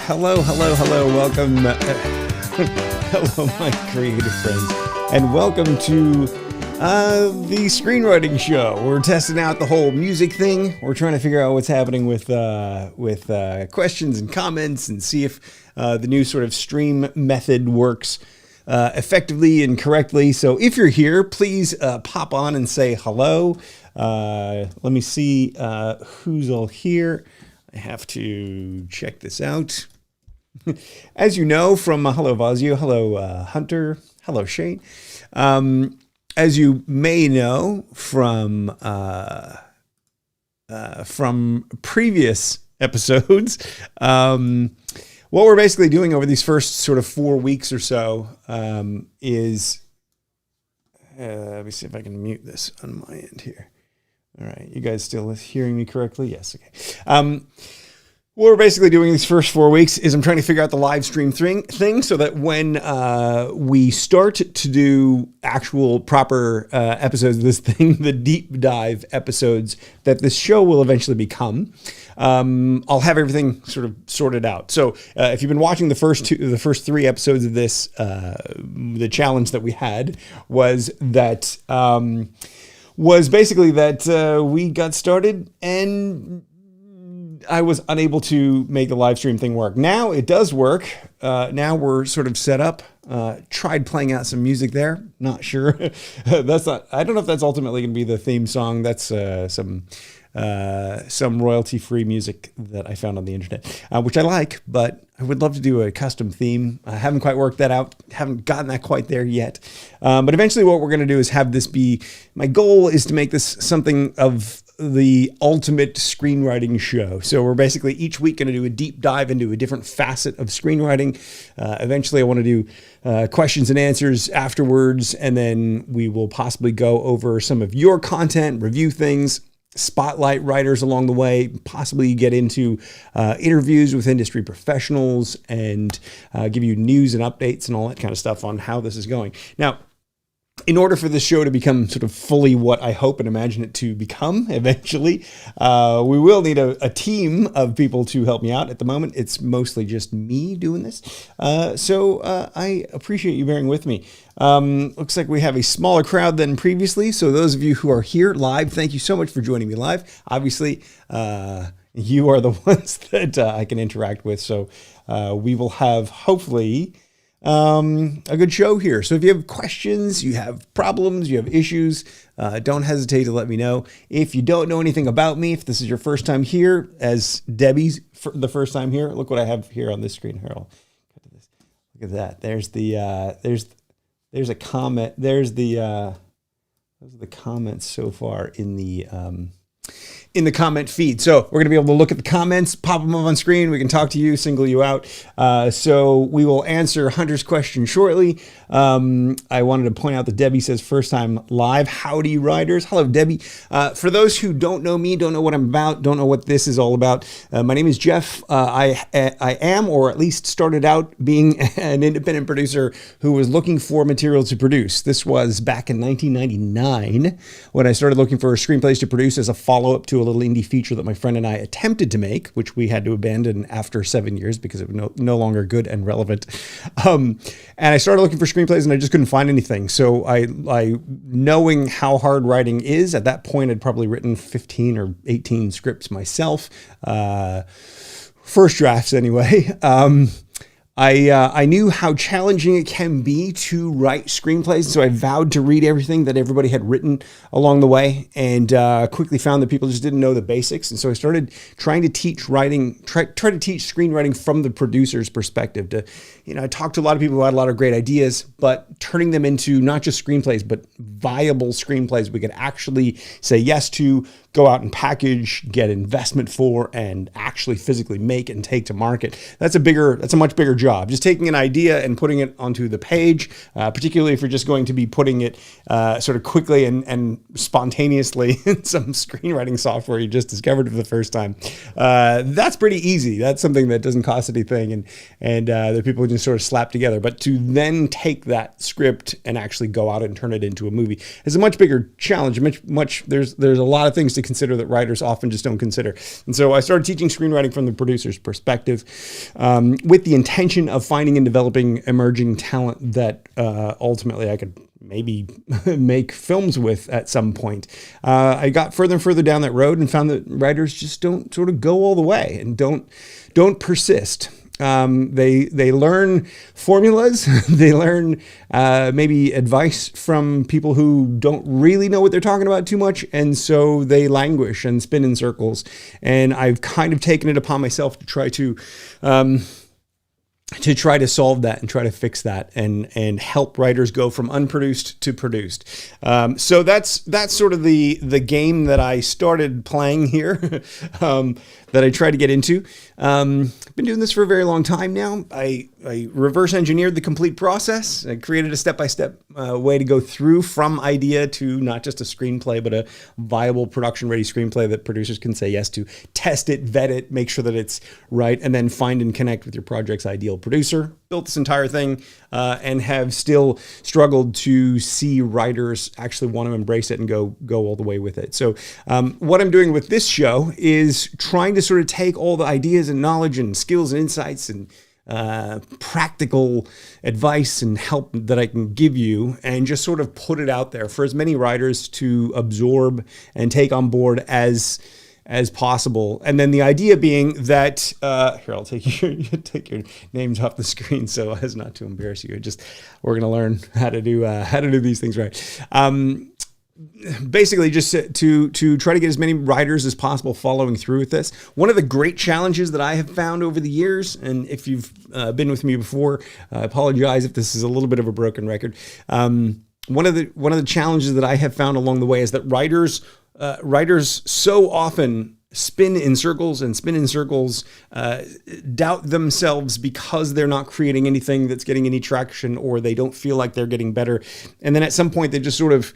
Hello. Welcome. Hello, my creative friends, and welcome to the Screenwriting Show. We're testing out the whole music thing. We're trying to figure out what's happening with questions and comments, and see if the new sort of stream method works effectively and correctly. So if you're here, please pop on and say hello. Let me see who's all here. I have to check this out. As you know from hello Vazio, hello Hunter, hello Shane. As you may know from previous episodes, what we're basically doing over these first sort of 4 weeks or so is let me see if I can mute this on my end here. All right, you guys still hearing me correctly? Yes, okay. What we're basically doing these first 4 weeks is I'm trying to figure out the live stream thing so that when we start to do actual proper episodes of this thing, the deep dive episodes that this show will eventually become, I'll have everything sort of sorted out. So if you've been watching the first 3 episodes of this, the challenge that we had was basically that we got started and I was unable to make the live stream thing work. Now it does work. Now we're sort of set up. Tried playing out some music there. Not sure. I don't know if that's ultimately going to be the theme song. That's some royalty-free music that I found on the internet, which I like, but I would love to do a custom theme. I haven't quite worked that out. Haven't gotten that quite there yet. But eventually what we're going to do is have this be, my goal is to make this something of the ultimate screenwriting show. So we're basically each week going to do a deep dive into a different facet of screenwriting. Eventually I want to do questions and answers afterwards, and then we will possibly go over some of your content, review things, spotlight writers along the way, possibly get into interviews with industry professionals, and give you news and updates and all that kind of stuff on how this is going. Now, in order for this show to become sort of fully what I hope and imagine it to become eventually, we will need a team of people to help me out. At the moment, it's mostly just me doing this. So I appreciate you bearing with me. Looks like we have a smaller crowd than previously. So those of you who are here live, thank you so much for joining me live. Obviously, you are the ones that I can interact with. So we will have hopefully a good show here. So if you have questions, you have problems, you have issues, don't hesitate to let me know. If you don't know anything about me, if this is your first time here, as Debbie's the first time here, look what I have here on this screen. Here, I'll cut to this. Look at that. There's a comment. Those are the comments so far in the comment feed. So we're going to be able to look at the comments, pop them up on screen. We can talk to you, single you out. So we will answer Hunter's question shortly. I wanted to point out that Debbie says first time live. Howdy writers. Hello, Debbie. For those who don't know me, don't know what I'm about, don't know what this is all about. My name is Jeff. I am, or at least started out being an independent producer who was looking for material to produce. This was back in 1999 when I started looking for screenplays to produce as a follow-up to a little indie feature that my friend and I attempted to make, which we had to abandon after 7 years because it was no longer good and relevant. And I started looking for screenplays and I just couldn't find anything. So I knowing how hard writing is, at that point I'd probably written 15 or 18 scripts myself. First drafts anyway. I knew how challenging it can be to write screenplays, so I vowed to read everything that everybody had written along the way, and quickly found that people just didn't know the basics. And so I started trying to teach writing, try to teach screenwriting from the producer's perspective. I talked to a lot of people who had a lot of great ideas, but turning them into not just screenplays, but viable screenplays we could actually say yes to, go out and package, get investment for, and actually physically make and take to market. That's a much bigger job job. Just taking an idea and putting it onto the page, particularly if you're just going to be putting it sort of quickly and spontaneously in some screenwriting software you just discovered for the first time. That's pretty easy. That's something that doesn't cost anything and that people can just sort of slap together. But to then take that script and actually go out and turn it into a movie is a much bigger challenge. There's a lot of things to consider that writers often just don't consider. And so I started teaching screenwriting from the producer's perspective, with the intention of finding and developing emerging talent that ultimately I could maybe make films with at some point. I got further and further down that road and found that writers just don't sort of go all the way and don't persist. They learn formulas, they learn maybe advice from people who don't really know what they're talking about too much, and so they languish and spin in circles. And I've kind of taken it upon myself to try to solve that and try to fix that and help writers go from unproduced to produced. So that's sort of the game that I started playing here, that I tried to get into. I've been doing this for a very long time now. I reverse engineered the complete process. I created a step-by-step way to go through from idea to not just a screenplay, but a viable production-ready screenplay that producers can say yes to. Test it, vet it, make sure that it's right, and then find and connect with your project's ideal producer. Built this entire thing and have still struggled to see writers actually want to embrace it and go all the way with it. So what I'm doing with this show is trying to sort of take all the ideas and knowledge and skills and insights and practical advice and help that I can give you and just sort of put it out there for as many writers to absorb and take on board as possible. And then the idea being that, here, I'll take your names off the screen so as not to embarrass you. We're going to learn how to do these things right. Basically just to try to get as many writers as possible following through with this. One of the great challenges that I have found over the years, and if you've been with me before, I apologize if this is a little bit of a broken record. One of the challenges that I have found along the way is that writers so often spin in circles, doubt themselves because they're not creating anything that's getting any traction, or they don't feel like they're getting better. And then at some point they just sort of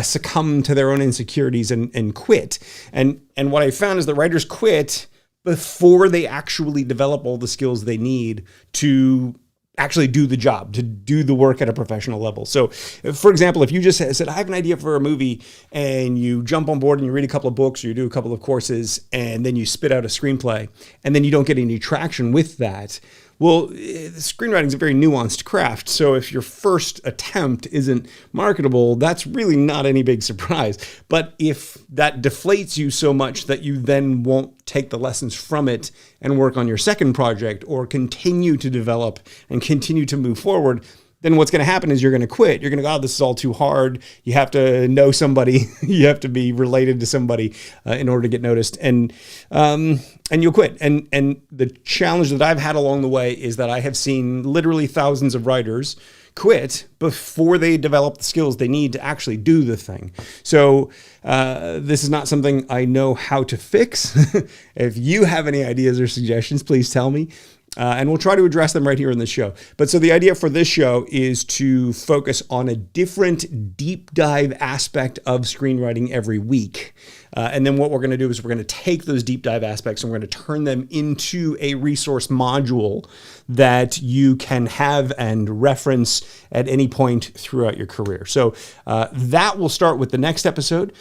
succumb to their own insecurities and quit. And what I found is that writers quit before they actually develop all the skills they need to actually do the job, to do the work at a professional level. So, for example, if you just said, I have an idea for a movie, and you jump on board and you read a couple of books or you do a couple of courses, and then you spit out a screenplay, and then you don't get any traction with that, well, screenwriting is a very nuanced craft. So if your first attempt isn't marketable, that's really not any big surprise. But if that deflates you so much that you then won't take the lessons from it and work on your second project or continue to develop and continue to move forward, then what's going to happen is you're going to quit. You're going to go, oh, this is all too hard. You have to know somebody. You have to be related to somebody in order to get noticed. And you'll quit. And the challenge that I've had along the way is that I have seen literally thousands of writers quit before they develop the skills they need to actually do the thing. So this is not something I know how to fix. If you have any ideas or suggestions, please tell me. And we'll try to address them right here in this show. But so the idea for this show is to focus on a different deep dive aspect of screenwriting every week. And then what we're going to do is we're going to take those deep dive aspects and we're going to turn them into a resource module that you can have and reference at any point throughout your career. So that will start with the next episode.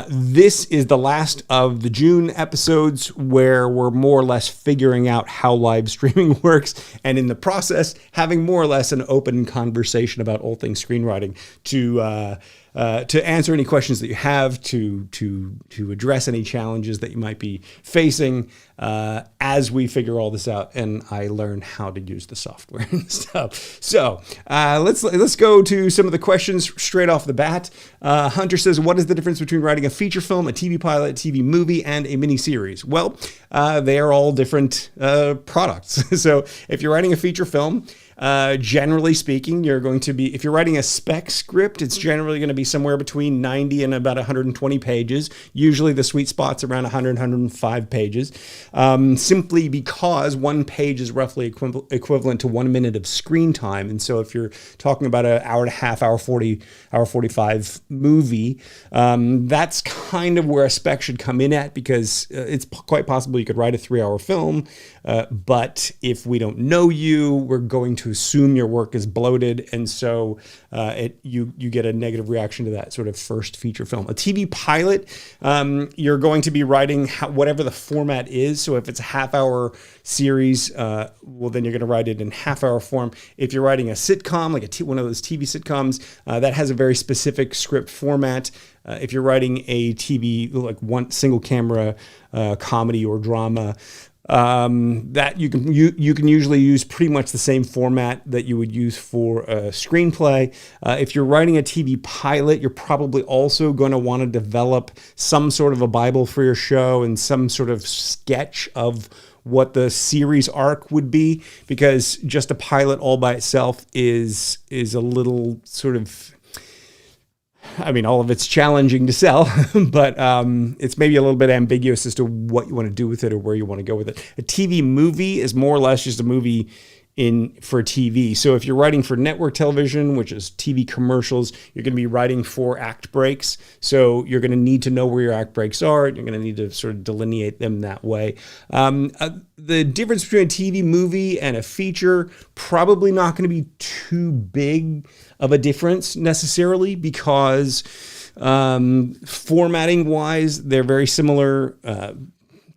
This is the last of the June episodes where we're more or less figuring out how live streaming works, and in the process, having more or less an open conversation about all things screenwriting to answer any questions that you have, to address any challenges that you might be facing as we figure all this out and I learn how to use the software and stuff. So let's go to some of the questions straight off the bat. Hunter says, what is the difference between writing a feature film, a TV pilot, a TV movie, and a miniseries? Well, they are all different products. So if you're writing a feature film, Generally speaking, you're going to be, if you're writing a spec script, it's generally going to be somewhere between 90 and about 120 pages. Usually the sweet spot's around 100, 105 pages, simply because one page is roughly equivalent to 1 minute of screen time. And so if you're talking about an hour and a half, hour 40, hour 45 movie, that's kind of where a spec should come in at, because it's quite possible you could write a 3-hour film, but if we don't know you, we're going to assume your work is bloated, and so you get a negative reaction to that sort of first feature film. A TV pilot, you're going to be writing whatever the format is. So if it's a half-hour series, well, then you're going to write it in half-hour form. If you're writing a sitcom, like one of those TV sitcoms, that has a very specific script format. If you're writing a TV, like one single camera comedy or drama, that you can usually use pretty much the same format that you would use for a screenplay. If you're writing a TV pilot, you're probably also going to want to develop some sort of a Bible for your show and some sort of sketch of what the series arc would be, because just a pilot all by itself is a little sort of, I mean, all of it's challenging to sell, but it's maybe a little bit ambiguous as to what you want to do with it or where you want to go with it. A TV movie is more or less just a movie for TV. So if you're writing for network television, which is TV commercials, you're going to be writing for act breaks. So you're going to need to know where your act breaks are. You're going to need to sort of delineate them that way. The difference between a TV movie and a feature, probably not going to be too big of a difference necessarily, because formatting wise, they're very similar.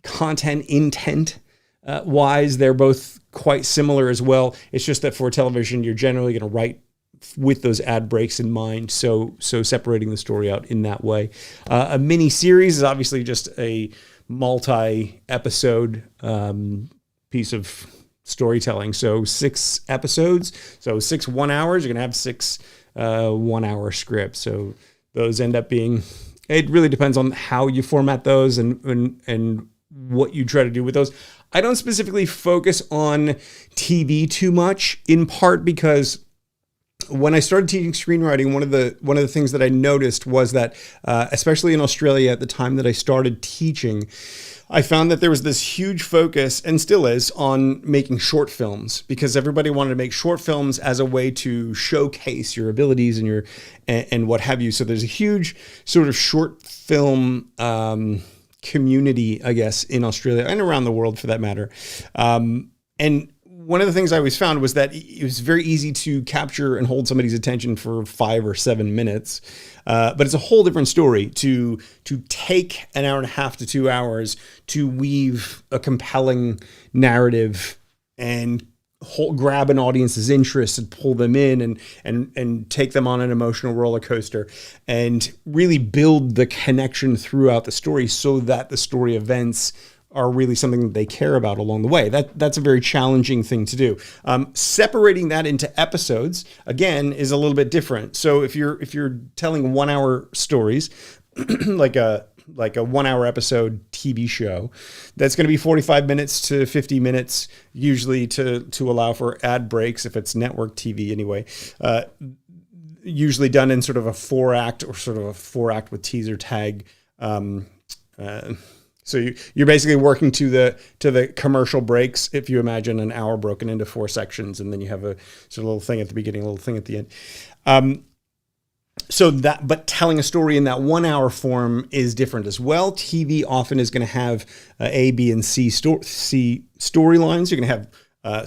Content intent wise, they're both quite similar as well. It's just that for television, you're generally going to write with those ad breaks in mind. So separating the story out in that way. A mini series is obviously just a multi-episode piece of storytelling. So 6 episodes, so 6 1 hours. You're going to have 6 1 hour scripts. So those end up being, it really depends on how you format those and what you try to do with those. I don't specifically focus on TV too much, in part because when I started teaching screenwriting, one of the things that I noticed was that, especially in Australia at the time that I started teaching, I found that there was this huge focus, and still is, on making short films, because everybody wanted to make short films as a way to showcase your abilities and what have you. So there's a huge sort of short film community, I guess, in Australia and around the world for that matter. And one of the things I always found was that it was very easy to capture and hold somebody's attention for 5 or 7 minutes. But it's a whole different story to take an hour and a half to 2 hours to weave a compelling narrative and grab an audience's interest and pull them in and take them on an emotional roller coaster and really build the connection throughout the story so that the story events are really something that they care about along the way. That's a very challenging thing to do. Separating that into episodes, again, is a little bit different. So if you're telling 1 hour stories, like a 1 hour episode TV show, that's going to be 45 minutes to 50 minutes, usually to allow for ad breaks if it's network TV anyway. Usually done in sort of a 4-act or sort of a 4-act with teaser tag. So you're basically working to the commercial breaks. If you imagine an hour broken into 4 sections, and then you have a sort of little thing at the beginning, a little thing at the end. But telling a story in that 1 hour form is different as well. TV often is going to have A, B, and C storylines. You're going to have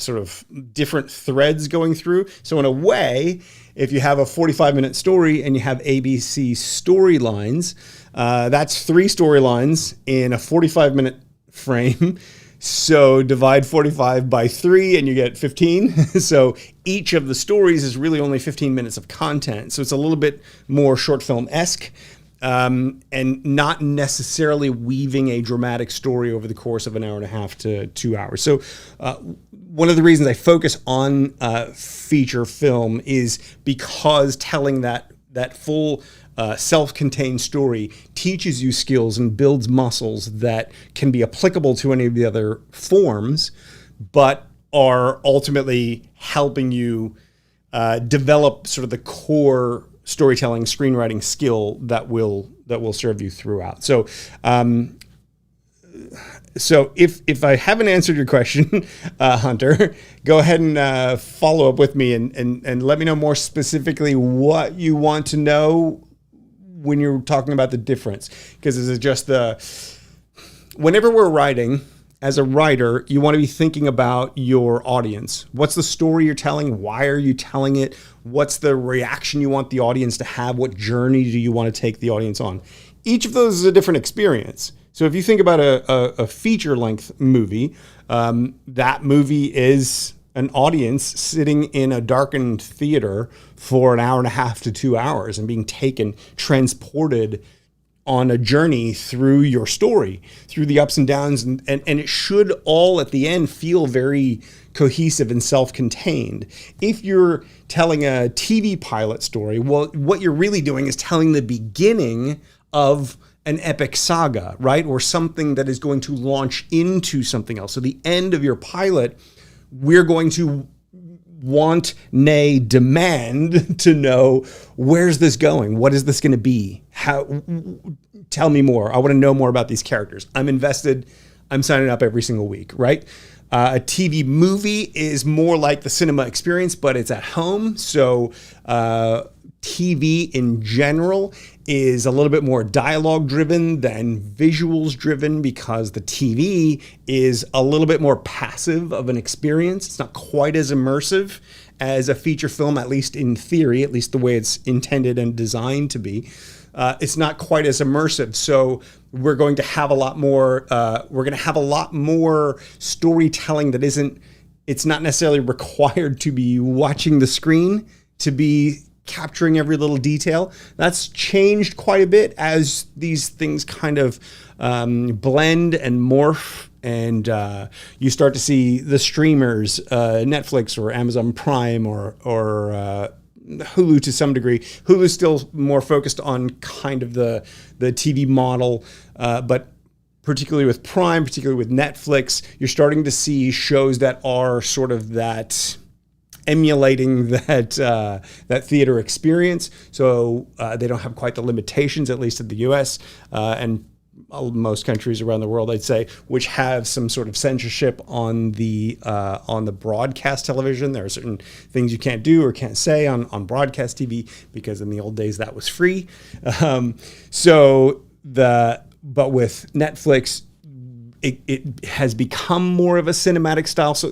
sort of different threads going through. So in a way, if you have a 45-minute story and you have A, B, C storylines, that's 3 storylines in a 45-minute frame. So divide 45 by 3 and you get 15. So each of the stories is really only 15 minutes of content. So it's a little bit more short film-esque, and not necessarily weaving a dramatic story over the course of an hour and a half to 2 hours. So one of the reasons I focus on feature film is because telling that full self-contained story teaches you skills and builds muscles that can be applicable to any of the other forms, but are ultimately helping you develop sort of the core storytelling, screenwriting skill that will serve you throughout. So, if I haven't answered your question, Hunter, go ahead and follow up with me and let me know more specifically what you want to know when you're talking about the difference. Because is it just whenever we're writing, as a writer, you want to be thinking about your audience. What's the story you're telling? Why are you telling it? What's the reaction you want the audience to have? What journey do you want to take the audience on? Each of those is a different experience. So if you think about a feature-length movie, that movie is an audience sitting in a darkened theater for an hour and a half to 2 hours and being transported on a journey through your story, through the ups and downs, and it should all at the end feel very cohesive and self-contained. If you're telling a TV pilot story, well, what you're really doing is telling the beginning of an epic saga, right? Or something that is going to launch into something else. So the end of your pilot, we're going to demand to know, where's this going? What is this going to be? Tell me more. I want to know more about these characters. I'm invested. I'm signing up every single week, right? A TV movie is more like the cinema experience, but it's at home. So TV in general is a little bit more dialogue driven than visuals driven, because the TV is a little bit more passive of an experience. It's not quite as immersive as a feature film, at least in theory, at least the way it's intended and designed to be. It's not quite as immersive. So we're going to have a lot more, storytelling that it's not necessarily required to be watching the screen to be capturing every little detail. That's changed quite a bit as these things kind of blend and morph, and you start to see the streamers, Netflix or Amazon Prime or Hulu to some degree. Hulu's still more focused on kind of the TV model, but particularly with Prime, particularly with Netflix, you're starting to see shows that are sort of that emulating that theater experience. So they don't have quite the limitations, at least in the US and most countries around the world, I'd say, which have some sort of censorship on the broadcast television. There are certain things you can't do or can't say on broadcast TV, because in the old days that was free. But with Netflix, it has become more of a cinematic style. So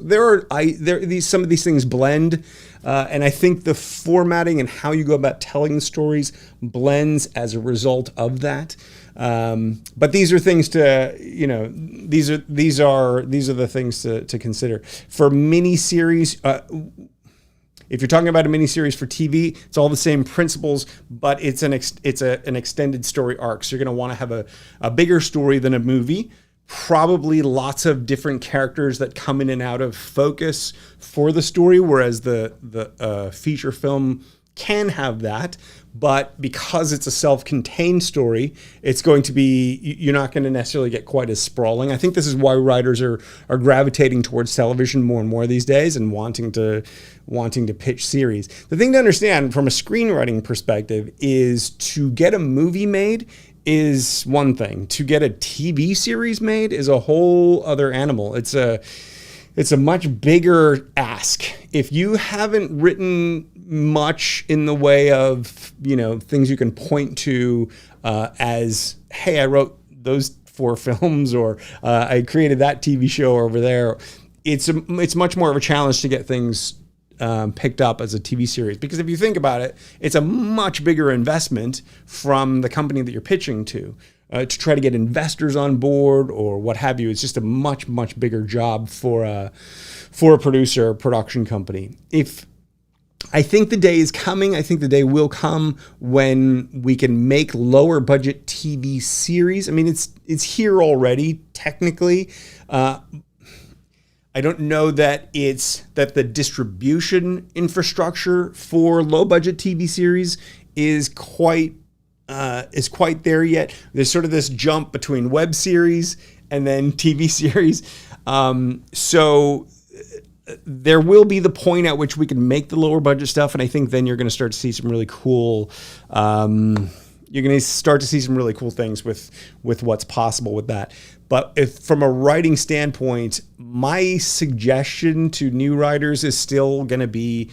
some of these things blend, and I think the formatting and how you go about telling the stories blends as a result of that. But these are things these are the things to consider for miniseries. If you're talking about a miniseries for TV, it's all the same principles, but it's an extended story arc. So you're going to want to have a bigger story than a movie. Probably lots of different characters that come in and out of focus for the story, whereas the feature film can have that, but because it's a self-contained story, it's going to be, you're not going to necessarily get quite as sprawling. I think this is why writers are gravitating towards television more and more these days and wanting to pitch series. The thing to understand from a screenwriting perspective is to get a movie made is one thing. To get a TV series made is a whole other animal. It's a much bigger ask. If you haven't written much in the way of, things you can point to as, hey, I wrote those 4 films, or I created that TV show over there, it's much more of a challenge to get things picked up as a TV series. Because if you think about it, it's a much bigger investment from the company that you're pitching to try to get investors on board or what have you. It's just a much, much bigger job for a producer or production company. I think the day is coming. I think the day will come when we can make lower budget TV series. I mean, it's here already, technically. I don't know that the distribution infrastructure for low budget TV series is quite there yet. There's sort of this jump between web series and then TV series. So there will be the point at which we can make the lower budget stuff. And I think then you're going to start to see some really cool, you're going to start to see some really cool things with what's possible with that. But if from a writing standpoint, my suggestion to new writers is still going to be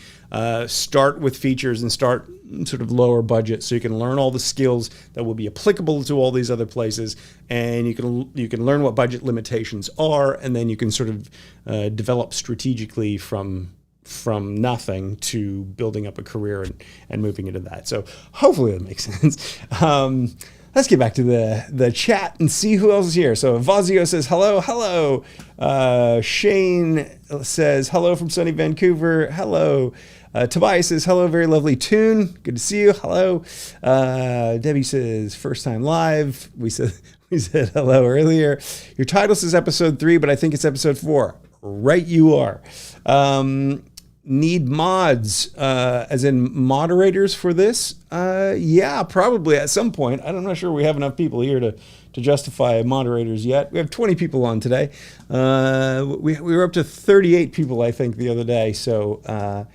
start with features and start sort of lower budget, so you can learn all the skills that will be applicable to all these other places, and you can learn what budget limitations are, and then you can sort of develop strategically from nothing to building up a career and moving into that. So hopefully that makes sense. Let's get back to the chat and see who else is here. So Vazio says, hello. Shane says, hello from sunny Vancouver. Hello. Tobias says, hello, very lovely tune. Good to see you. Hello. Debbie says, first time live. We said hello earlier. Your title says episode 3, but I think it's episode 4. Right you are. Need mods, as in moderators for this? Yeah, probably at some point. I'm not sure we have enough people here to justify moderators yet. We have 20 people on today. We were up to 38 people, I think, the other day. So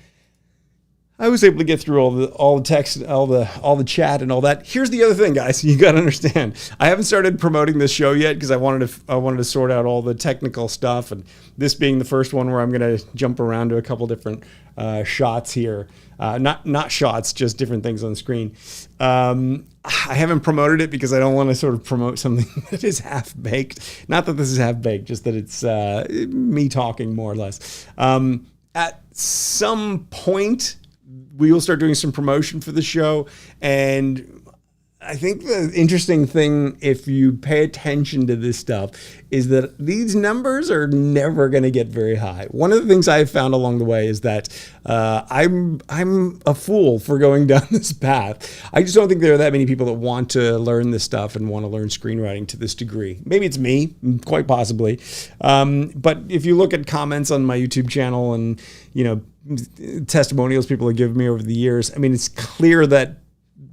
I was able to get through all the text, all the chat and all that. Here's the other thing, guys. You got to understand. I haven't started promoting this show yet because I wanted to sort out all the technical stuff, and this being the first one where I'm going to jump around to a couple different shots here. Not shots, just different things on the screen. I haven't promoted it because I don't want to sort of promote something that is half-baked. Not that this is half-baked, just that it's me talking more or less. At some point, we will start doing some promotion for the show. And I think the interesting thing, if you pay attention to this stuff, is that these numbers are never going to get very high. One of the things I've found along the way is that I'm a fool for going down this path. I just don't think there are that many people that want to learn this stuff and want to learn screenwriting to this degree. Maybe it's me, quite possibly. But if you look at comments on my YouTube channel and, testimonials people have given me over the years, I mean, it's clear that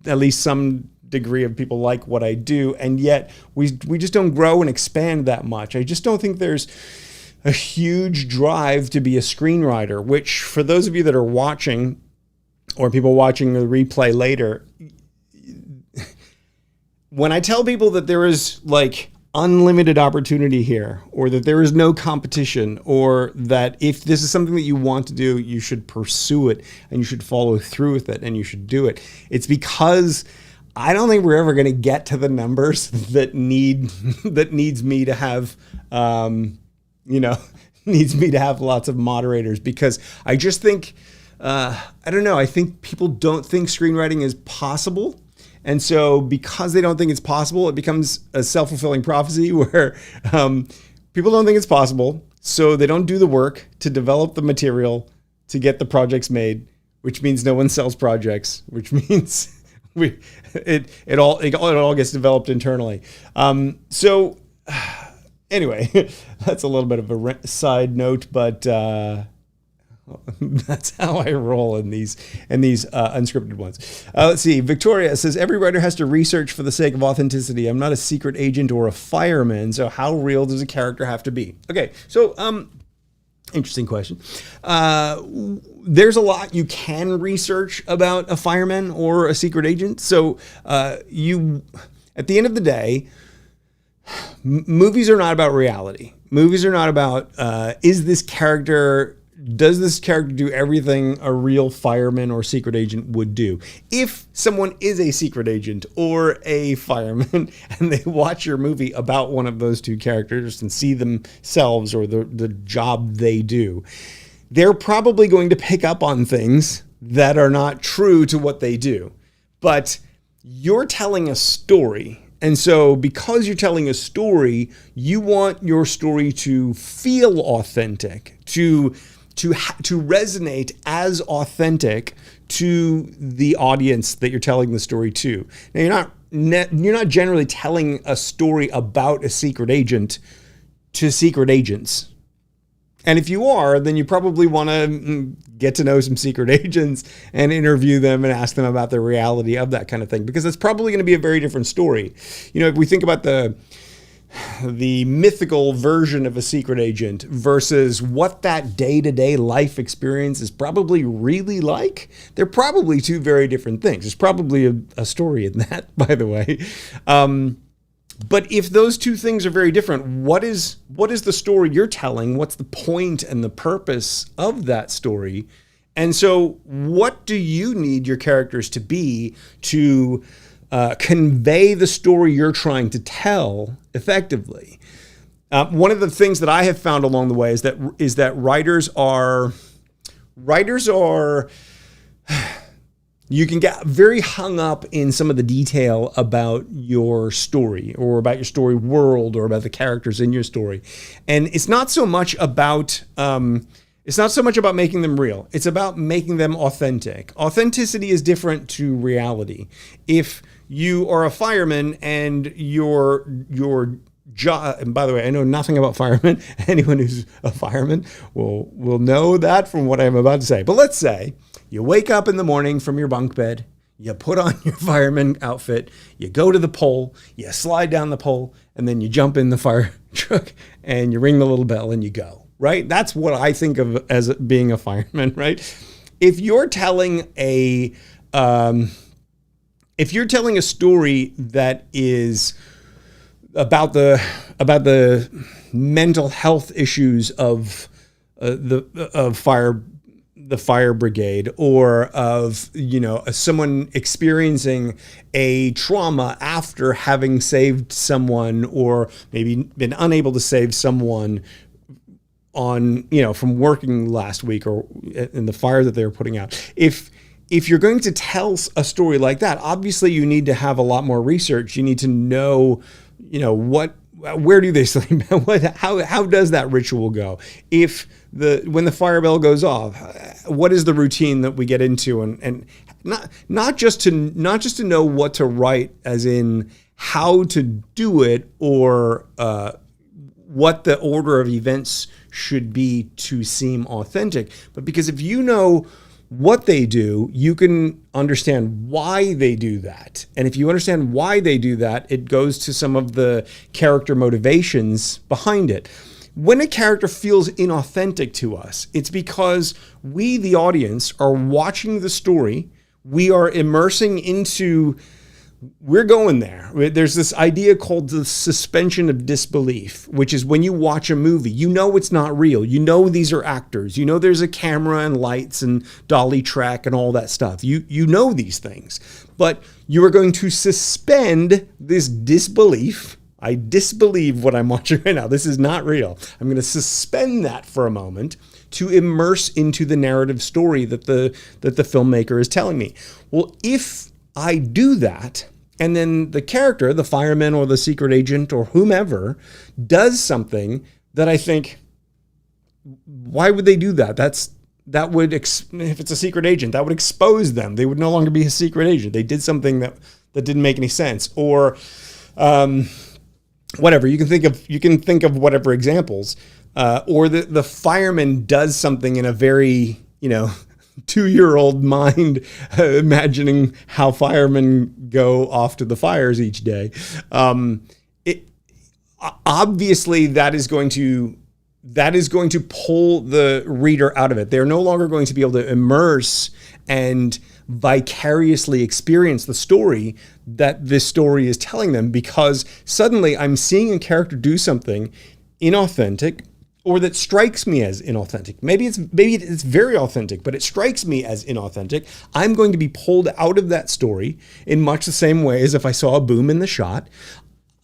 at least some degree of people like what I do, and yet we just don't grow and expand that much. I just don't think there's a huge drive to be a screenwriter, which for those of you that are watching or people watching the replay later, when I tell people that there is like unlimited opportunity here, or that there is no competition, or that if this is something that you want to do, you should pursue it and you should follow through with it and you should do it. It's because I don't think we're ever going to get to the numbers that needs me to have, needs me to have lots of moderators, because I just think, I don't know, I think people don't think screenwriting is possible. And so because they don't think it's possible, it becomes a self-fulfilling prophecy where people don't think it's possible. So they don't do the work to develop the material to get the projects made, which means no one sells projects, which means it all gets developed internally. So anyway, that's a little bit of a side note, but that's how I roll in these unscripted ones. Let's see. Victoria says, every writer has to research for the sake of authenticity. I'm not a secret agent or a fireman, so how real does a character have to be? Okay, so interesting question. There's a lot you can research about a fireman or a secret agent. So at the end of the day, movies are not about reality. Movies are not about does this character do everything a real fireman or secret agent would do? If someone is a secret agent or a fireman and they watch your movie about one of those two characters and see themselves or the job they do, they're probably going to pick up on things that are not true to what they do. But you're telling a story. And so because you're telling a story, you want your story to feel authentic, to resonate as authentic to the audience that you're telling the story to. Now, you're not generally telling a story about a secret agent to secret agents. And if you are, then you probably want to get to know some secret agents and interview them and ask them about the reality of that kind of thing, because it's probably going to be a very different story. If we think about the mythical version of a secret agent versus what that day-to-day life experience is probably really like, they're probably two very different things. There's probably a story in that, by the way. But if those two things are very different, what is the story you're telling? What's the point and the purpose of that story? And so what do you need your characters to be to convey the story you're trying to tell effectively? One of the things that I have found along the way is that writers are you can get very hung up in some of the detail about your story or about your story world or about the characters in your story. And it's not so much about making them real. It's about making them authentic. Authenticity is different to reality. If you are a fireman and your job, and by the way, I know nothing about firemen. Anyone who's a fireman will know that from what I'm about to say. But let's say you wake up in the morning from your bunk bed, you put on your fireman outfit, you go to the pole, you slide down the pole, and then you jump in the fire truck and you ring the little bell and you go, right? That's what I think of as being a fireman, right? If you're telling a story that is about the mental health issues of the fire brigade, or of someone experiencing a trauma after having saved someone, or maybe been unable to save someone from working last week or in the fire that they were putting out. If you're going to tell a story like that, obviously you need to have a lot more research. You need to know, where do they sleep? How does that ritual go? When the fire bell goes off, what is the routine that we get into? And not just to know what to write, as in how to do it, or what the order of events should be to seem authentic, but because if you know what they do, you can understand why they do that. And if you understand why they do that, it goes to some of the character motivations behind it. When a character feels inauthentic to us, it's because we, the audience, are watching the story. We are immersing into, we're going there. There's this idea called the suspension of disbelief, which is when you watch a movie, you know it's not real. You know these are actors. You know there's a camera and lights and dolly track and all that stuff. You know these things. But you are going to suspend this disbelief. I disbelieve what I'm watching right now. This is not real. I'm going to suspend that for a moment to immerse into the narrative story that the filmmaker is telling me. Well, if I do that, and then the character, the fireman or the secret agent or whomever, does something that I think, why would they do that? That would, if it's a secret agent, that would expose them. They would no longer be a secret agent. They did something that didn't make any sense. Or whatever. You can think of whatever examples. Or the fireman does something in a very, 2-year-old mind, imagining how firemen go off to the fires each day. Obviously that is going to pull the reader out of it. They're no longer going to be able to immerse and vicariously experience the story that this story is telling them, because suddenly I'm seeing a character do something inauthentic, or that strikes me as inauthentic. Maybe it's very authentic, but it strikes me as inauthentic. I'm going to be pulled out of that story in much the same way as if I saw a boom in the shot.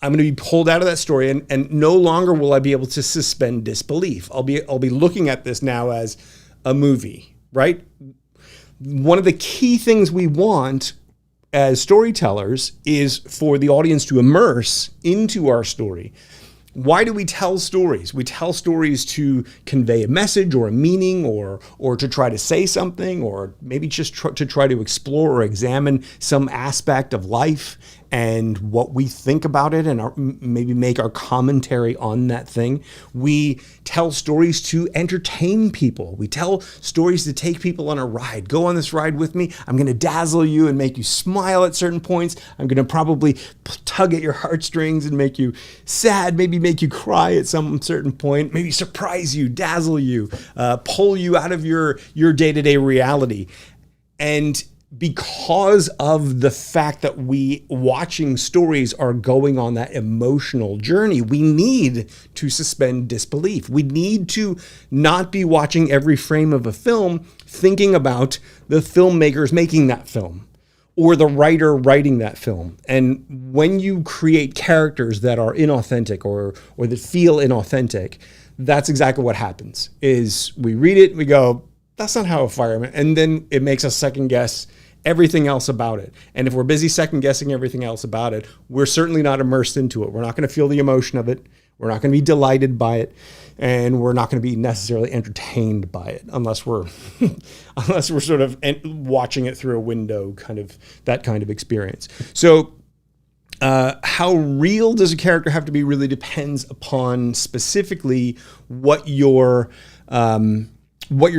I'm going to be pulled out of that story, and no longer will I be able to suspend disbelief. I'll be looking at this now as a movie, right? One of the key things we want as storytellers is for the audience to immerse into our story. Why do we tell stories? We tell stories to convey a message or a meaning, or to try to say something, or maybe just to try to explore or examine some aspect of life. and what we think about it, and maybe make our commentary on that thing. We tell stories to entertain people. We tell stories to take people on a ride. Go on this ride with me. I'm going to dazzle you and make you smile at certain points. I'm going to probably tug at your heartstrings and make you sad, maybe make you cry at some certain point, maybe surprise you, dazzle you, pull you out of your day-to-day reality. And because of the fact that we watching stories are going on that emotional journey, we need to suspend disbelief. We need to not be watching every frame of a film thinking about the filmmakers making that film or the writer writing that film. And when you create characters that are inauthentic or that feel inauthentic, that's exactly what happens. Is we read it, we go, that's not how a fireman, and then it makes us second guess everything else about it. And if we're busy second guessing everything else about it, we're certainly not immersed into it. We're not going to feel the emotion of it. We're not going to be delighted by it. And we're not going to be necessarily entertained by it unless we're sort of watching it through a window, that kind of experience. So how real does a character have to be really depends upon specifically what your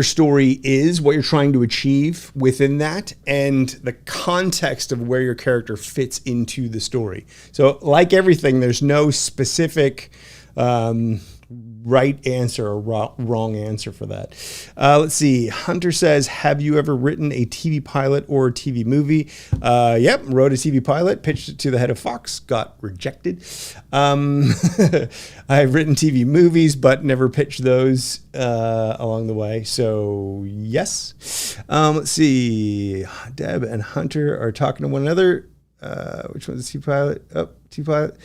story is, what you're trying to achieve within that, and the context of where your character fits into the story. So like everything, there's no specific right answer or wrong answer for that. Let's see. Hunter says, have you ever written a TV pilot or a TV movie? Yep, wrote a TV pilot, pitched it to the head of Fox, got rejected. I've written TV movies, but never pitched those along the way. So yes. Let's see. Deb and Hunter are talking to one another. Which one's TV pilot? TV pilot.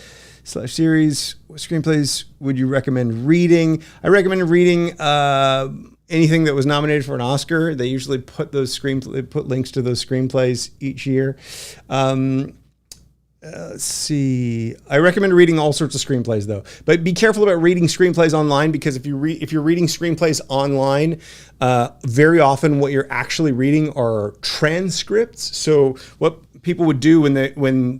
/series. What screenplays would you recommend reading? I recommend reading anything that was nominated for an Oscar. They usually put put links to those screenplays each year. Let's see. I recommend reading all sorts of screenplays though, but be careful about reading screenplays online, because if you're reading screenplays online, very often what you're actually reading are transcripts. So what people would do when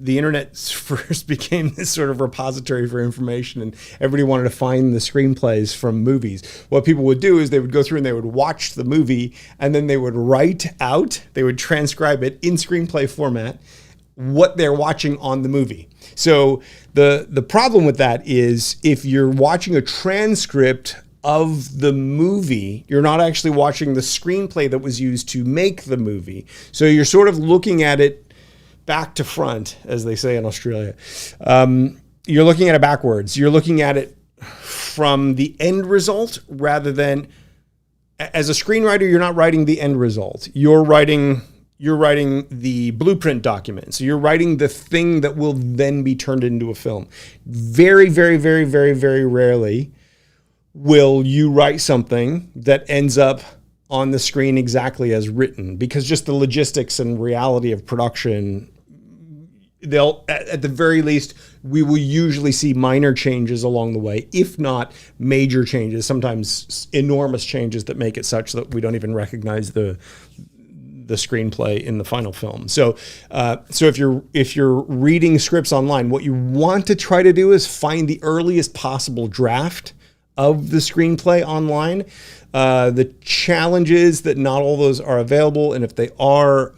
the internet first became this sort of repository for information and everybody wanted to find the screenplays from movies, what people would do is they would go through and they would watch the movie, and then they would they would transcribe it in screenplay format, what they're watching on the movie. So the problem with that is if you're watching a transcript of the movie, you're not actually watching the screenplay that was used to make the movie. So you're sort of looking at it back to front, as they say in Australia. You're looking at it backwards. You're looking at it from the end result rather than, as a screenwriter, you're not writing the end result. You're writing the blueprint document. So you're writing the thing that will then be turned into a film. Very, very, very, very, very rarely will you write something that ends up on the screen exactly as written, because just the logistics and reality of production, at the very least, we will usually see minor changes along the way, if not major changes, sometimes enormous changes that make it such that we don't even recognize the screenplay in the final film. So if you're reading scripts online, what you want to try to do is find the earliest possible draft of the screenplay online. The challenge is that not all those are available, and if they are,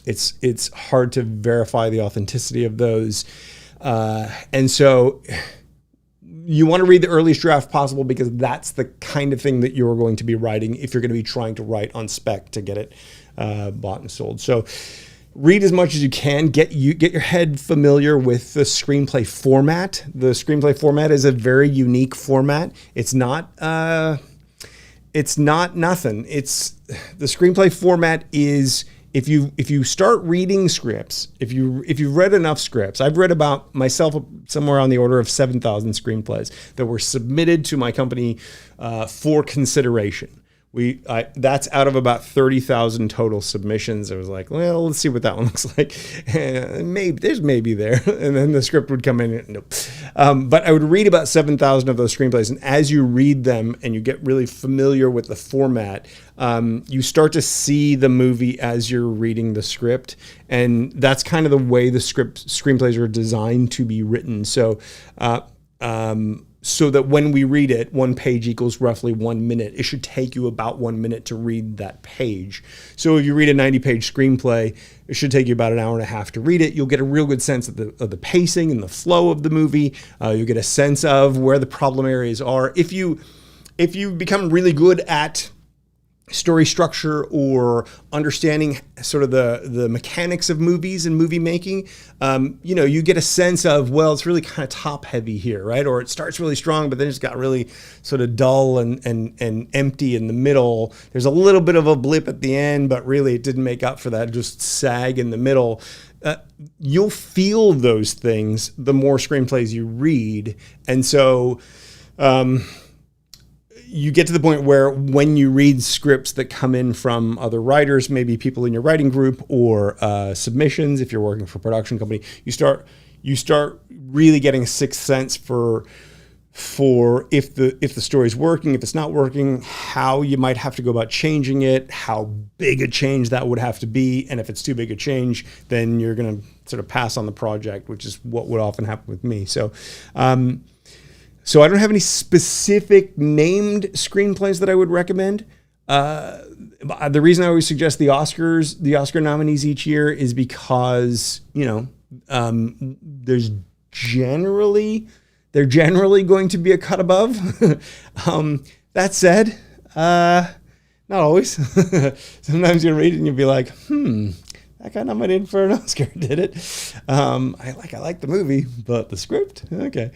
it's hard to verify the authenticity of those. And so you want to read the earliest draft possible, because that's the kind of thing that you're going to be writing if you're going to be trying to write on spec to get it bought and sold. So read as much as you can. Get your head familiar with the screenplay format. The screenplay format is a very unique format. It's not nothing. It's the screenplay format is, if you start reading scripts, if you've read enough scripts, I've read about myself somewhere on the order of 7,000 screenplays that were submitted to my company for consideration. That's out of about 30,000 total submissions. I was like, well, let's see what that one looks like. Maybe there. And then the script would come in. And nope. But I would read about 7,000 of those screenplays. And as you read them and you get really familiar with the format, you start to see the movie as you're reading the script. And that's kind of the way the screenplays are designed to be written. So that when we read it, 1 page equals roughly 1 minute. It should take you about 1 minute to read that page. So if you read a 90-page screenplay, it should take you about an hour and a half to read it. You'll get a real good sense of the pacing and the flow of the movie. You'll get a sense of where the problem areas are. If you become really good at story structure or understanding sort of the mechanics of movies and movie making, you get a sense of, well, it's really kind of top heavy here, right? Or it starts really strong, but then it's got really sort of dull and empty in the middle. There's a little bit of a blip at the end, but really it didn't make up for that, just sag in the middle. You'll feel those things the more screenplays you read. And so, you get to the point where when you read scripts that come in from other writers, maybe people in your writing group or submissions, if you're working for a production company, you start really getting a sixth sense for if the story's working, if it's not working, how you might have to go about changing it, how big a change that would have to be, and if it's too big a change, then you're going to sort of pass on the project, which is what would often happen with me. So I don't have any specific named screenplays that I would recommend. The reason I always suggest the Oscar nominees each year is because, they're generally going to be a cut above. That said, not always. Sometimes you read it and you'll be like, that got nominated for an Oscar, did it? I like the movie, but the script, okay.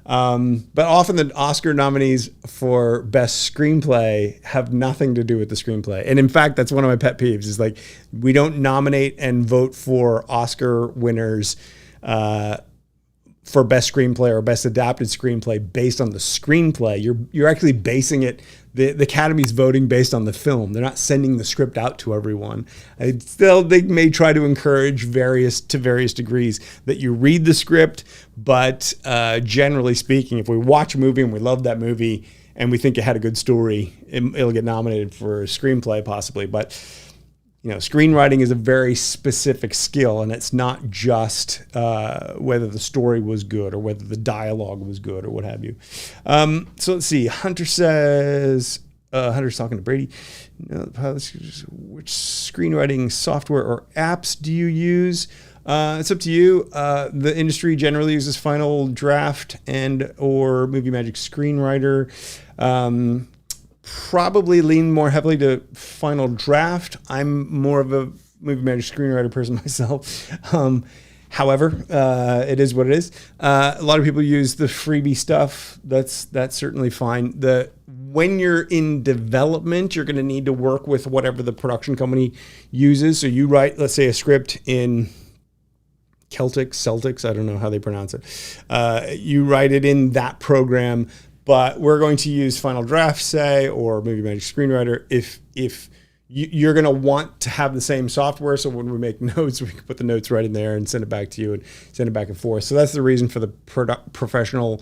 But often the Oscar nominees for best screenplay have nothing to do with the screenplay. And in fact, that's one of my pet peeves is like, we don't nominate and vote for Oscar winners for best screenplay or best adapted screenplay based on the screenplay. You're actually basing it. The Academy's voting based on the film. They're not sending the script out to everyone. They may try to encourage various degrees that you read the script, but generally speaking, if we watch a movie and we love that movie and we think it had a good story, it'll get nominated for a screenplay possibly. But screenwriting is a very specific skill, and it's not just whether the story was good or whether the dialogue was good or what have you. So let's see. Hunter's talking to Brady. Which screenwriting software or apps do you use? It's up to you. The industry generally uses Final Draft and or Movie Magic Screenwriter. Probably lean more heavily to Final Draft. I'm more of a Movie Magic Screenwriter person myself. However, it is what it is. A lot of people use the freebie stuff. That's certainly fine. When you're in development, you're going to need to work with whatever the production company uses. So you write, let's say, a script in Celtics, I don't know how they pronounce it. You write it in that program, but we're going to use Final Draft, say, or Movie Magic Screenwriter if you're going to want to have the same software. So when we make notes, we can put the notes right in there and send it back to you and send it back and forth. So that's the reason for the professional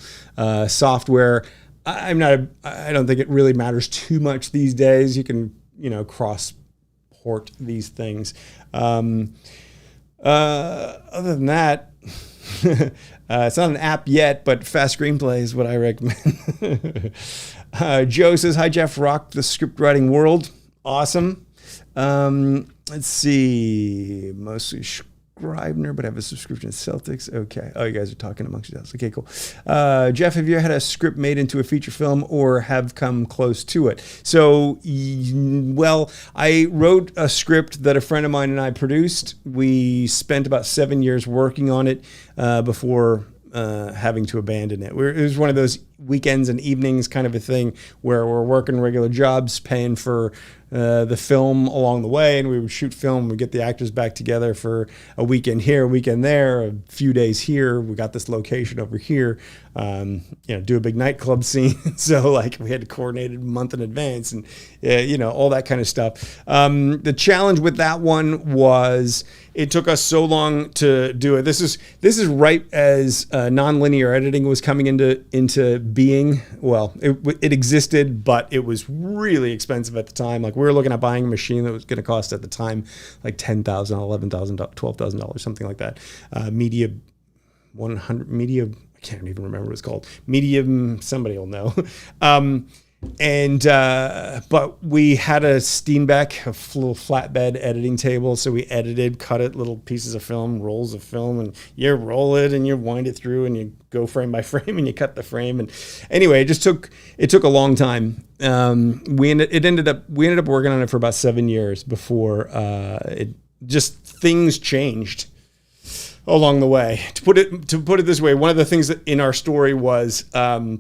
software. I don't think it really matters too much these days. You can, cross port these things. Other than that, it's not an app yet, but Fast Screenplay is what I recommend. Joe says, "Hi Jeff, rock the script writing world." Awesome. Let's see. Mostly Scribner, but I have a subscription to Celtics. Okay. Oh, you guys are talking amongst yourselves. Okay, cool. Jeff, have you ever had a script made into a feature film or have come close to it? So, well, I wrote a script that a friend of mine and I produced. We spent about 7 years working on it before having to abandon it. It was one of those, weekends and evenings kind of a thing, where we're working regular jobs, paying for the film along the way, and we would shoot film. We get the actors back together for a weekend here, a weekend there, a few days here. We got this location over here. Do a big nightclub scene. So like we had to coordinate it a month in advance, and all that kind of stuff. The challenge with that one was it took us so long to do it. This is right as nonlinear editing was coming into being. Well, it existed, but it was really expensive at the time. Like we were looking at buying a machine that was going to cost at the time like $10,000, $11,000, $12,000, something like that. Media 100 media. I can't even remember what it's called. Medium. Somebody will know. But we had a Steenbeck, a little flatbed editing table. So we edited, cut it, little pieces of film, rolls of film, and you roll it and you wind it through and you go frame by frame and you cut the frame. And anyway, it took a long time. We ended up working on it for about 7 years before things changed along the way. To put it this way, one of the things that in our story was the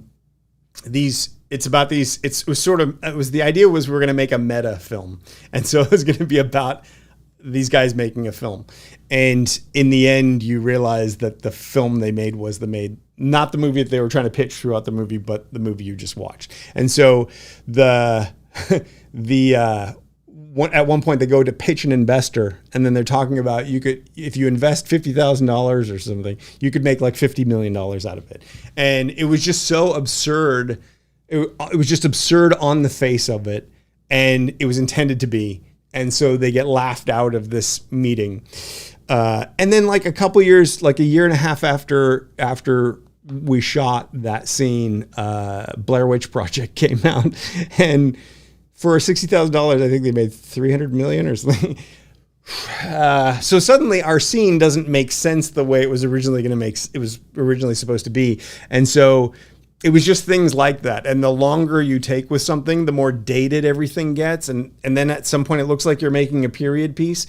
idea was we were going to make a meta film. And so it was going to be about these guys making a film. And in the end, you realize that the film they made was not the movie that they were trying to pitch throughout the movie, but the movie you just watched. And so at one point they go to pitch an investor, and then they're talking about if you invest $50,000 or something, you could make like $50 million out of it. And it was just so absurd. It was just absurd on the face of it, and it was intended to be. And so they get laughed out of this meeting. And then like a couple years, like a year and a half after we shot that scene, Blair Witch Project came out, and for $60,000, I think they made $300 million or something. So suddenly our scene doesn't make sense the way it was originally supposed to be. And so it was just things like that. And the longer you take with something, the more dated everything gets. And then at some point it looks like you're making a period piece,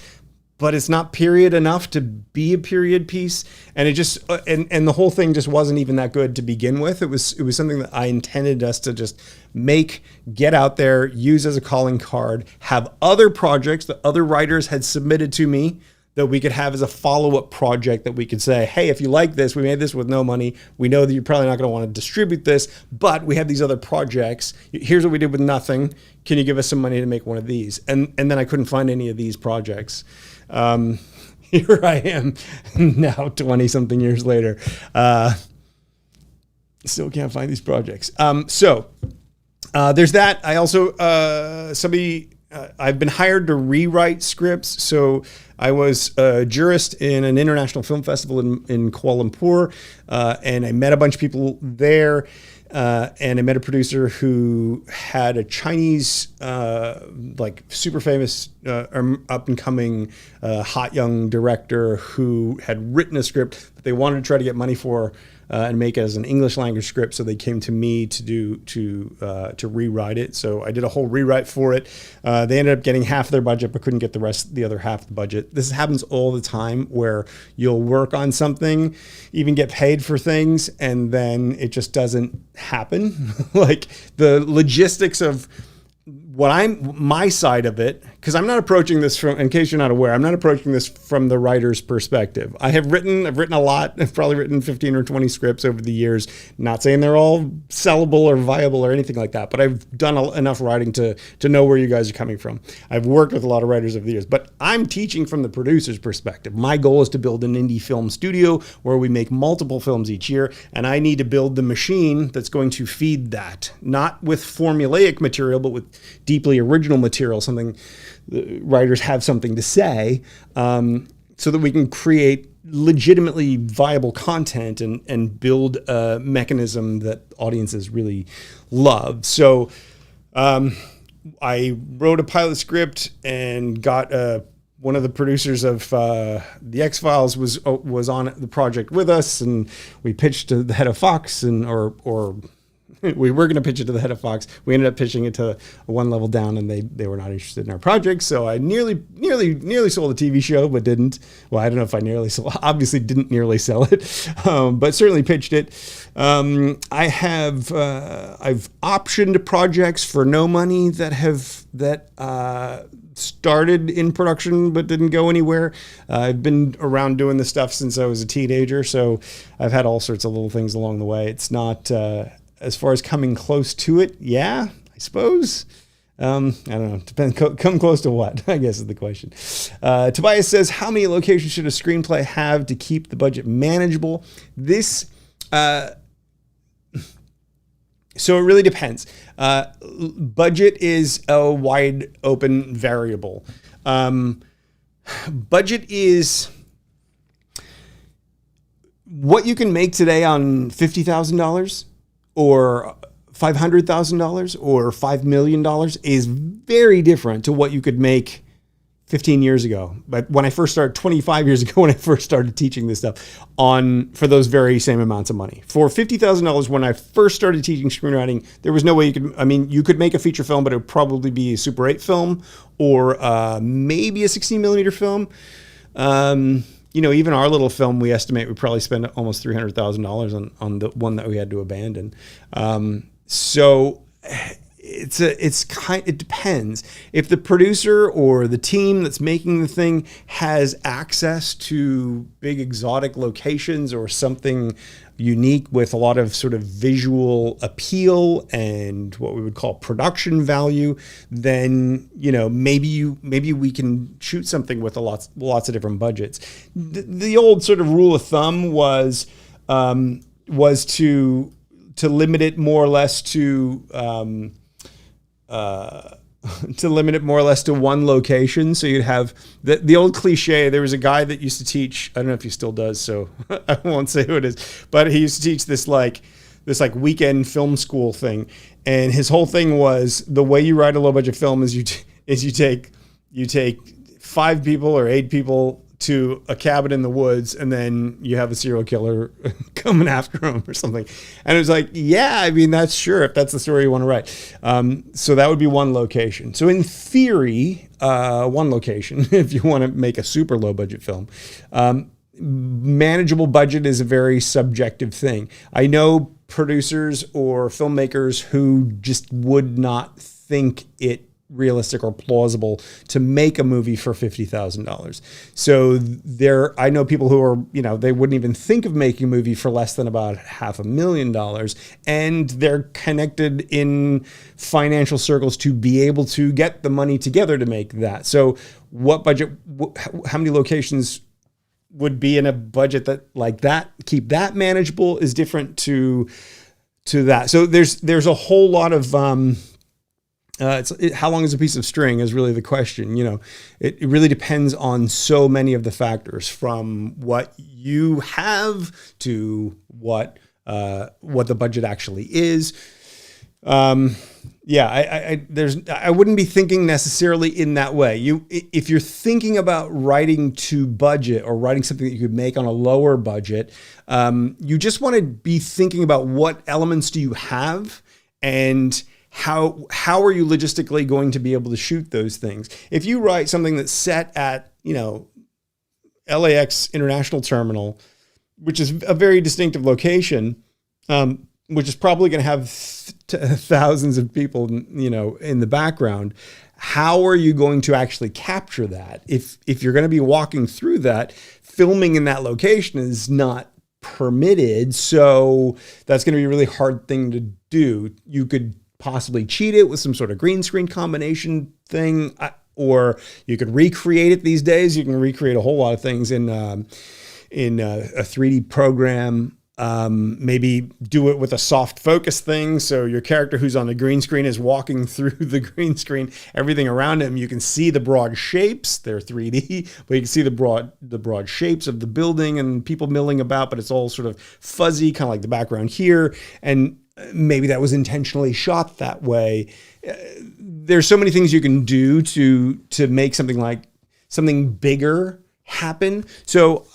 but it's not period enough to be a period piece. And it just, and the whole thing just wasn't even that good to begin with. It was something that I intended us to just make, get out there, use as a calling card, have other projects that other writers had submitted to me that we could have as a follow-up project that we could say, hey, if you like this, we made this with no money. We know that you're probably not going to want to distribute this, but we have these other projects. Here's what we did with nothing. Can you give us some money to make one of these? And then I couldn't find any of these projects. Here I am now, 20-something years later. Still can't find these projects. So there's that. I also, I've been hired to rewrite scripts. So I was a jurist in an international film festival in Kuala Lumpur, and I met a bunch of people there. And I met a producer who had a Chinese, super famous, up and coming, hot young director who had written a script that they wanted to try to get money for, and make it as an English language script. So they came to me to rewrite it. So I did a whole rewrite for it. They ended up getting half their budget, but couldn't get the other half of the budget. This happens all the time where you'll work on something, even get paid for things, and then it just doesn't happen. Like the logistics of my side of it, because I'm not approaching this from, in case you're not aware, I'm not approaching this from the writer's perspective. I've written a lot. I've probably written 15 or 20 scripts over the years. Not saying they're all sellable or viable or anything like that, but I've done enough writing to know where you guys are coming from. I've worked with a lot of writers over the years, but I'm teaching from the producer's perspective. My goal is to build an indie film studio where we make multiple films each year, and I need to build the machine that's going to feed that, not with formulaic material, but with deeply original material, something the writers have something to say, so that we can create legitimately viable content and build a mechanism that audiences really love. So I wrote a pilot script and got one of the producers of the X-Files was on the project with us, and we pitched to the head of Fox or we were going to pitch it to the head of Fox. We ended up pitching it to one level down, and they were not interested in our project. So I nearly sold a TV show, but didn't. Well, I don't know if I nearly sold. Obviously, didn't nearly sell it, but certainly pitched it. I've optioned projects for no money that started in production but didn't go anywhere. I've been around doing this stuff since I was a teenager, so I've had all sorts of little things along the way. It's not as far as coming close to it. Yeah, I suppose. I don't know. Depends. Come close to what, I guess is the question. Tobias says, how many locations should a screenplay have to keep the budget manageable? This So it really depends. Budget is a wide open variable. Budget is what you can make today on $50,000 or $500,000 or $5 million is very different to what you could make 15 years ago. But when I first started, 25 years ago, when I first started teaching this stuff for those very same amounts of money. For $50,000, when I first started teaching screenwriting, there was no way you could make a feature film, but it would probably be a Super 8 film or maybe a 16 millimeter film. Even our little film, we estimate we probably spend almost $300,000 on the one that we had to abandon. So it depends. If the producer or the team that's making the thing has access to big exotic locations or something unique with a lot of sort of visual appeal and what we would call production value, then maybe we can shoot something with lots of different budgets. The old sort of rule of thumb was to limit it more or less to one location. So you'd have the old cliche. There was a guy that used to teach, I don't know if he still does, so I won't say who it is, but he used to teach this weekend film school thing. And his whole thing was the way you write a low budget film is you take 5 people or 8 people to a cabin in the woods, and then you have a serial killer coming after him or something. And it was like, yeah, that's sure, if that's the story you want to write. So that would be one location. So in theory, one location, if you want to make a super low budget film. Manageable budget is a very subjective thing. I know producers or filmmakers who just would not think it realistic or plausible to make a movie for $50,000. So I know people who are, they wouldn't even think of making a movie for less than about $500,000, and they're connected in financial circles to be able to get the money together to make that. So what budget, how many locations would be in a budget that keep that manageable is different to that. So there's a whole lot of, how long is a piece of string is really the question. It really depends on so many of the factors, from what you have to what the budget actually is. I wouldn't be thinking necessarily in that way. If you're thinking about writing to budget or writing something that you could make on a lower budget, you just want to be thinking about what elements do you have and how are you logistically going to be able to shoot those things? If you write something that's set at, LAX International Terminal, which is a very distinctive location, which is probably going to have thousands of people, in the background, how are you going to actually capture that? If you're going to be walking through that, filming in that location is not permitted. So that's going to be a really hard thing to do. You could possibly cheat it with some sort of green screen combination thing, or you could recreate it these days. You can recreate a whole lot of things in a 3D program. Maybe do it with a soft focus thing. So your character who's on the green screen is walking through the green screen, everything around him. You can see the broad shapes. They're 3D, but you can see the broad shapes of the building and people milling about, but it's all sort of fuzzy, kind of like the background here. And maybe that was intentionally shot that way. There's so many things you can do to make something bigger happen. So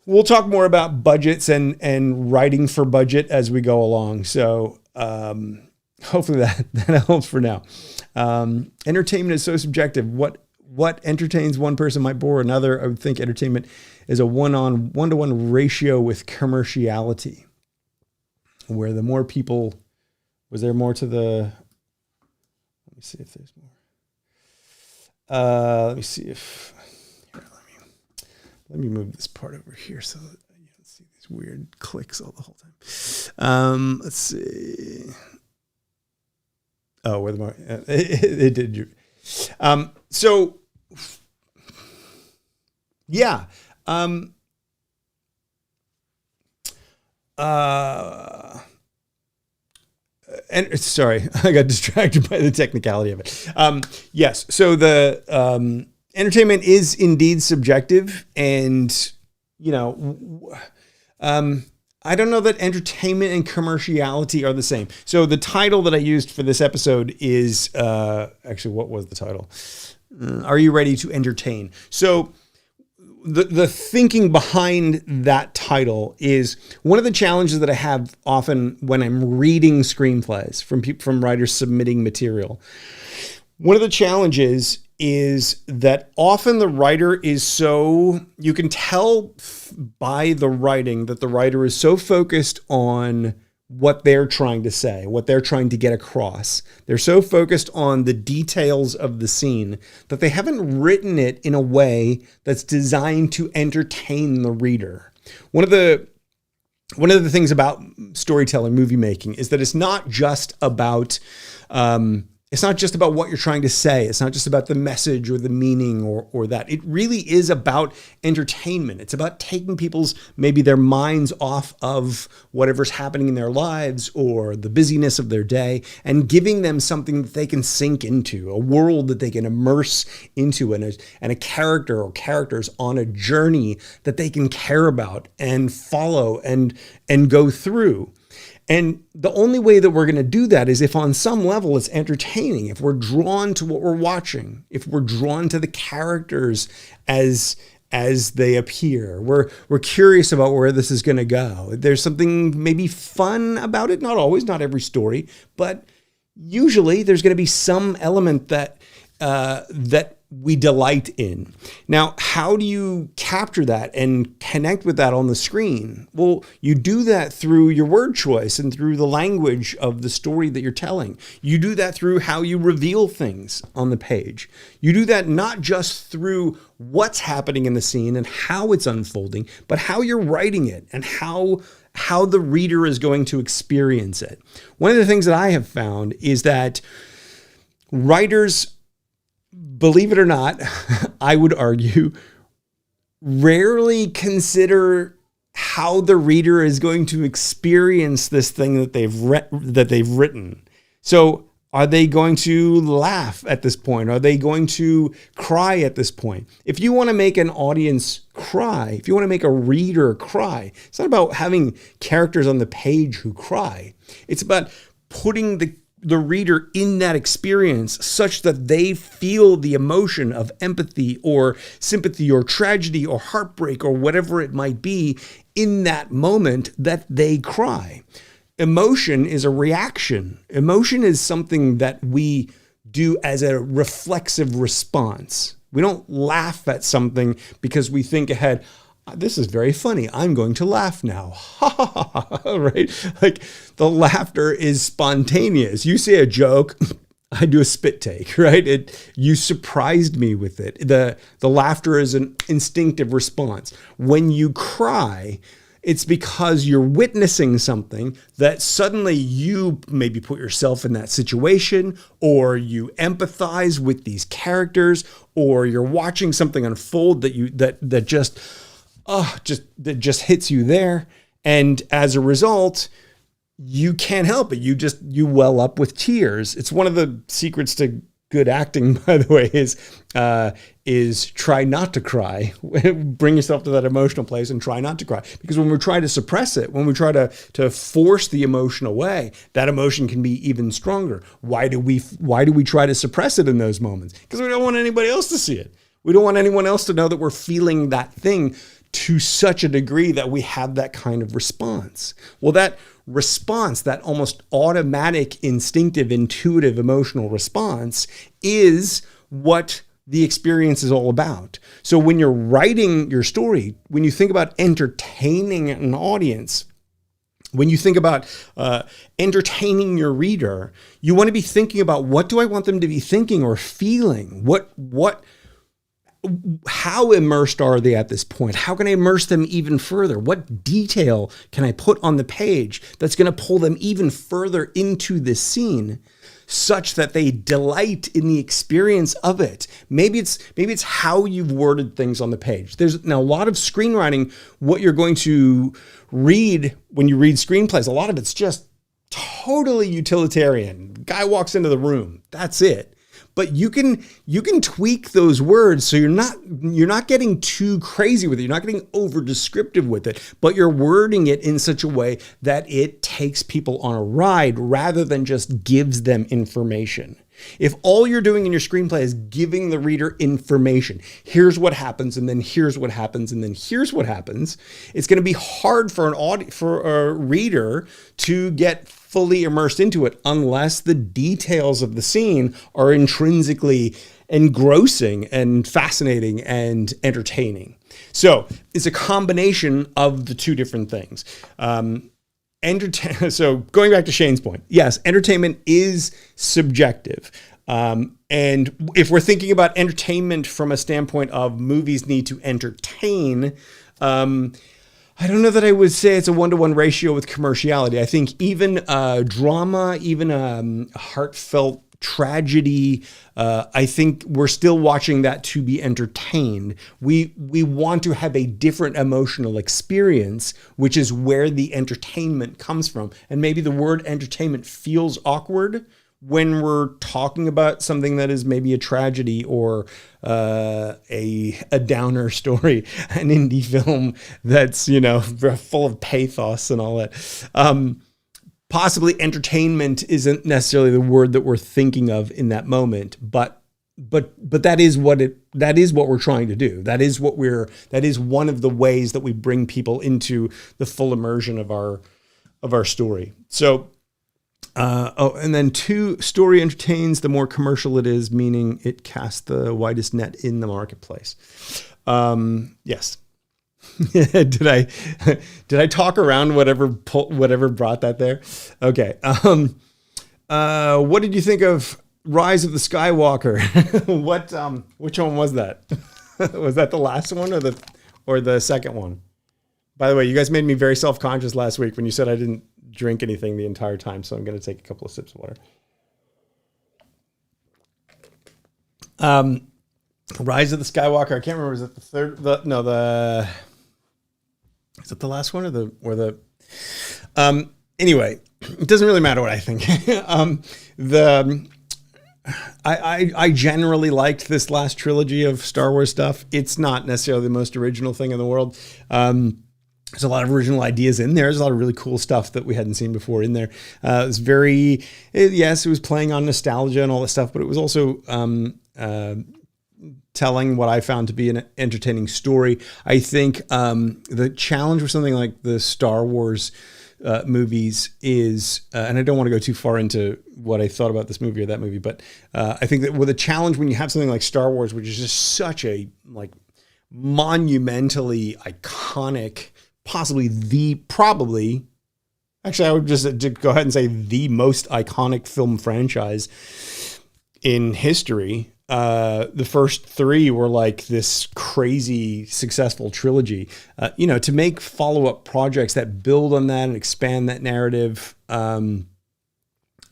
we'll talk more about budgets and writing for budget as we go along. So hopefully that helps for now. Entertainment is so subjective. What entertains one person might bore another. I would think entertainment is a one-to-one ratio with commerciality, where the more people, was there more to the, let me see if there's more. Let me see if, here, let me move this part over here so that you don't see these weird clicks all the whole time. Let's see. Oh, where the more, it did. So yeah. And sorry, I got distracted by the technicality of it. Yes. So the, entertainment is indeed subjective, and, you know, I don't know that entertainment and commerciality are the same. So the title that I used for this episode is, actually, what was the title? Are you ready to entertain? So the thinking behind that title is one of the challenges that I have often when I'm reading screenplays from writers submitting material. One of the challenges is that often the writer is so, you can tell by the writing that the writer is so focused on what they're trying to say, what they're trying to get across. They're so focused on the details of the scene that they haven't written it in a way that's designed to entertain the reader. One of the things about storytelling, movie making, is that it's not just about what you're trying to say. It's not just about the message or the meaning or that. It really is about entertainment. It's about taking maybe their minds off of whatever's happening in their lives or the busyness of their day, and giving them something that they can sink into, a world that they can immerse into, and a character or characters on a journey that they can care about and follow and go through. And the only way that we're going to do that is if on some level it's entertaining, if we're drawn to what we're watching, if we're drawn to the characters as they appear, we're curious about where this is going to go. There's something maybe fun about it. Not always, not every story, but usually there's going to be some element that we delight in. Now, how do you capture that and connect with that on the screen? Well, you do that through your word choice and through the language of the story that you're telling. You do that through how you reveal things on the page. You do that not just through what's happening in the scene and how it's unfolding, but how you're writing it and how the reader is going to experience it. One of the things that I have found is that writers, believe it or not, I would argue, rarely consider how the reader is going to experience this thing that they've written. So are they going to laugh at this point? Are they going to cry at this point? If you want to make an audience cry, if you want to make a reader cry, it's not about having characters on the page who cry. It's about putting the reader in that experience such that they feel the emotion of empathy or sympathy or tragedy or heartbreak or whatever it might be in that moment that they cry. Emotion is a reaction. Emotion is something that we do as a reflexive response. We don't laugh at something because we think ahead, this is very funny, I'm going to laugh now. Ha ha ha ha, right? Like the laughter is spontaneous. You say a joke, I do a spit take, right? You surprised me with it. The laughter is an instinctive response. When you cry, it's because you're witnessing something that suddenly you maybe put yourself in that situation, or you empathize with these characters, or you're watching something unfold that just hits you there. And as a result, you can't help it. You well up with tears. It's one of the secrets to good acting, by the way, is try not to cry. Bring yourself to that emotional place and try not to cry. Because when we try to suppress it, when we try to force the emotion away, that emotion can be even stronger. Why do we try to suppress it in those moments? Because we don't want anybody else to see it. We don't want anyone else to know that we're feeling that thing to such a degree that we have that kind of response. Well, that response, that almost automatic, instinctive, intuitive, emotional response is what the experience is all about. So when you're writing your story, when you think about entertaining an audience, when you think about entertaining your reader, you want to be thinking about, what do I want them to be thinking or feeling? How immersed are they at this point? How can I immerse them even further? What detail can I put on the page that's going to pull them even further into this scene, such that they delight in the experience of it? Maybe it's how you've worded things on the page. There's now a lot of screenwriting, what you're going to read when you read screenplays, a lot of it's just totally utilitarian. Guy walks into the room, that's it. But you can tweak those words so you're not getting too crazy with it. You're not getting over descriptive with it, but you're wording it in such a way that it takes people on a ride rather than just gives them information. If all you're doing in your screenplay is giving the reader information, here's what happens, and then here's what happens, and then here's what happens, it's going to be hard for a reader to get fully immersed into it unless the details of the scene are intrinsically engrossing and fascinating and entertaining. So it's a combination of the two different things. So going back to Shane's point, yes, entertainment is subjective. And if we're thinking about entertainment from a standpoint of movies need to entertain, I don't know that I would say it's a 1-to-1 ratio with commerciality. I think even drama, even a heartfelt tragedy, I think we're still watching that to be entertained. We want to have a different emotional experience, which is where the entertainment comes from. And maybe the word entertainment feels awkward when we're talking about something that is maybe a tragedy or a downer story, an indie film that's, full of pathos and all that. Possibly entertainment isn't necessarily the word that we're thinking of in that moment, but that is what we're trying to do. That is one of the ways that we bring people into the full immersion of our story. So, and then 2, story entertains, the more commercial it is, meaning it casts the widest net in the marketplace. Yes. Did I talk around whatever brought that there? Okay. What did you think of Rise of the Skywalker? Which one was that? Was that the last one or the second one? By the way, you guys made me very self-conscious last week when you said I didn't drink anything the entire time, so I'm going to take a couple of sips of water. Rise of the Skywalker. I can't remember. Is it the third? Is it the last one or the? Anyway, it doesn't really matter what I think. I generally liked this last trilogy of Star Wars stuff. It's not necessarily the most original thing in the world. There's a lot of original ideas in there. There's a lot of really cool stuff that we hadn't seen before in there. It was it was playing on nostalgia and all that stuff, but it was also telling what I found to be an entertaining story. I think the challenge with something like the Star Wars movies is, and I don't want to go too far into what I thought about this movie or that movie, but I think that with a challenge when you have something like Star Wars, which is just such a monumentally iconic, actually I would just go ahead and say the most iconic film franchise in history. The first 3 were like this crazy successful trilogy. To make follow-up projects that build on that and expand that narrative,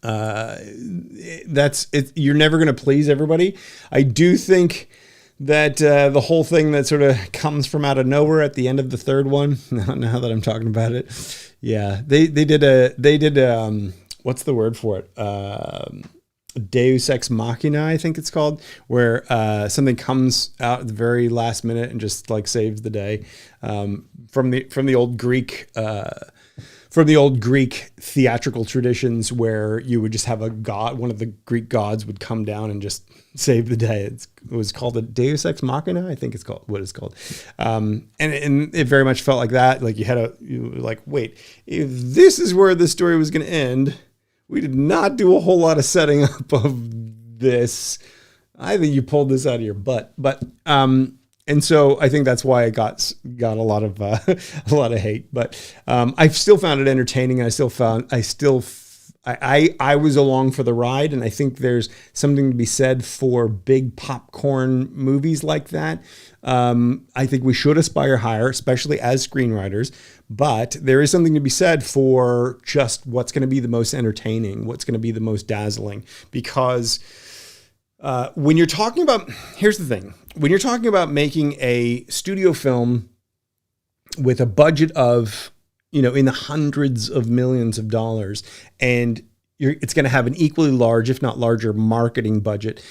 that's it. You're never going to please everybody. I do think that the whole thing that sort of comes from out of nowhere at the end of the third one. Now that I'm talking about it, yeah, they did what's the word for it? Deus Ex Machina, I think it's called, where something comes out at the very last minute and just saves the day. From the old Greek from the old Greek theatrical traditions where you would just have a god, one of the Greek gods would come down and just save the day. It was called a Deus Ex Machina, I think it's called what it's called. And it very much felt like that. Like you were like, wait, if this is where the story was going to end, we did not do a whole lot of setting up of this. I think you pulled this out of your butt, and so I think that's why it got a lot of hate. But I've still found it entertaining. And I was along for the ride, and I think there's something to be said for big popcorn movies like that. I think we should aspire higher, especially as screenwriters. But there is something to be said for just what's going to be the most entertaining, what's going to be the most dazzling, because when you're talking about, here's the thing, when you're talking about making a studio film with a budget of, in the hundreds of millions of dollars, and it's going to have an equally large, if not larger, marketing budget,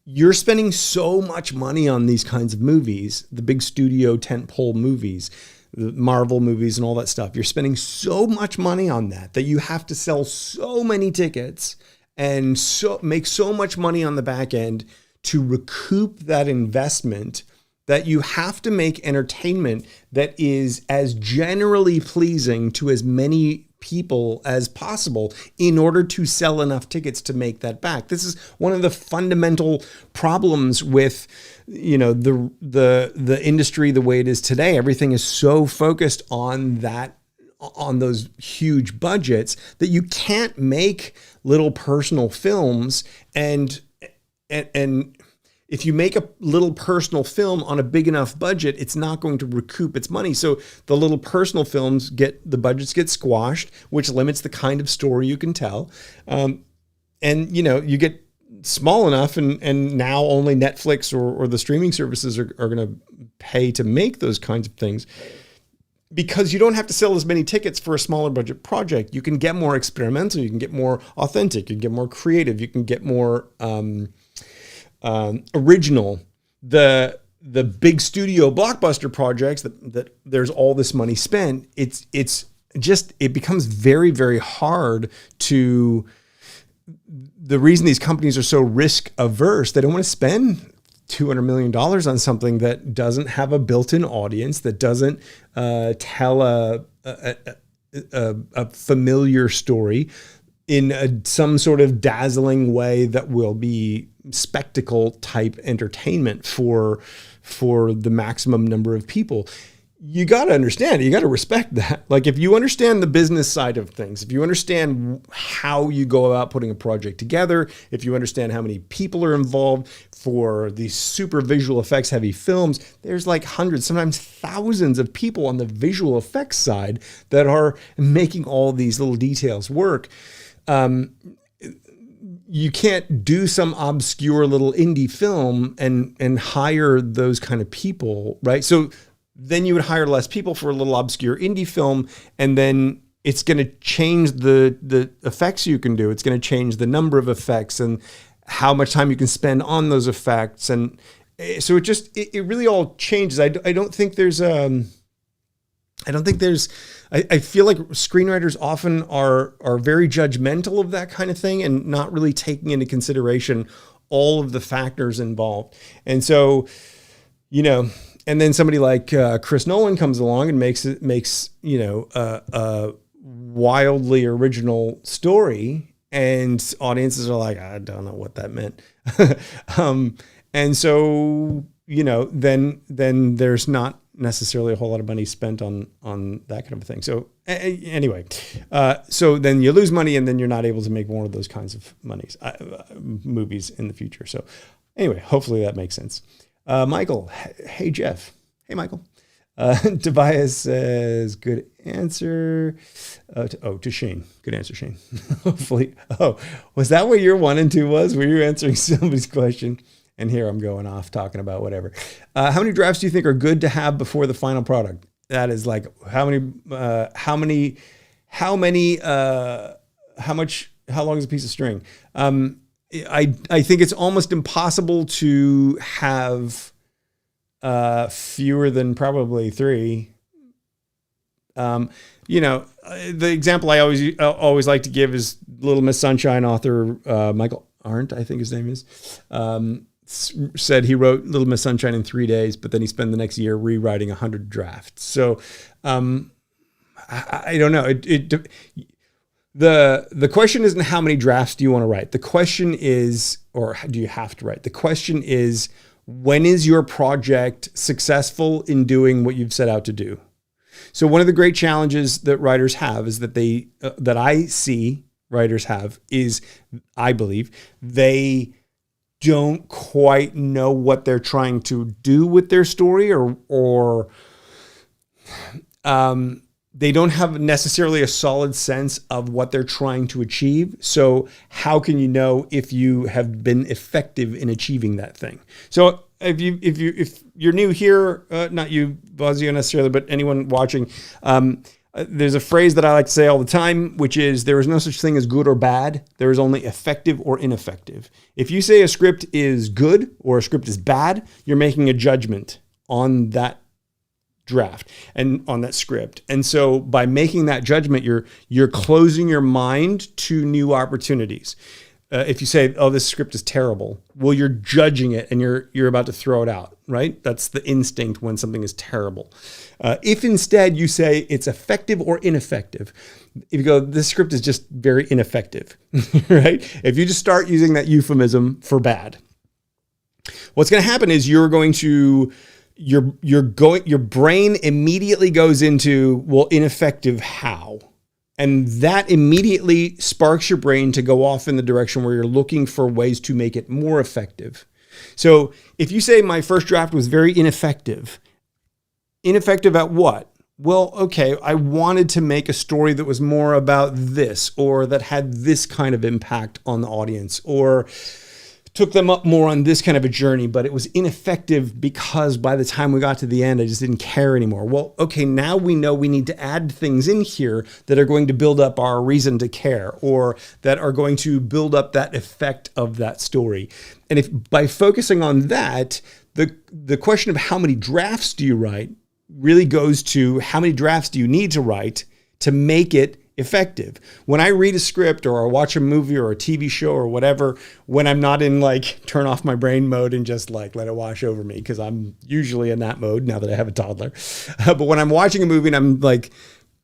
you're spending so much money on these kinds of movies, the big studio tentpole movies, the Marvel movies and all that stuff. You're spending so much money on that you have to sell so many tickets and so make so much money on the back end to recoup that investment, that you have to make entertainment that is as generally pleasing to as many people as possible in order to sell enough tickets to make that back. This is one of the fundamental problems with, the industry the way it is today. Everything is so focused on those huge budgets that you can't make little personal films, and if you make a little personal film on a big enough budget, it's not going to recoup its money. So the little personal films the budgets get squashed, which limits the kind of story you can tell. And you get small enough, and now only Netflix or the streaming services are going to pay to make those kinds of things. Because you don't have to sell as many tickets for a smaller budget project. You can get more experimental, you can get more authentic, you can get more creative, you can get more original. The big studio blockbuster projects that there's all this money spent, it becomes very, very hard to. The reason these companies are so risk averse, they don't want to spend $200 million on something that doesn't have a built-in audience, that doesn't tell a familiar story in some sort of dazzling way that will be spectacle type entertainment for the maximum number of people. You got to understand, you got to respect that. Like, if you understand the business side of things, if you understand how you go about putting a project together, if you understand how many people are involved for these super visual effects heavy films, there's like hundreds, sometimes thousands of people on the visual effects side that are making all these little details work. You can't do some obscure little indie film and hire those kind of people, right? So then you would hire less people for a little obscure indie film, and then it's going to change the effects you can do. It's going to change the number of effects and how much time you can spend on those effects. And so it really all changes. I don't think there's I feel like screenwriters often are very judgmental of that kind of thing and not really taking into consideration all of the factors involved. And so, and then somebody like Chris Nolan comes along and makes a wildly original story, and audiences are like, I don't know what that meant. And so, then there's not necessarily a whole lot of money spent on that kind of a thing. So anyway, so then you lose money, and then you're not able to make more of those kinds of movies in the future. So anyway, hopefully that makes sense. Michael, hey Jeff. Hey Michael. Tobias says, good answer. To Shane. Good answer, Shane. Hopefully. Oh, was that what your 1 and 2 was? Were you answering somebody's question? And here I'm going off talking about whatever. How many drafts do you think are good to have before the final product? That is like how long is a piece of string? I think it's almost impossible to have fewer than probably 3. the example I always like to give is Little Miss Sunshine author Michael Arndt, I think his name is, said he wrote Little Miss Sunshine in 3 days, but then he spent the next year rewriting 100 drafts. So I don't know. The question isn't how many drafts do you want to write. The question is, or do you have to write? The question is, when is your project successful in doing what you've set out to do? So one of the great challenges that writers have is that that I see writers have is, I believe, they don't quite know what they're trying to do with their story, or they don't have necessarily a solid sense of what they're trying to achieve. So how can you know if you have been effective in achieving that thing? So if you're new here, not you, Bozio necessarily, but anyone watching, there's a phrase that I like to say all the time, which is there is no such thing as good or bad. There is only effective or ineffective. If you say a script is good or a script is bad, you're making a judgment on that draft and on that script. And so by making that judgment, you're closing your mind to new opportunities. If you say, oh, this script is terrible, well, you're judging it and you're about to throw it out, right? That's the instinct when something is terrible. If instead you say it's effective or ineffective, if you go, this script is just very ineffective, right? If you just start using that euphemism for bad, what's going to happen is your brain immediately goes into, well, ineffective how? And that immediately sparks your brain to go off in the direction where you're looking for ways to make it more effective. So if you say my first draft was very ineffective at what? Well, okay, I wanted to make a story that was more about this, or that had this kind of impact on the audience, or took them up more on this kind of a journey, but it was ineffective because by the time we got to the end, I just didn't care anymore. Well, okay, now we know we need to add things in here that are going to build up our reason to care, or that are going to build up that effect of that story. And if by focusing on that, the question of how many drafts do you write really goes to how many drafts do you need to write to make it effective. When I read a script or I watch a movie or a TV show or whatever, when I'm not in like turn off my brain mode and just like let it wash over me, because I'm usually in that mode now that I have a toddler. But when I'm watching a movie and I'm like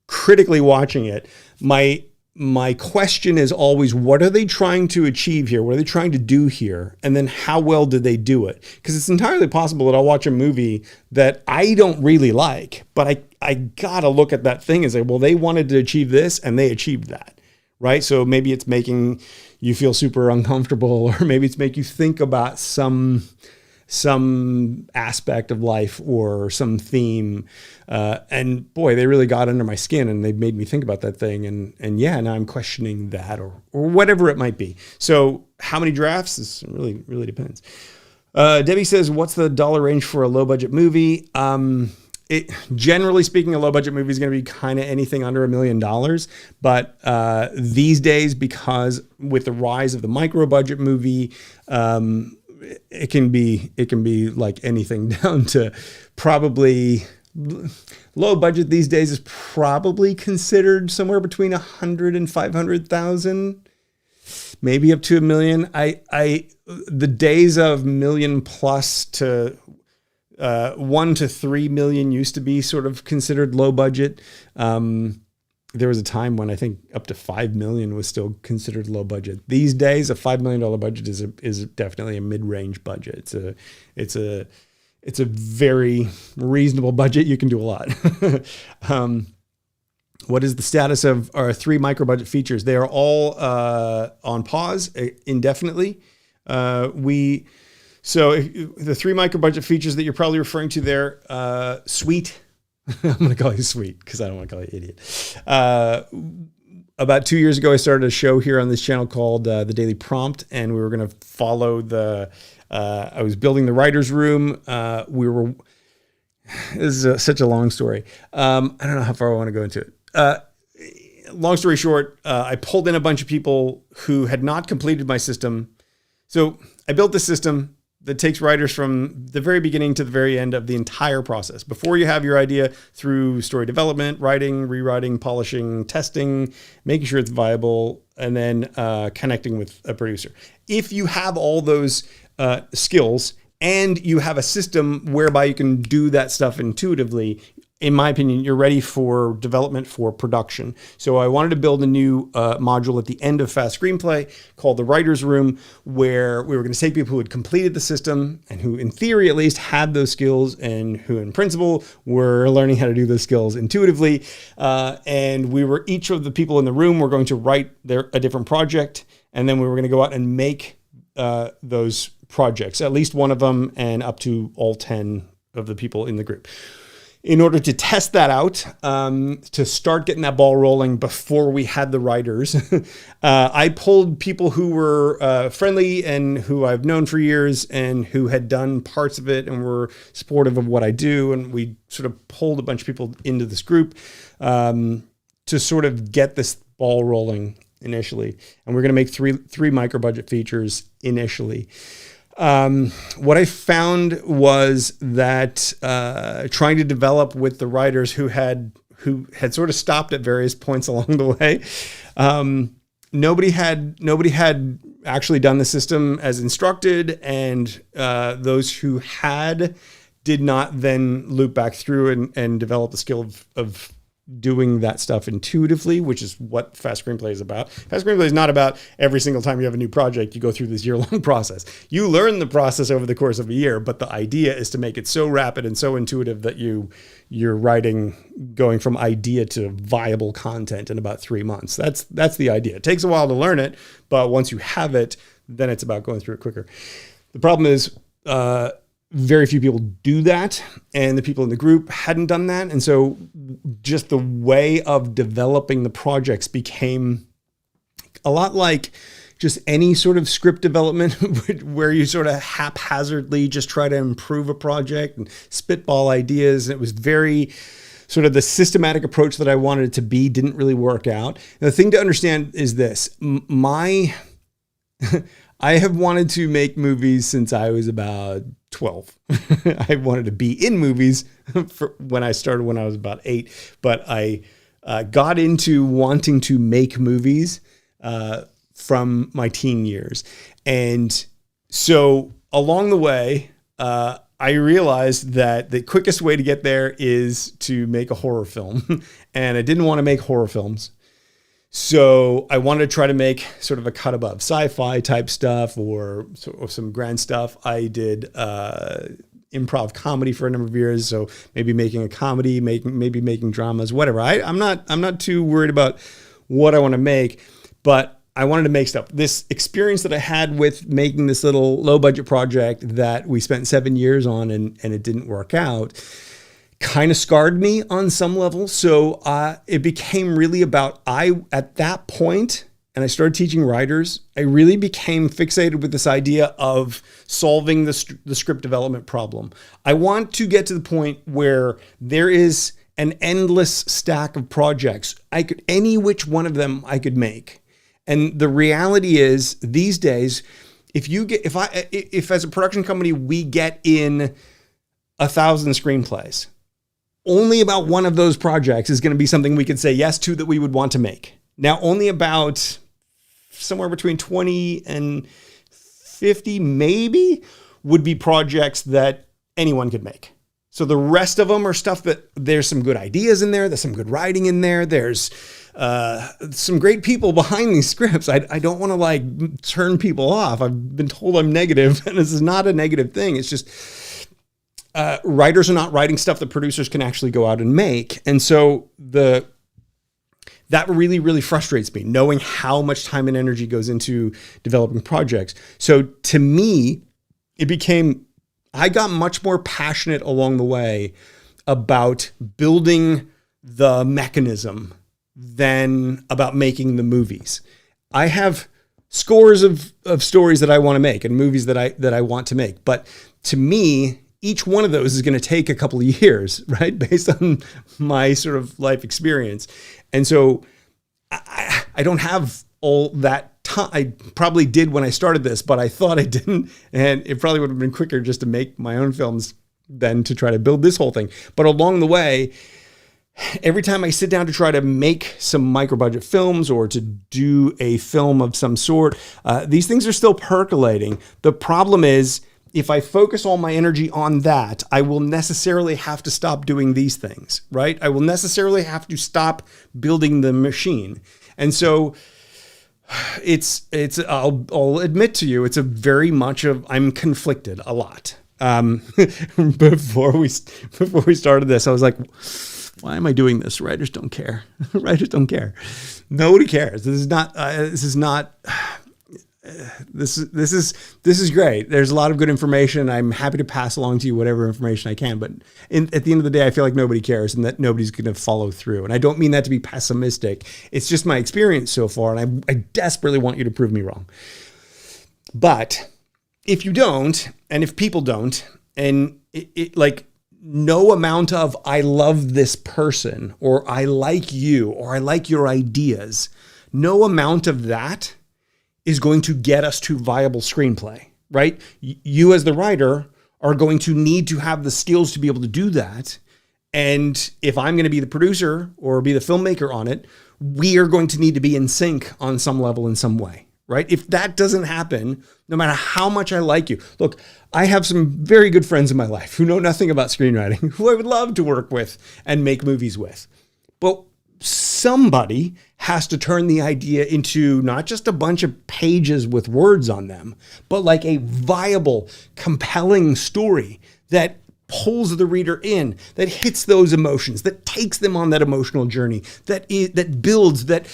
critically watching it, my question is always, what are they trying to achieve here? What are they trying to do here? And then how well did they do it? Because it's entirely possible that I'll watch a movie that I don't really like, but I gotta look at that thing and say, well, they wanted to achieve this and they achieved that, right? So maybe it's making you feel super uncomfortable, or maybe it's make you think about some aspect of life or some theme. And boy, they really got under my skin and they made me think about that thing. And yeah, now I'm questioning that or whatever it might be. So how many drafts? This really, really depends. Debbie says, what's the dollar range for a low budget movie? Generally speaking, a low budget movie is going to be kind of anything under $1 million. But these days, because with the rise of the micro budget movie, it can be like anything down to probably low budget these days is probably considered somewhere between 100 and 500,000, maybe up to $1 million. The days of million plus to 1 to 3 million used to be sort of considered low budget. There was a time when I think up to 5 million was still considered low budget. These days, a $5 million budget is definitely a mid-range budget. It's a very reasonable budget. You can do a lot. What is the status of our 3 micro budget features? They are all on pause indefinitely. So the 3 micro budget features that you're probably referring to there, Sweet. I'm going to call you Sweet because I don't want to call you Idiot. About 2 years ago, I started a show here on this channel called The Daily Prompt, and we were going to follow I was building the writer's room. This is such a long story. I don't know how far I want to go into it. Long story short, I pulled in a bunch of people who had not completed my system. So I built the system. that takes writers from the very beginning to the very end of the entire process. Before you have your idea, through story development, writing, rewriting, polishing, testing, making sure it's viable, and then connecting with a producer. If you have all those skills and you have a system whereby you can do that stuff intuitively, in my opinion, you're ready for development for production. So I wanted to build a new module at the end of Fast Screenplay called the Writer's Room, where we were going to take people who had completed the system and who, in theory at least, had those skills, and who, in principle, were learning how to do those skills intuitively. And we were, each of the people in the room were going to write a different project, and then we were going to go out and make those projects, at least one of them, and up to all 10 of the people in the group. In order to test that out, to start getting that ball rolling before we had the writers, I pulled people who were friendly and who I've known for years and who had done parts of it and were supportive of what I do. And we sort of pulled a bunch of people into this group to sort of get this ball rolling initially. And we're going to make three micro budget features initially. What I found was that trying to develop with the writers who had sort of stopped at various points along the way, nobody had actually done the system as instructed, and those who had did not then loop back through and develop the skill of doing that stuff intuitively, which is what Fast Screenplay is about. Fast Screenplay is not about every single time you have a new project, you go through this year-long process. You learn the process over the course of a year, but the idea is to make it so rapid and so intuitive that you're writing, going from idea to viable content in about 3 months. That's the idea. It takes a while to learn it, but once you have it, then it's about going through it quicker. The problem is, very few people do that, and the people in the group hadn't done that. And so just the way of developing the projects became a lot like just any sort of script development where you sort of haphazardly just try to improve a project and spitball ideas. It was very sort of the systematic approach that I wanted it to be didn't really work out. And the thing to understand is this, I have wanted to make movies since I was about 12. I wanted to be in movies when I started when I was about 8, but I got into wanting to make movies from my teen years. And so along the way, I realized that the quickest way to get there is to make a horror film. And I didn't want to make horror films. So I wanted to try to make sort of a cut above sci-fi type stuff or some grand stuff. I did improv comedy for a number of years, so maybe making a comedy, maybe making dramas, whatever. I'm not too worried about what I want to make, but I wanted to make stuff. This experience that I had with making this little low budget project that we spent 7 years on and it didn't work out, kind of scarred me on some level. So it became really about, at that point, and I started teaching writers, I really became fixated with this idea of solving the script development problem. I want to get to the point where there is an endless stack of projects. Any which one of them I could make. And the reality is, these days, if as a production company, we get in 1,000 screenplays, only about one of those projects is going to be something we could say yes to that we would want to make. Now, only about somewhere between 20 and 50 maybe would be projects that anyone could make. So the rest of them are stuff that there's some good ideas in there. There's some good writing in there. There's some great people behind these scripts. I don't want to turn people off. I've been told I'm negative, and this is not a negative thing. It's just writers are not writing stuff that producers can actually go out and make. And so that really, really frustrates me, knowing how much time and energy goes into developing projects. So to me, I got much more passionate along the way about building the mechanism than about making the movies. I have scores of stories that I want to make and movies that I want to make. But to me, each one of those is going to take a couple of years, right? Based on my sort of life experience. And so I don't have all that I probably did when I started this, but I thought I didn't. And it probably would have been quicker just to make my own films than to try to build this whole thing. But along the way, every time I sit down to try to make some micro budget films or to do a film of some sort, these things are still percolating. The problem is, if I focus all my energy on that, I will necessarily have to stop doing these things, right? I will necessarily have to stop building the machine. And so I'll admit to you, it's a very much of, I'm conflicted a lot. Before we started this, I was like, why am I doing this? Writers don't care. Writers don't care. Nobody cares. This is great. There's a lot of good information. I'm happy to pass along to you whatever information I can. But at the end of the day, I feel like nobody cares and that nobody's going to follow through. And I don't mean that to be pessimistic. It's just my experience so far. And I desperately want you to prove me wrong. But if you don't, and if people don't, and like no amount of I love this person or I like you or I like your ideas, no amount of that is going to get us to viable screenplay, right? You as the writer are going to need to have the skills to be able to do that. And if I'm going to be the producer or be the filmmaker on it, we are going to need to be in sync on some level in some way, right? If that doesn't happen, no matter how much I like you, look, I have some very good friends in my life who know nothing about screenwriting, who I would love to work with and make movies with. But somebody has to turn the idea into not just a bunch of pages with words on them, but like a viable, compelling story that pulls the reader in, that hits those emotions, that takes them on that emotional journey, that builds, that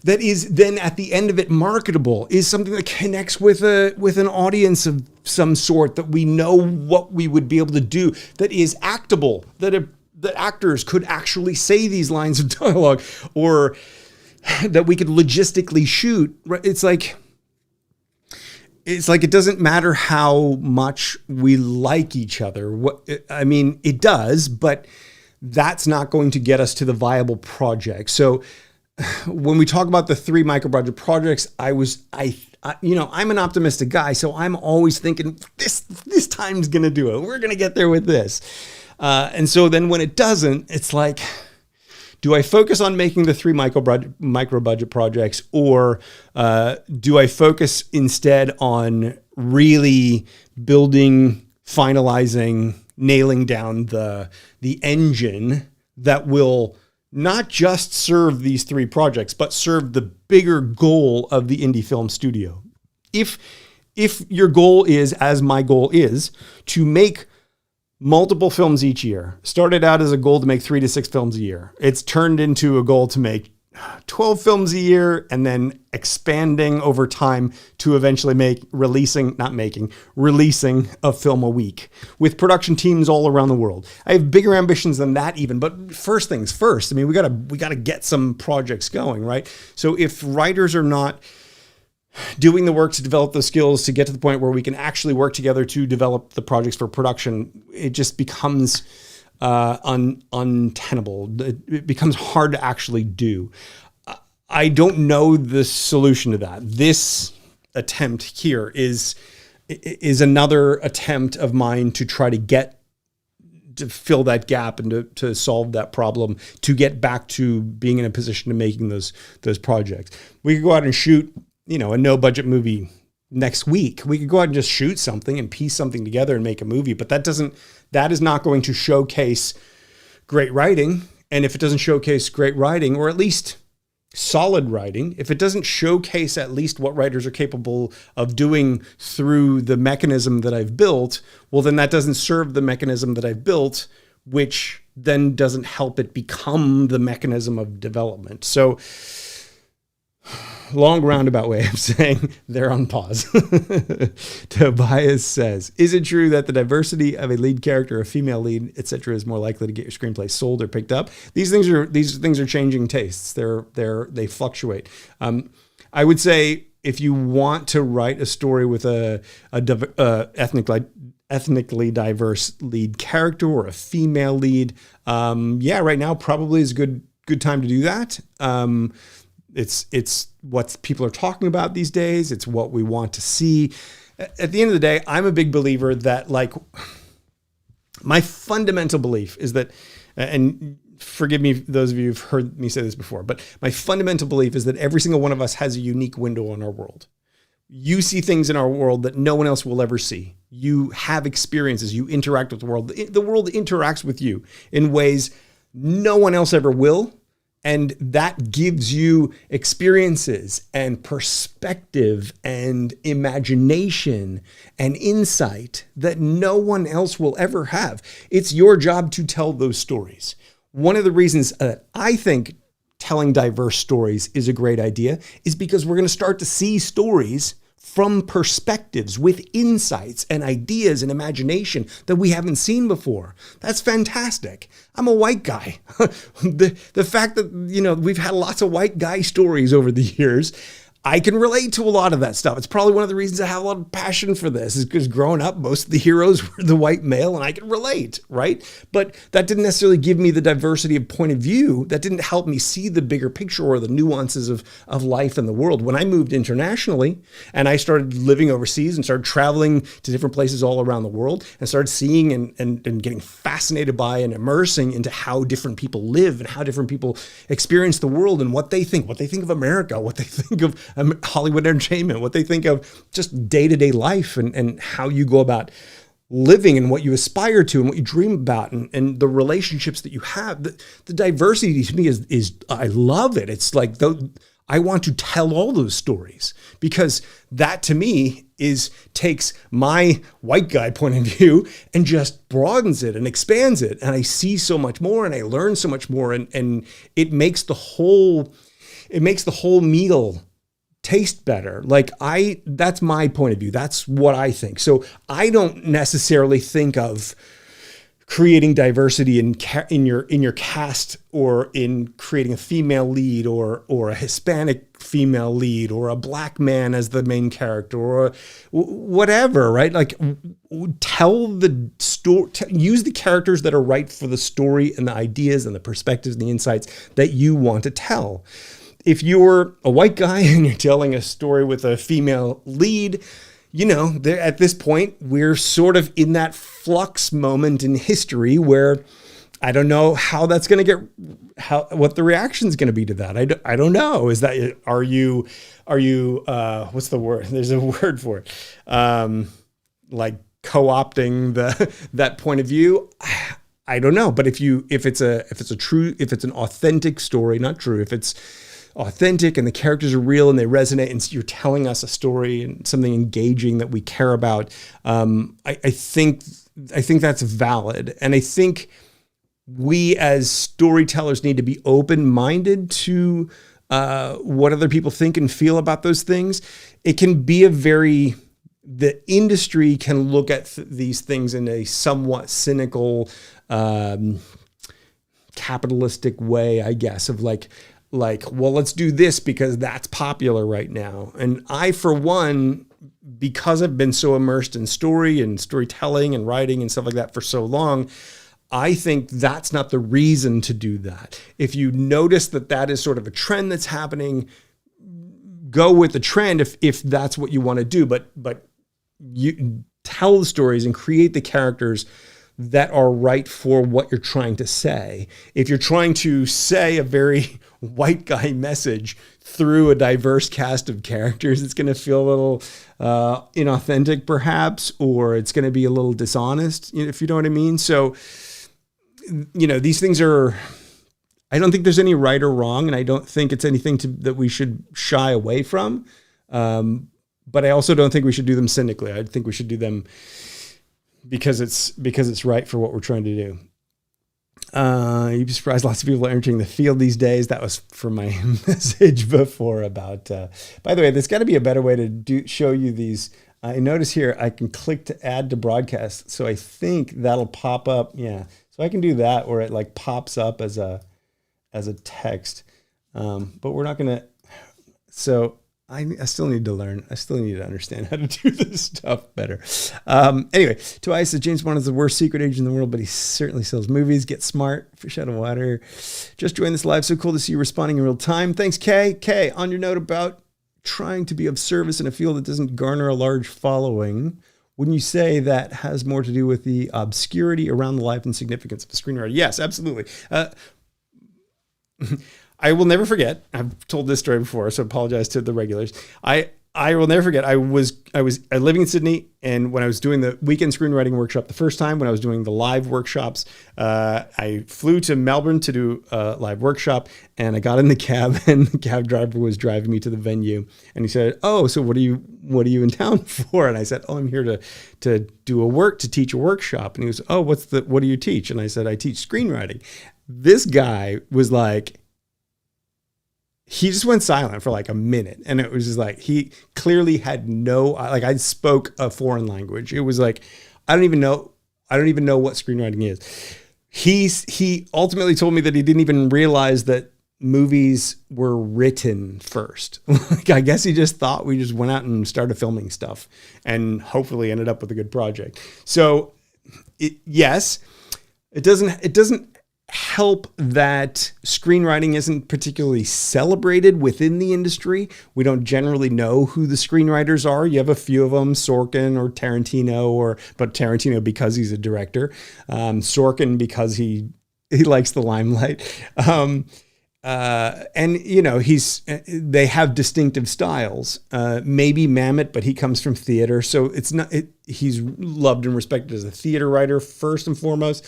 is then at the end of it marketable, is something that connects with an audience of some sort, that we know what we would be able to do, that is actable, that actors could actually say these lines of dialogue, or that we could logistically shoot. It's like it doesn't matter how much we like each other. It does, but that's not going to get us to the viable project. So when we talk about the 3 micro budget projects, I'm an optimistic guy, so I'm always thinking this time's going to do it. We're going to get there with this. And so then when it doesn't, it's like, do I focus on making the 3 micro budget projects, or do I focus instead on really building, finalizing, nailing down the engine that will not just serve these 3 projects, but serve the bigger goal of the indie film studio? If your goal is, as my goal is, to make multiple films each year, started out as a goal to make 3 to 6 films a year. It's turned into a goal to make 12 films a year, and then expanding over time to eventually releasing a film a week with production teams all around the world. I have bigger ambitions than that even, but first things first. I mean, we gotta get some projects going, right? So if writers are not doing the work to develop the skills to get to the point where we can actually work together to develop the projects for production, it just becomes untenable. It becomes hard to actually do. I don't know the solution to that. This attempt here is another attempt of mine to try to fill that gap and to solve that problem, to get back to being in a position to making those projects. We could go out and shoot, a no budget movie next week. We could go out and just shoot something and piece something together and make a movie, but that is not going to showcase great writing. And if it doesn't showcase great writing, or at least solid writing, if it doesn't showcase at least what writers are capable of doing through the mechanism that I've built, well, then that doesn't serve the mechanism that I've built, which then doesn't help it become the mechanism of development. So, long roundabout way of saying they're on pause. Tobias says, is it true that the diversity of a lead character, a female lead, etc., is more likely to get your screenplay sold or picked up? These things are changing tastes. They fluctuate. I would say if you want to write a story with a ethnically diverse lead character or a female lead, right now probably is a good time to do that. It's what people are talking about these days. It's what we want to see. At the end of the day, I'm a big believer that, like, my fundamental belief is that, and forgive me, those of you who've heard me say this before, but my fundamental belief is that every single one of us has a unique window on our world. You see things in our world that no one else will ever see. You have experiences. You interact with the world. The world interacts with you in ways no one else ever will. And that gives you experiences and perspective and imagination and insight that no one else will ever have. It's your job to tell those stories. One of the reasons that I think telling diverse stories is a great idea is because we're going to start to see stories from perspectives with insights and ideas and imagination that we haven't seen before. That's fantastic. I'm a white guy. The fact that, we've had lots of white guy stories over the years, I can relate to a lot of that stuff. It's probably one of the reasons I have a lot of passion for this, is because growing up, most of the heroes were the white male, and I can relate, right? But that didn't necessarily give me the diversity of point of view. That didn't help me see the bigger picture or the nuances of life in the world. When I moved internationally and I started living overseas and started traveling to different places all around the world and started seeing and getting fascinated by and immersing into how different people live and how different people experience the world and what they think of America, what they think of Hollywood entertainment, what they think of just day-to-day life and how you go about living and what you aspire to and what you dream about and the relationships that you have. The diversity to me is I love it. It's like I want to tell all those stories because that to me takes my white guy point of view and just broadens it and expands it. And I see so much more and I learn so much more and it makes the whole meal taste better. That's my point of view. That's what I think. So I don't necessarily think of creating diversity in your cast or in creating a female lead or a Hispanic female lead or a black man as the main character or whatever, right? Like tell the story, use the characters that are right for the story and the ideas and the perspectives and the insights that you want to tell. If you're a white guy and you're telling a story with a female lead, at this point, we're sort of in that flux moment in history where I don't know how that's going to what the reaction is going to be to that. I don't know. Are you, what's the word? There's a word for it. Like co-opting that point of view. I don't know. But if it's an authentic story, not true, if it's authentic and the characters are real and they resonate and you're telling us a story and something engaging that we care about, I think that's valid. And I think we as storytellers need to be open-minded to what other people think and feel about those things. It can be the industry can look at these things in a somewhat cynical, capitalistic way, I guess, of like, well, let's do this because that's popular right now. And I, for one, because I've been so immersed in story and storytelling and writing and stuff like that for so long, I think that's not the reason to do that. If you notice that is sort of a trend that's happening, go with the trend if that's what you want to do. But you tell the stories and create the characters that are right for what you're trying to say. If you're trying to say a very white guy message through a diverse cast of characters, it's going to feel a little inauthentic perhaps, or it's going to be a little dishonest, if you know what I mean. So, these things I don't think there's any right or wrong, and I don't think it's anything that we should shy away from. But I also don't think we should do them cynically. I think we should do them because it's right for what we're trying to do. You'd be surprised lots of people are entering the field these days. That was for my message before about, by the way, there's got to be a better way to show you these. I notice here I can click to add to broadcast. So I think that'll pop up. Yeah. So I can do that where it like pops up as a text. But we're not going to, so I still need to learn. I still need to understand how to do this stuff better. Anyway, Tobias says James Bond is the worst secret agent in the world, but he certainly sells movies. Get smart. Fish out of water. Just joined this live. So cool to see you responding in real time. Thanks, Kay. Kay, on your note about trying to be of service in a field that doesn't garner a large following, wouldn't you say that has more to do with the obscurity around the life and significance of a screenwriter? Yes, absolutely. I will never forget. I've told this story before, so I apologize to the regulars. I will never forget. I was living in Sydney, and when I was doing the weekend screenwriting workshop the first time, when I was doing the live workshops, I flew to Melbourne to do a live workshop, and I got in the cab, and the cab driver was driving me to the venue, and he said, "Oh, so what are you in town for?" And I said, "Oh, I'm here to teach a workshop." And he was, "Oh, what do you teach?" And I said, "I teach screenwriting." This guy was like, he just went silent for like a minute, and it was just like, he clearly had I spoke a foreign language. It was like, I don't even know what screenwriting is. He ultimately told me that he didn't even realize that movies were written first. Like, I guess he just thought we just went out and started filming stuff and hopefully ended up with a good project. So yes, it doesn't help that screenwriting isn't particularly celebrated within the industry. We don't generally know who the screenwriters are. You have a few of them, Sorkin or Tarantino, but Tarantino because he's a director, Sorkin because he likes the limelight. And they have distinctive styles. Maybe Mamet, but he comes from theater, so he's loved and respected as a theater writer first and foremost.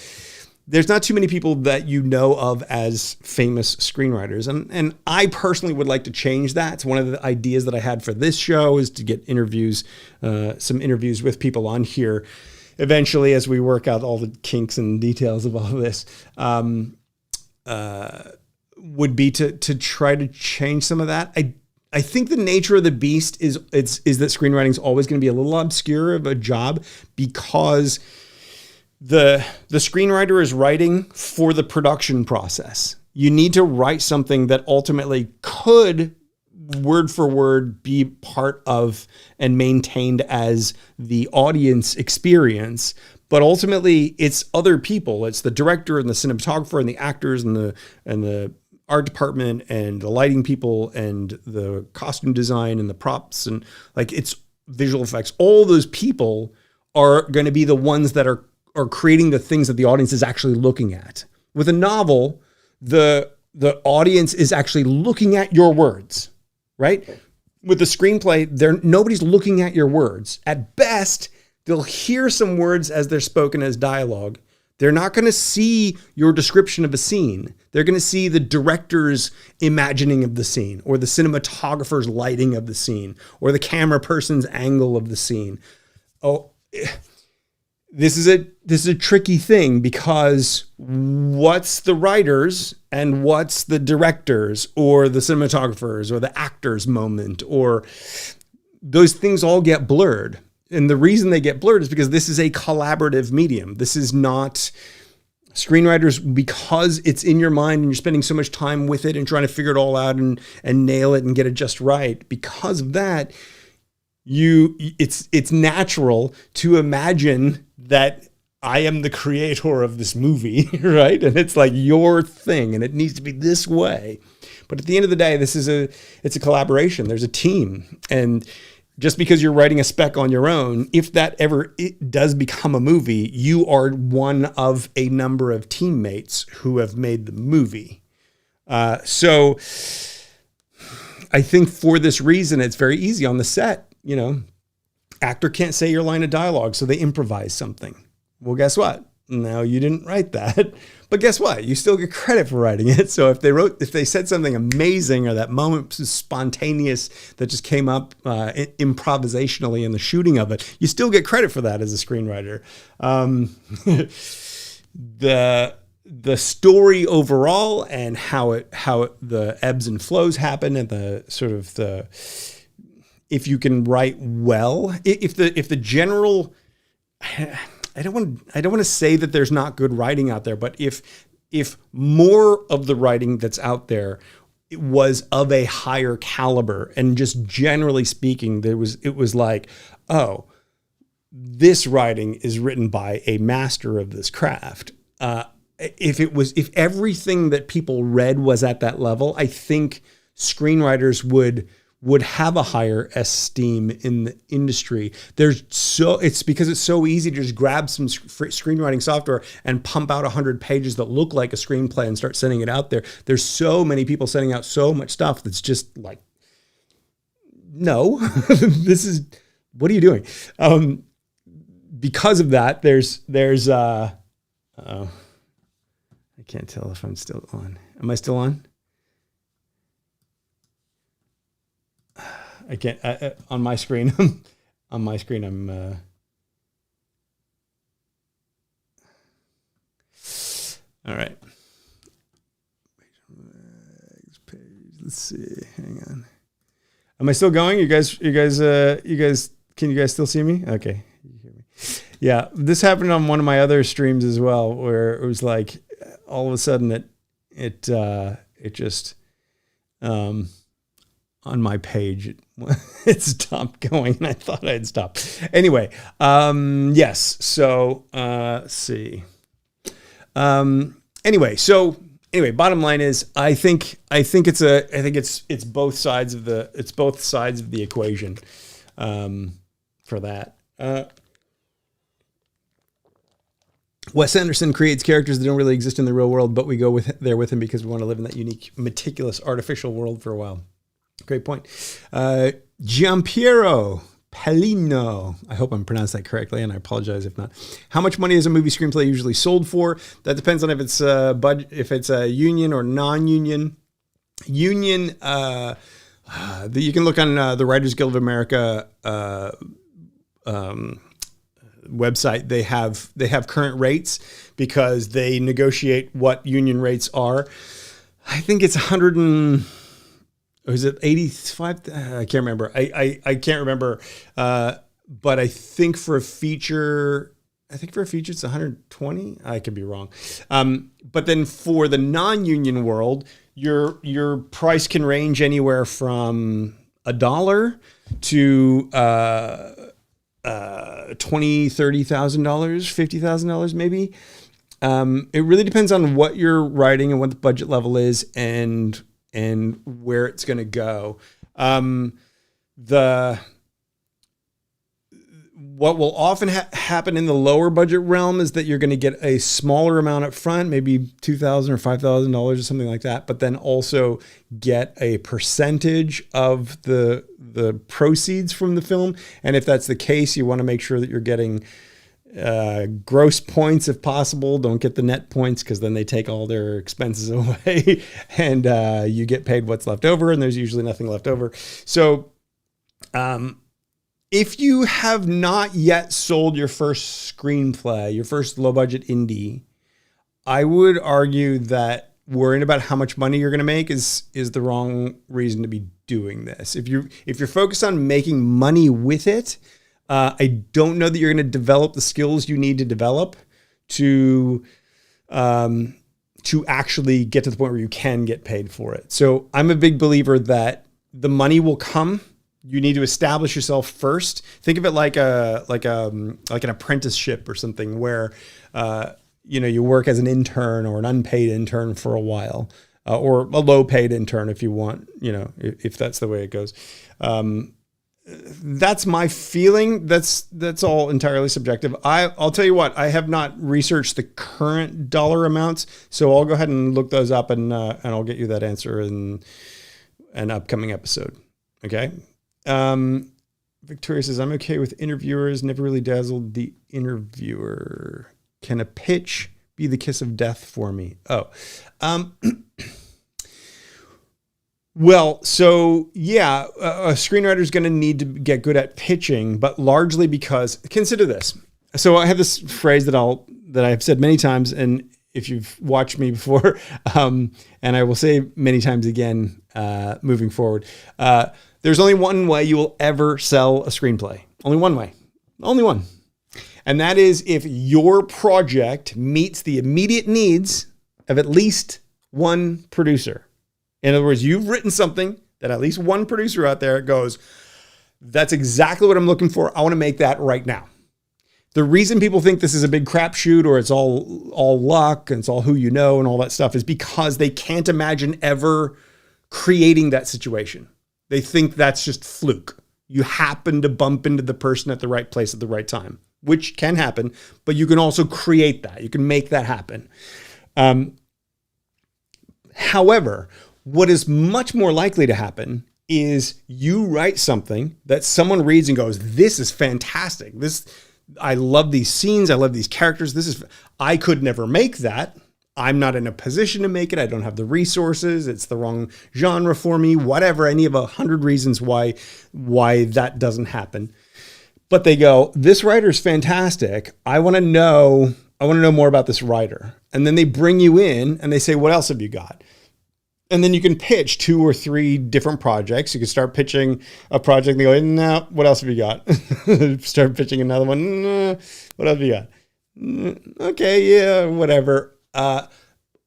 There's not too many people that you know of as famous screenwriters. And I personally would like to change that. It's one of the ideas that I had for this show, is to get interviews, some interviews with people on here eventually, as we work out all the kinks and details of all of this, would be to try to change some of that. I think the nature of the beast is that screenwriting is always going to be a little obscure of a job, because the screenwriter is writing for the production process. You need to write something that ultimately could, word for word, be part of and maintained as the audience experience. But ultimately, it's other people. It's the director and the cinematographer and the actors and the art department and the lighting people and the costume design and the props and it's visual effects. All those people are going to be the ones that are creating the things that the audience is actually looking at. With a novel, the audience is actually looking at your words, right? With the screenplay, nobody's looking at your words. At best, they'll hear some words as they're spoken as dialogue. They're not going to see your description of a scene. They're going to see the director's imagining of the scene, or the cinematographer's lighting of the scene, or the camera person's angle of the scene. This is a tricky thing, because what's the writers and what's the directors or the cinematographers or the actors' moment, or those things all get blurred. And the reason they get blurred is because this is a collaborative medium. This is not screenwriters, because it's in your mind and you're spending so much time with it and trying to figure it all out and nail it and get it just right. Because of that, it's natural to imagine that I am the creator of this movie, right? And it's like your thing and it needs to be this way. But at the end of the day, it's a collaboration. There's a team. And just because you're writing a spec on your own, if that ever it does become a movie, you are one of a number of teammates who have made the movie. So I think for this reason, it's very easy on the set. Actor can't say your line of dialogue, so they improvise something. Well, guess what? No, you didn't write that. But guess what? You still get credit for writing it. So if they said something amazing, or that moment was spontaneous that just came up improvisationally in the shooting of it, you still get credit for that as a screenwriter. The story overall and how the ebbs and flows happen, and if you can write well, if the general, I don't want to say that there's not good writing out there, but if more of the writing that's out there was of a higher caliber. And just generally speaking, it was like, oh, this writing is written by a master of this craft. If everything that people read was at that level, I think screenwriters would have a higher esteem in the industry. It's because it's so easy to just grab some screenwriting software and pump out 100 pages that look like a screenplay and start sending it out there. There's so many people sending out so much stuff that's just like, no, what are you doing? Because of that, there's I can't tell if I'm still on. Am I still on? I can't, on my screen, I'm, all right. Let's see, hang on. Am I still going? You guys, can you guys still see me? Okay. You hear me? Yeah. This happened on one of my other streams as well, where it was like, all of a sudden it just, on my page, it stopped going, and I thought I'd stop. Anyway, yes. So, let's see. Anyway, bottom line is, I think it's both sides of the equation, for that. Wes Anderson creates characters that don't really exist in the real world, but we go there with him because we want to live in that unique, meticulous, artificial world for a while. Great point. Giampiero Pellino. I hope I'm pronounced that correctly, and I apologize if not. How much money is a movie screenplay usually sold for? That depends on if it's if it's a union or non-union. Union. You can look on the Writers Guild of America website. They have current rates because they negotiate what union rates are. I think it's 100 and. Or is it 85? I can't remember. I can't remember. But I think for a feature, it's 120. I could be wrong. But then for the non-union world, your price can range anywhere from $1 to $20,000, $30,000, $50,000 maybe. It really depends on what you're writing and what the budget level is and where it's going to go. What will often happen in the lower budget realm is that you're going to get a smaller amount up front, maybe $2,000 or $5,000 or something like that, but then also get a percentage of the proceeds from the film. And if that's the case, you want to make sure that you're getting gross points if possible. Don't get the net points because then they take all their expenses away and you get paid what's left over, and there's usually nothing left over. So if you have not yet sold your first screenplay, your first low budget indie, I would argue that worrying about how much money you're going to make is the wrong reason to be doing this. If you're focused on making money with it, I don't know that you're going to develop the skills you need to develop to actually get to the point where you can get paid for it. So I'm a big believer that the money will come. You need to establish yourself first. Think of it like an apprenticeship or something where you work as an intern or an unpaid intern for a while, or a low paid intern if you want, if that's the way it goes. That's my feeling. That's all entirely subjective. I'll tell you what, I have not researched the current dollar amounts, so I'll go ahead and look those up and I'll get you that answer in an upcoming episode. Okay. Victoria says, I'm okay with interviewers, never really dazzled the interviewer. Can a pitch be the kiss of death for me? Well, so yeah, a screenwriter is going to need to get good at pitching, but largely because, consider this. So I have this phrase that I have said many times, and if you've watched me before, and I will say many times again, moving forward, there's only one way you will ever sell a screenplay. Only one way. Only one. And that is if your project meets the immediate needs of at least one producer. In other words, you've written something that at least one producer out there goes, that's exactly what I'm looking for. I want to make that right now. The reason people think this is a big crapshoot or it's all luck and it's all who you know and all that stuff is because they can't imagine ever creating that situation. They think that's just fluke. You happen to bump into the person at the right place at the right time, which can happen, but you can also create that. You can make that happen. However, what is much more likely to happen is you write something that someone reads and goes, this is fantastic. I love these scenes. I love these characters. I could never make that. I'm not in a position to make it. I don't have the resources. It's the wrong genre for me, whatever, any of 100 reasons why that doesn't happen. But they go, this writer's fantastic. I want to know more about this writer. And then they bring you in and they say, what else have you got? And then you can pitch 2 or 3 different projects. You can start pitching a project and they go, no, what else have you got? Start pitching another one. No, what else have you got? Okay, yeah, whatever.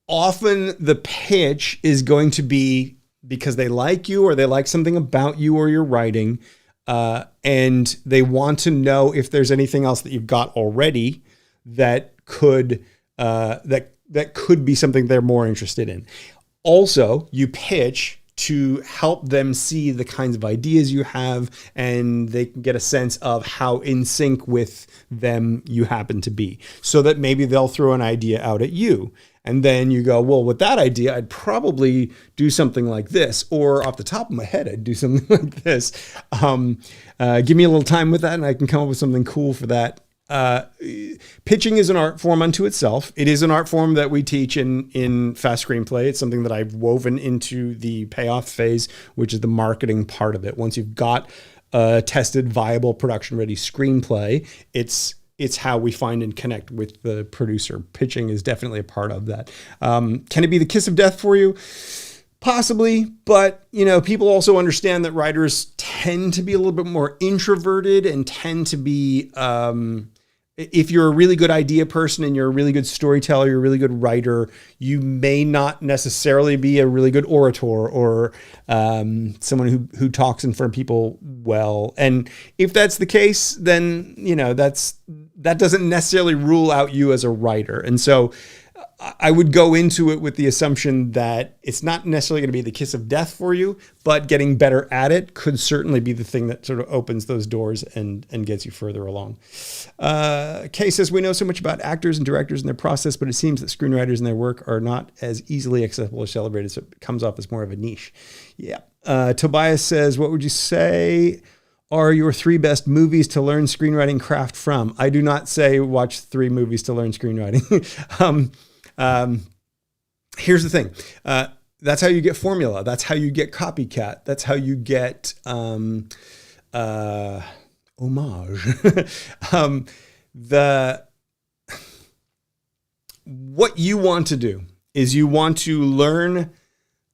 Often the pitch is going to be because they like you or they like something about you or your writing. And they want to know if there's anything else that you've got already that could be something they're more interested in. Also, you pitch to help them see the kinds of ideas you have, and they can get a sense of how in sync with them you happen to be, so that maybe they'll throw an idea out at you. And then you go, well, with that idea, I'd probably do something like this, or off the top of my head, I'd do something like this. Give me a little time with that and I can come up with something cool for that. Pitching is an art form unto itself. It is an art form that we teach in Fast Screenplay. It's something that I've woven into the payoff phase, which is the marketing part of it. Once you've got a tested, viable, production-ready screenplay, it's how we find and connect with the producer. Pitching is definitely a part of that. Can it be the kiss of death for you? Possibly, but people also understand that writers tend to be a little bit more introverted and tend to be, if you're a really good idea person and you're a really good storyteller, you're a really good writer, you may not necessarily be a really good orator or someone who talks in front of people well. And if that's the case, then that doesn't necessarily rule out you as a writer. And so I would go into it with the assumption that it's not necessarily going to be the kiss of death for you, but getting better at it could certainly be the thing that sort of opens those doors and gets you further along. Kay says, we know so much about actors and directors and their process, but it seems that screenwriters and their work are not as easily accessible or celebrated, so it comes off as more of a niche. Yeah. Tobias says, what would you say are your 3 best movies to learn screenwriting craft from? I do not say watch 3 movies to learn screenwriting. Here's the thing. That's how you get formula. That's how you get copycat. That's how you get homage. What you want to do is you want to learn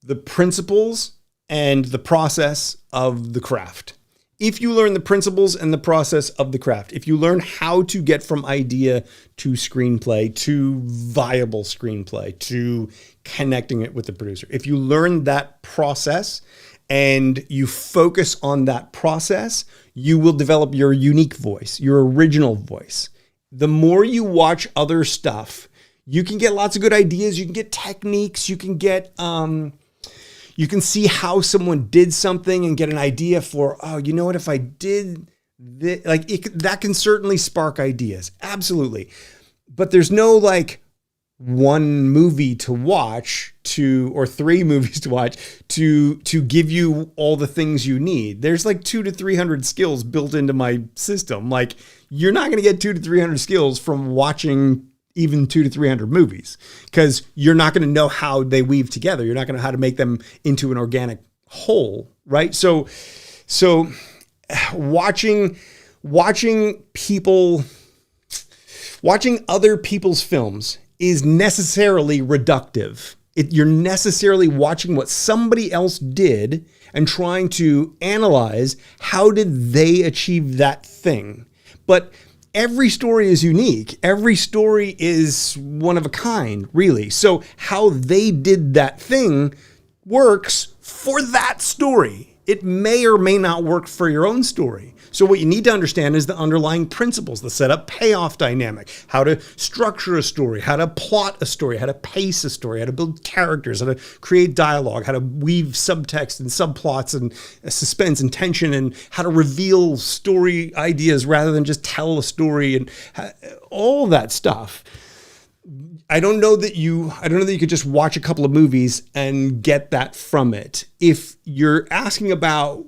the principles and the process of the craft. If you learn the principles and the process of the craft, if you learn how to get from idea to screenplay, to viable screenplay, to connecting it with the producer, if you learn that process and you focus on that process, you will develop your unique voice, your original voice. The more you watch other stuff, you can get lots of good ideas. You can get techniques. You can get, you can see how someone did something and get an idea for, oh, you know what, if I did this, that can certainly spark ideas. Absolutely. But there's no one movie to watch or 3 movies to watch to give you all the things you need. There's 200 to 300 skills built into my system. You're not going to get 200 to 300 skills from watching even 200 to 300 movies, because you're not going to know how they weave together. You're not going to know how to make them into an organic whole, right? So watching other people's films is necessarily reductive. You're necessarily watching what somebody else did and trying to analyze how did they achieve that thing. But every story is unique. Every story is one of a kind, really. So how they did that thing works for that story. It may or may not work for your own story. So what you need to understand is the underlying principles, the setup payoff dynamic, how to structure a story, how to plot a story, how to pace a story, how to build characters, how to create dialogue, how to weave subtext and subplots and suspense and tension, and how to reveal story ideas rather than just tell a story, and all that stuff. I don't know that you could just watch a couple of movies and get that from it. If you're asking about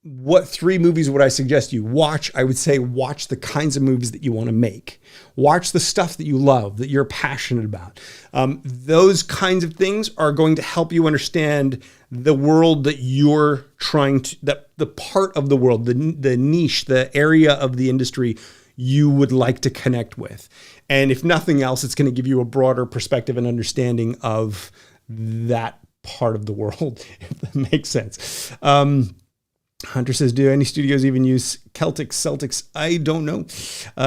what 3 movies would I suggest you watch, I would say watch the kinds of movies that you want to make. Watch the stuff that you love, that you're passionate about. Those kinds of things are going to help you understand the world that you're trying to, that the part of the world, the niche, the area of the industry you would like to connect with. And if nothing else, it's going to give you a broader perspective and understanding of that part of the world, if that makes sense. Hunter says, do any studios even use Celtics? I don't know.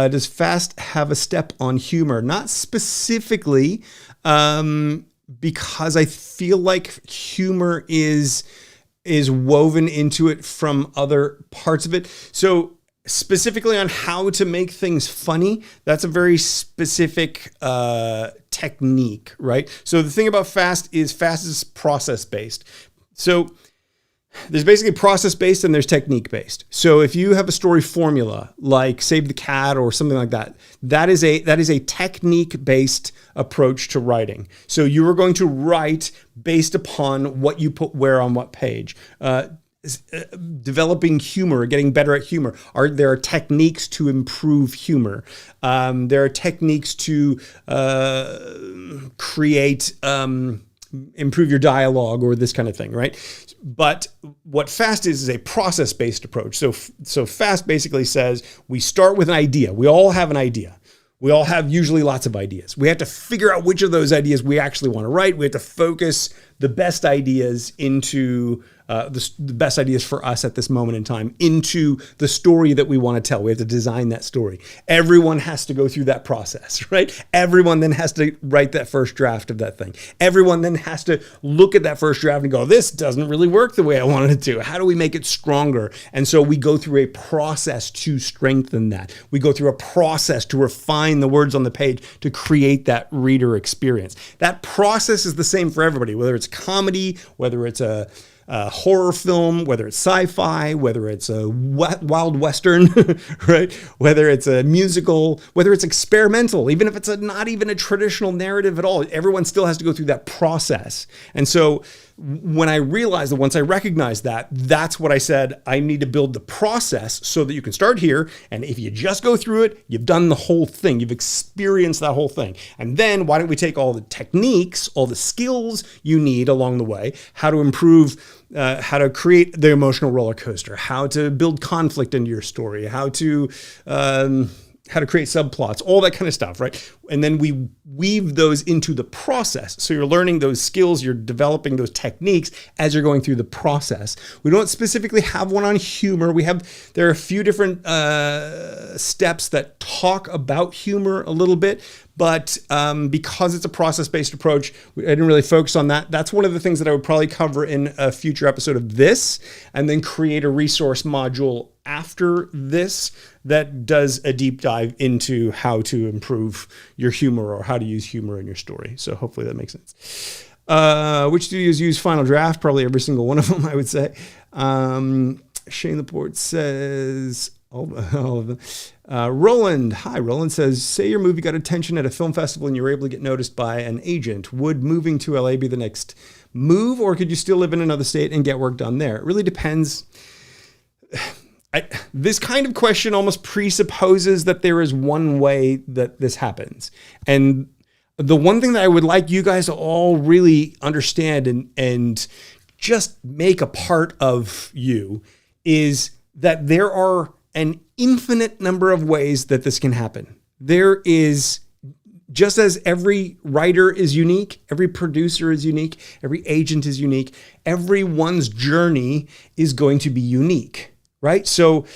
Does Fast have a step on humor? Not specifically, because I feel like humor is woven into it from other parts of it. So specifically on how to make things funny, that's a very specific technique, right? So the thing about Fast is process-based. So there's basically process-based and there's technique-based. So if you have a story formula like Save the Cat or something like that, that is a technique-based approach to writing. So you are going to write based upon what you put where on what page. Developing humor, getting better at humor. There are techniques to improve humor. There are techniques to improve your dialogue or this kind of thing, right? But what Fast is a process-based approach. So Fast basically says we start with an idea. We all have an idea. We all have usually lots of ideas. We have to figure out which of those ideas we actually want to write. We have to focus the best ideas into the best ideas for us at this moment in time into the story that we want to tell. We have to design that story. Everyone has to go through that process, right? Everyone then has to write that first draft of that thing. Everyone then has to look at that first draft and go, this doesn't really work the way I wanted it to. How do we make it stronger? And so we go through a process to strengthen that. We go through a process to refine the words on the page to create that reader experience. That process is the same for everybody, whether it's comedy, whether it's a horror film, whether it's sci-fi, whether it's a wild western, right? Whether it's a musical, whether it's experimental, even if it's not even a traditional narrative at all, everyone still has to go through that process. And so when I realized that, once I recognized that, that's what I said, I need to build the process so that you can start here. And if you just go through it, you've done the whole thing. You've experienced that whole thing. And then why don't we take all the techniques, all the skills you need along the way, how to improve, how to create the emotional roller coaster, how to build conflict into your story, how to create subplots, all that kind of stuff, right? And then we weave those into the process. So you're learning those skills, you're developing those techniques as you're going through the process. We don't specifically have one on humor. There are a few different steps that talk about humor a little bit, but because it's a process-based approach, I didn't really focus on that. That's one of the things that I would probably cover in a future episode of this, and then create a resource module after this that does a deep dive into how to improve your humor or how to use humor in your story. So hopefully that makes sense. Which studios use Final Draft? Probably every single one of them, I would say. Shane Laporte says, all of them. Roland says, say your movie got attention at a film festival and you were able to get noticed by an agent. Would moving to LA be the next move, or could you still live in another state and get work done there? It really depends. This kind of question almost presupposes that there is one way that this happens. And the one thing that I would like you guys to all really understand and just make a part of you is that there are an infinite number of ways that this can happen. There is, just as every writer is unique, every producer is unique, every agent is unique, everyone's journey is going to be unique. Right? So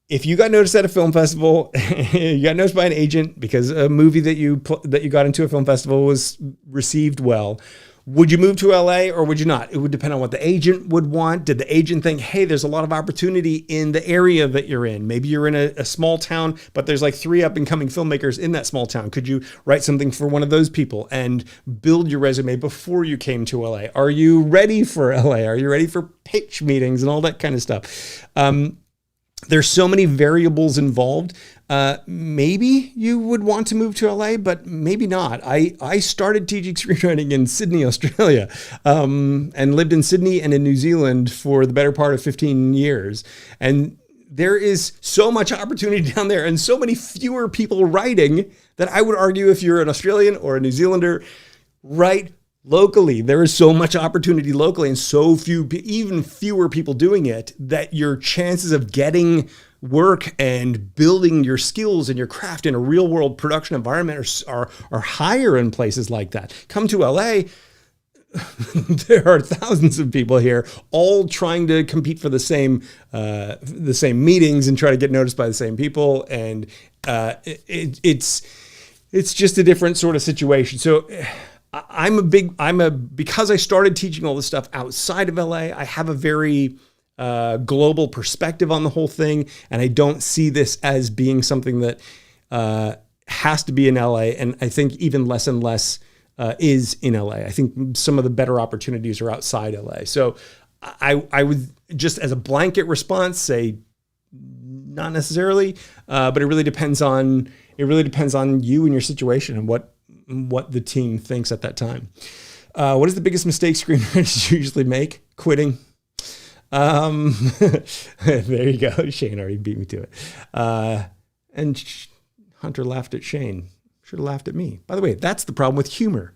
if you got noticed at a film festival, you got noticed by an agent because a movie that you got into a film festival was received well, Would you move to LA or would you not? It would depend on what the agent would want. Did the agent think, hey, there's a lot of opportunity in the area that you're in? Maybe you're in a small town, but there's like 3 up and coming filmmakers in that small town. Could you write something for one of those people and build your resume before you came to LA? Are you ready for LA? Are you ready for pitch meetings and all that kind of stuff? There's so many variables involved. Maybe you would want to move to LA, but maybe not. I started teaching screenwriting in Sydney, Australia, and lived in Sydney and in New Zealand for the better part of 15 years. And there is so much opportunity down there and so many fewer people writing that I would argue if you're an Australian or a New Zealander, write locally. There is so much opportunity locally and so few, even fewer people doing it, that your chances of getting work and building your skills and your craft in a real world production environment are higher in places like that. Come to LA, there are thousands of people here all trying to compete for the same meetings and try to get noticed by the same people. And it's just a different sort of situation. So because I started teaching all this stuff outside of LA, I have a very global perspective on the whole thing. And I don't see this as being something that has to be in LA. And I think even less and less is in LA. I think some of the better opportunities are outside LA. So I would just, as a blanket response, say not necessarily, but it really depends on you and your situation and what the team thinks at that time. What is the biggest mistake screenwriters usually make? Quitting. There you go. Shane already beat me to it. And Hunter laughed at Shane. Should have laughed at me. By the way, that's the problem with humor.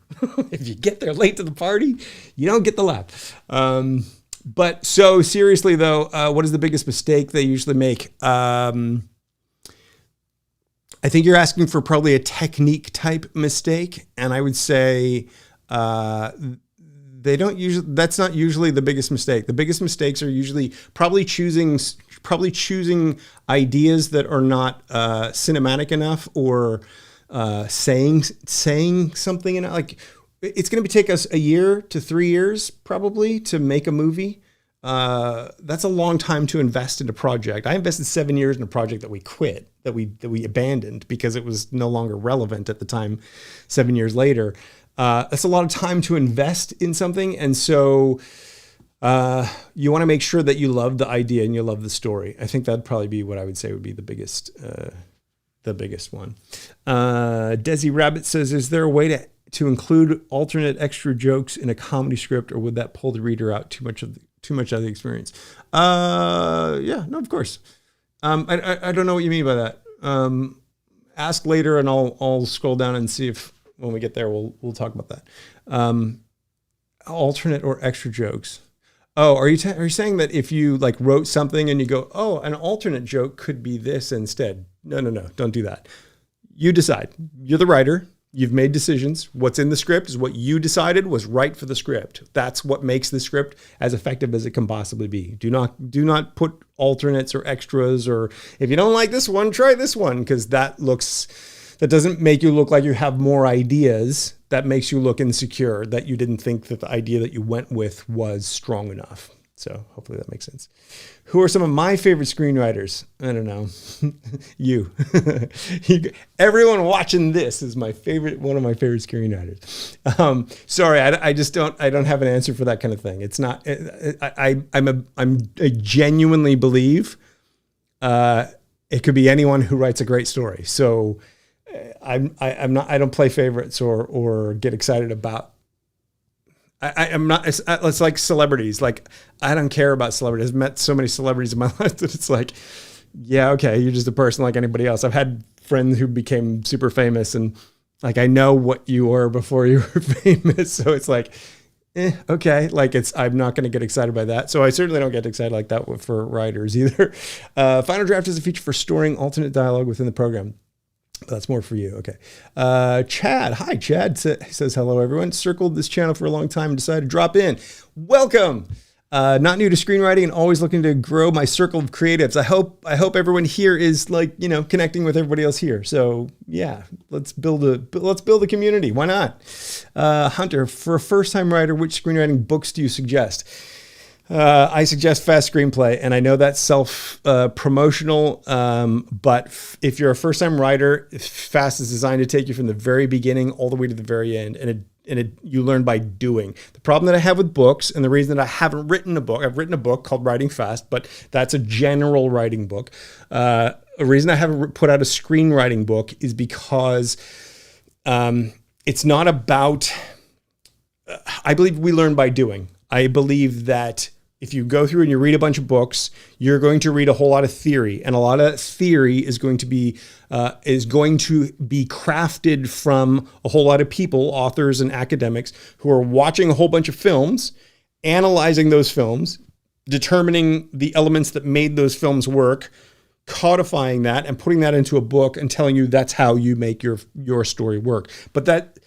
If you get there late to the party, you don't get the laugh. But so seriously though, what is the biggest mistake they usually make? I think you're asking for probably a technique type mistake. And I would say, that's not usually the biggest mistake. The biggest mistakes are usually probably choosing ideas that are not cinematic enough, or saying something enough. Like, it's going to take us 1 year to 3 years probably to make a movie. That's a long time to invest in a project. I invested 7 years in a project that we quit, that we abandoned because it was no longer relevant at the time. 7 years later, that's a lot of time to invest in something. And so you want to make sure that you love the idea and you love the story. I think that'd probably be what I would say would be the biggest one. Desi Rabbit says, is there a way to include alternate extra jokes in a comedy script, or would that pull the reader out too much out of the experience? Yeah, no, of course. I don't know what you mean by that. Ask later and I'll scroll down and see if when we get there, we'll talk about that. Alternate or extra jokes. Oh, are you saying that if you like wrote something and you go, oh, an alternate joke could be this instead? No, don't do that. You decide. You're the writer. You've made decisions. What's in the script is what you decided was right for the script. That's what makes the script as effective as it can possibly be. Do not put alternates or extras, or if you don't like this one, try this one, because that doesn't make you look like you have more ideas. That makes you look insecure, that you didn't think that the idea that you went with was strong enough. So hopefully that makes sense. Who are some of my favorite screenwriters? I don't know. You. Everyone watching this is one of my favorite screenwriters. Sorry, I don't have an answer for that kind of thing. It's not, I genuinely believe it could be anyone who writes a great story. So I don't play favorites or get excited about. I'm not, it's like celebrities. Like, I don't care about celebrities. I've met so many celebrities in my life that it's like, yeah, okay, you're just a person like anybody else. I've had friends who became super famous, and like, I know what you were before you were famous. So it's like, okay, like I'm not going to get excited by that. So I certainly don't get excited like that for writers either. Final Draft is a feature for storing alternate dialogue within the program. That's more for you. Okay. Chad. Hi, Chad. Says, hello, everyone. Circled this channel for a long time and decided to drop in. Welcome. not new to screenwriting and always looking to grow my circle of creatives. I hope everyone here is like, connecting with everybody else here. So yeah, let's build a community. Why not? Hunter, for a first-time writer, which screenwriting books do you suggest? I suggest Fast Screenplay, and I know that's self-promotional, but if you're a first-time writer, Fast is designed to take you from the very beginning all the way to the very end, and you learn by doing. The problem that I have with books, and the reason that I haven't written a book, I've written a book called Writing Fast, but that's a general writing book. A reason I haven't put out a screenwriting book is because it's not about, I believe we learn by doing. I believe that if you go through and you read a bunch of books, you're going to read a whole lot of theory, and a lot of theory is going to be crafted from a whole lot of people, authors and academics, who are watching a whole bunch of films, analyzing those films, determining the elements that made those films work, codifying that and putting that into a book and telling you that's how you make your story work. But that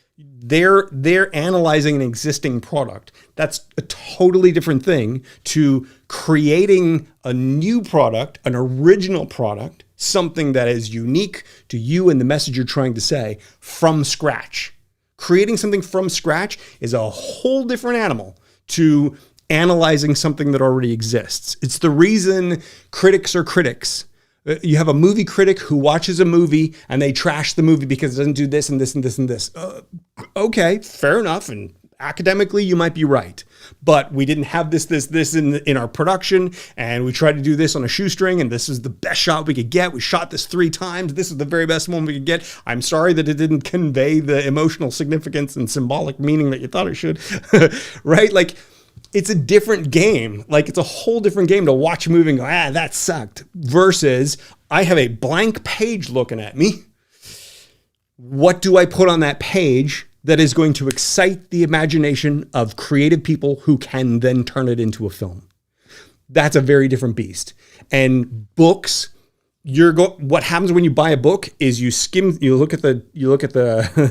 they're analyzing an existing product. That's a totally different thing to creating a new product, an original product, something that is unique to you and the message you're trying to say from scratch. Creating something from scratch is a whole different animal to analyzing something that already exists. It's the reason critics are critics. You have a movie critic who watches a movie and they trash the movie because it doesn't do this and this and this and this. Okay, fair enough. And academically, you might be right. But we didn't have this in our production, and we tried to do this on a shoestring, and this is the best shot we could get. We shot this 3 times. This is the very best one we could get. I'm sorry that it didn't convey the emotional significance and symbolic meaning that you thought it should, right? Like, it's a different game. Like, it's a whole different game to watch a movie and go, that sucked, versus I have a blank page looking at me. What do I put on that page that is going to excite the imagination of creative people who can then turn it into a film? That's a very different beast. And books, what happens when you buy a book is you look at the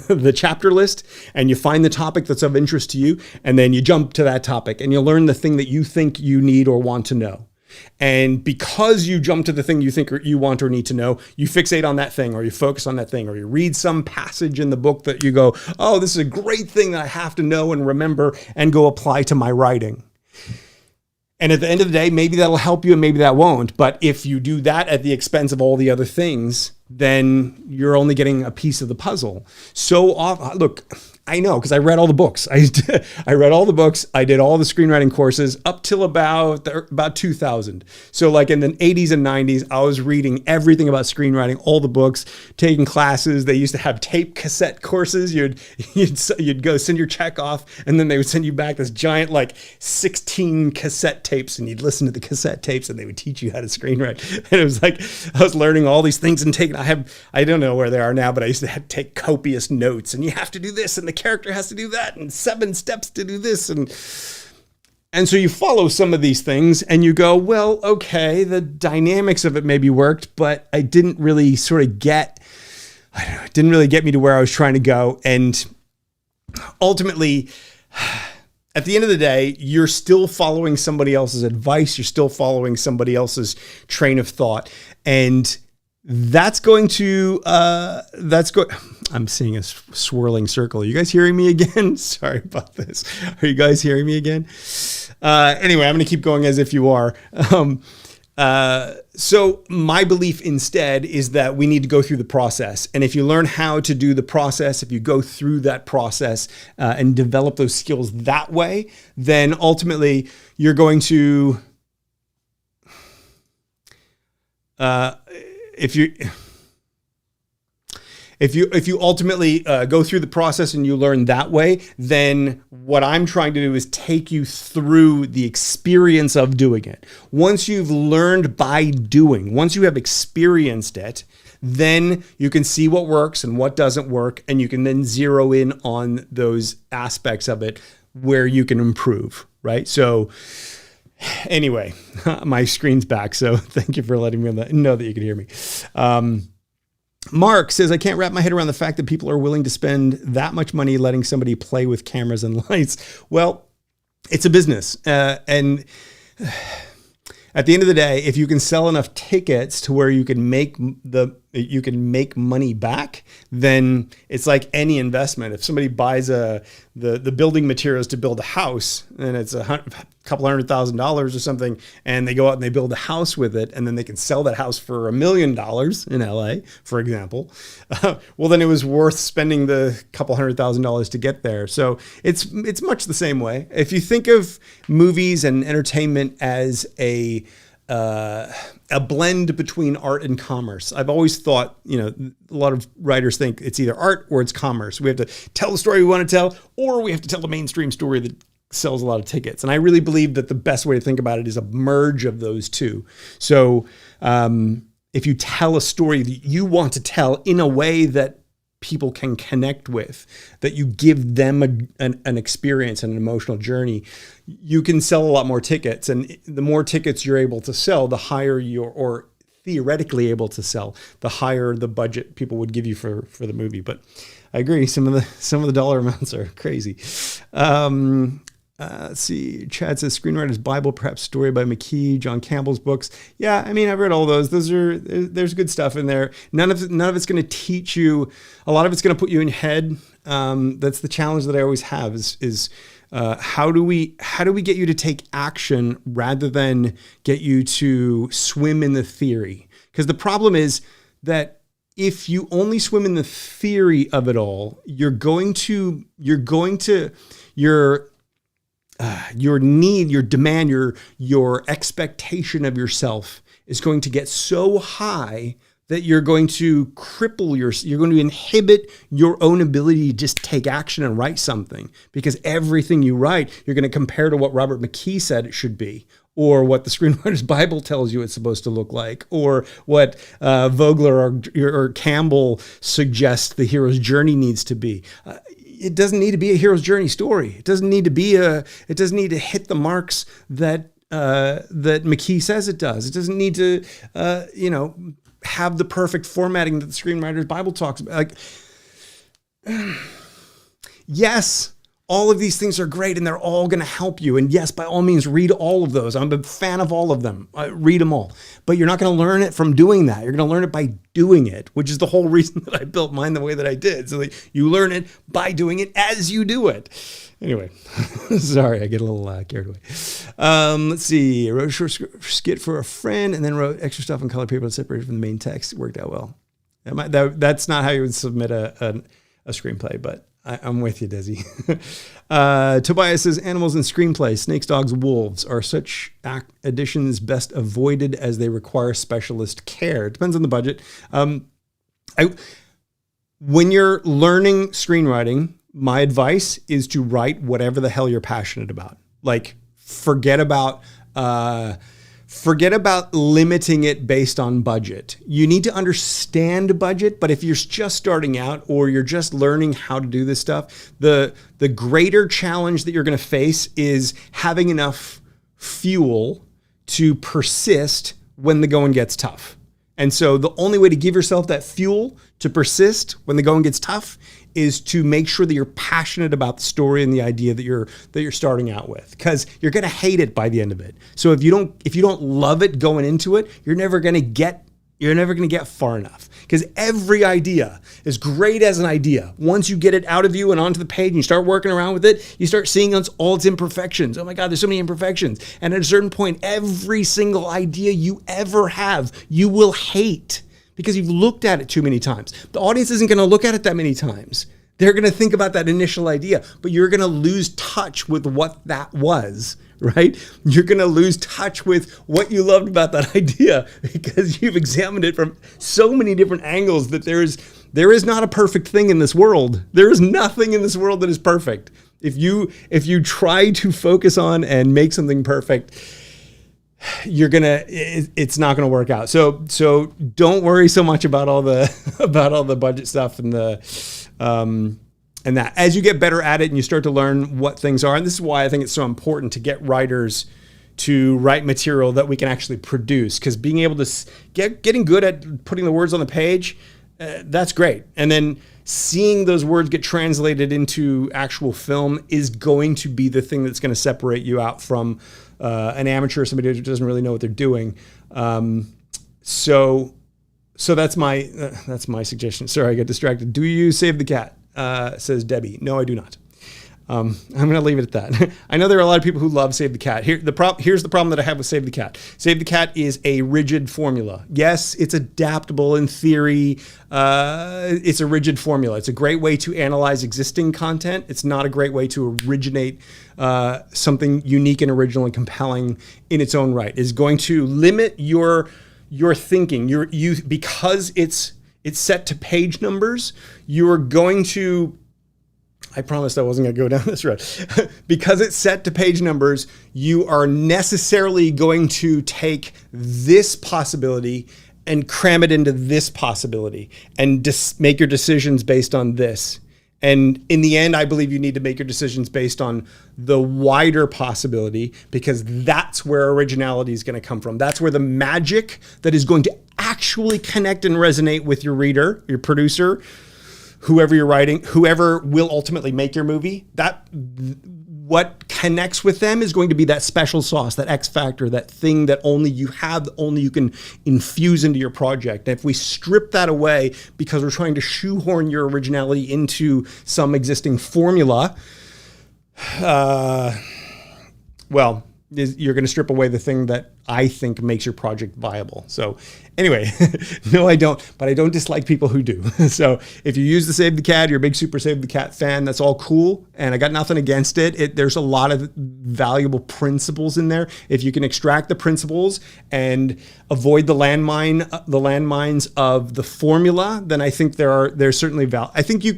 the chapter list, and you find the topic that's of interest to you, and then you jump to that topic and you learn the thing that you think you need or want to know. And because you jump to the thing you think or you want or need to know, you fixate on that thing, or you focus on that thing, or you read some passage in the book that you go, oh, this is a great thing that I have to know and remember and go apply to my writing. And at the end of the day, maybe that'll help you and maybe that won't. But if you do that at the expense of all the other things, then you're only getting a piece of the puzzle. So look, I know, because I read all the books. I read all the books. I did all the screenwriting courses up till about 2000. So like in the 80s and 90s, I was reading everything about screenwriting, all the books, taking classes. They used to have tape cassette courses. You'd go send your check off, and then they would send you back this giant like 16 cassette tapes, and you'd listen to the cassette tapes, and they would teach you how to screenwrite. And it was like I was learning all these things and I don't know where they are now, but I used to take copious notes, and you have to do this, and the character has to do that, and 7 steps to do this. And so you follow some of these things and you go, well, okay, the dynamics of it maybe worked, but I didn't really sort of it didn't really get me to where I was trying to go. And ultimately, at the end of the day, you're still following somebody else's advice. You're still following somebody else's train of thought. And I'm seeing a swirling circle. Are you guys hearing me again? Sorry about this. Are you guys hearing me again? Anyway, I'm going to keep going as if you are. So my belief instead is that we need to go through the process. And if you learn how to do the process, if you go through that process and develop those skills that way, then ultimately you're going to... If you ultimately go through the process and you learn that way, then what I'm trying to do is take you through the experience of doing it. Once you've learned by doing, once you have experienced it, then you can see what works and what doesn't work, and you can then zero in on those aspects of it where you can improve, right? So anyway, my screen's back, so thank you for letting me know that you can hear me. Mark says, I can't wrap my head around the fact that people are willing to spend that much money letting somebody play with cameras and lights. Well, it's a business. And at the end of the day, if you can sell enough tickets to where you can make money back, then it's like any investment. If somebody buys the building materials to build a house, and it's a couple $100,000 or something, and they go out and they build a house with it, and then they can sell that house for $1 million in LA, for example, well, then it was worth spending the couple $100,000 to get there. So it's much the same way. If you think of movies and entertainment as a blend between art and commerce. I've always thought, a lot of writers think it's either art or it's commerce. We have to tell the story we want to tell, or we have to tell the mainstream story that sells a lot of tickets. And I really believe that the best way to think about it is a merge of those two. So if you tell a story that you want to tell in a way that people can connect with, that you give them an experience and an emotional journey, you can sell a lot more tickets. And the more tickets you're able to sell, the higher or theoretically able to sell, the higher the budget people would give you for the movie. But I agree, some of the dollar amounts are crazy. Let's see. Chad says Screenwriter's Bible, perhaps Story by McKee, John Campbell's books. Yeah, I mean, I've read all those. There's good stuff in there. None of it's going to teach you. A lot of it's going to put you in head. That's the challenge that I always have is how do we get you to take action rather than get you to swim in the theory? Because the problem is that if you only swim in the theory of it all, your need, your demand, your expectation of yourself is going to get so high that you're going to you're going to inhibit your own ability to just take action and write something, because everything you write, you're going to compare to what Robert McKee said it should be, or what the Screenwriter's Bible tells you it's supposed to look like, or what Vogler or Campbell suggests the hero's journey needs to be. It doesn't need to be a hero's journey story. It doesn't need to hit the marks that McKee says it does. It doesn't need to, have the perfect formatting that the Screenwriter's Bible talks about. Yes, all of these things are great and they're all going to help you. And yes, by all means, read all of those. I'm a fan of all of them. Read them all. But you're not going to learn it from doing that. You're going to learn it by doing it, which is the whole reason that I built mine the way that I did. So that you learn it by doing it as you do it. Anyway, sorry, I get a little carried away. Let's see. I wrote a short skit for a friend and then wrote extra stuff on colored paper that separated from the main text. It worked out well. That's not how you would submit a screenplay, but I'm with you, Desi. Tobias says, animals in screenplay, snakes, dogs, wolves, are such additions best avoided as they require specialist care. It depends on the budget. When you're learning screenwriting, my advice is to write whatever the hell you're passionate about. Like, forget about limiting it based on budget. You need to understand budget, but if you're just starting out or you're just learning how to do this stuff, the greater challenge that you're going to face is having enough fuel to persist when the going gets tough. And so the only way to give yourself that fuel to persist when the going gets tough is to make sure that you're passionate about the story and the idea that you're starting out with, because you're going to hate it by the end of it. So if you don't love it going into it, you're never going to get far enough, because every idea is great as an idea. Once you get it out of you and onto the page and you start working around with it, you start seeing all its imperfections. Oh my God, there's so many imperfections. And at a certain point, every single idea you ever have, you will hate, because you've looked at it too many times. The audience isn't going to look at it that many times. They're going to think about that initial idea, but you're going to lose touch with what that was, right? You're going to lose touch with what you loved about that idea because you've examined it from so many different angles that there is not a perfect thing in this world. There is nothing in this world that is perfect. If you try to focus on and make something perfect, it's not gonna work out. So don't worry so much about all the budget stuff and that. As you get better at it and you start to learn what things are, and this is why I think it's so important to get writers to write material that we can actually produce, because being able to getting good at putting the words on the page, that's great. And then seeing those words get translated into actual film is going to be the thing that's going to separate you out from an amateur, somebody who doesn't really know what they're doing. So that's my suggestion. Sorry, I got distracted. Do you use Save the Cat? Says Debbie. No, I do not. I'm going to leave it at that. I know there are a lot of people who love Save the Cat. Here's the problem that I have with Save the Cat. Save the Cat is a rigid formula. Yes, it's adaptable in theory. It's a rigid formula. It's a great way to analyze existing content. It's not a great way to originate something unique and original and compelling in its own right. It's going to limit your thinking. Because it's set to page numbers, you're going to... I promised I wasn't going to go down this road. Because it's set to page numbers, you are necessarily going to take this possibility and cram it into this possibility and make your decisions based on this. And in the end, I believe you need to make your decisions based on the wider possibility, because that's where originality is going to come from. That's where the magic that is going to actually connect and resonate with your reader, your producer, whoever you're writing, whoever will ultimately make your movie, what connects with them is going to be that special sauce, that X factor, that thing that only you have, only you can infuse into your project. And if we strip that away because we're trying to shoehorn your originality into some existing formula, you're going to strip away the thing that I think makes your project viable. So anyway, no, I don't, but I don't dislike people who do. So if you use the Save the Cat, you're a big super Save the Cat fan, that's all cool. And I got nothing against it. There's a lot of valuable principles in there. If you can extract the principles and avoid the landmines of the formula, then I think there's certainly value. I think you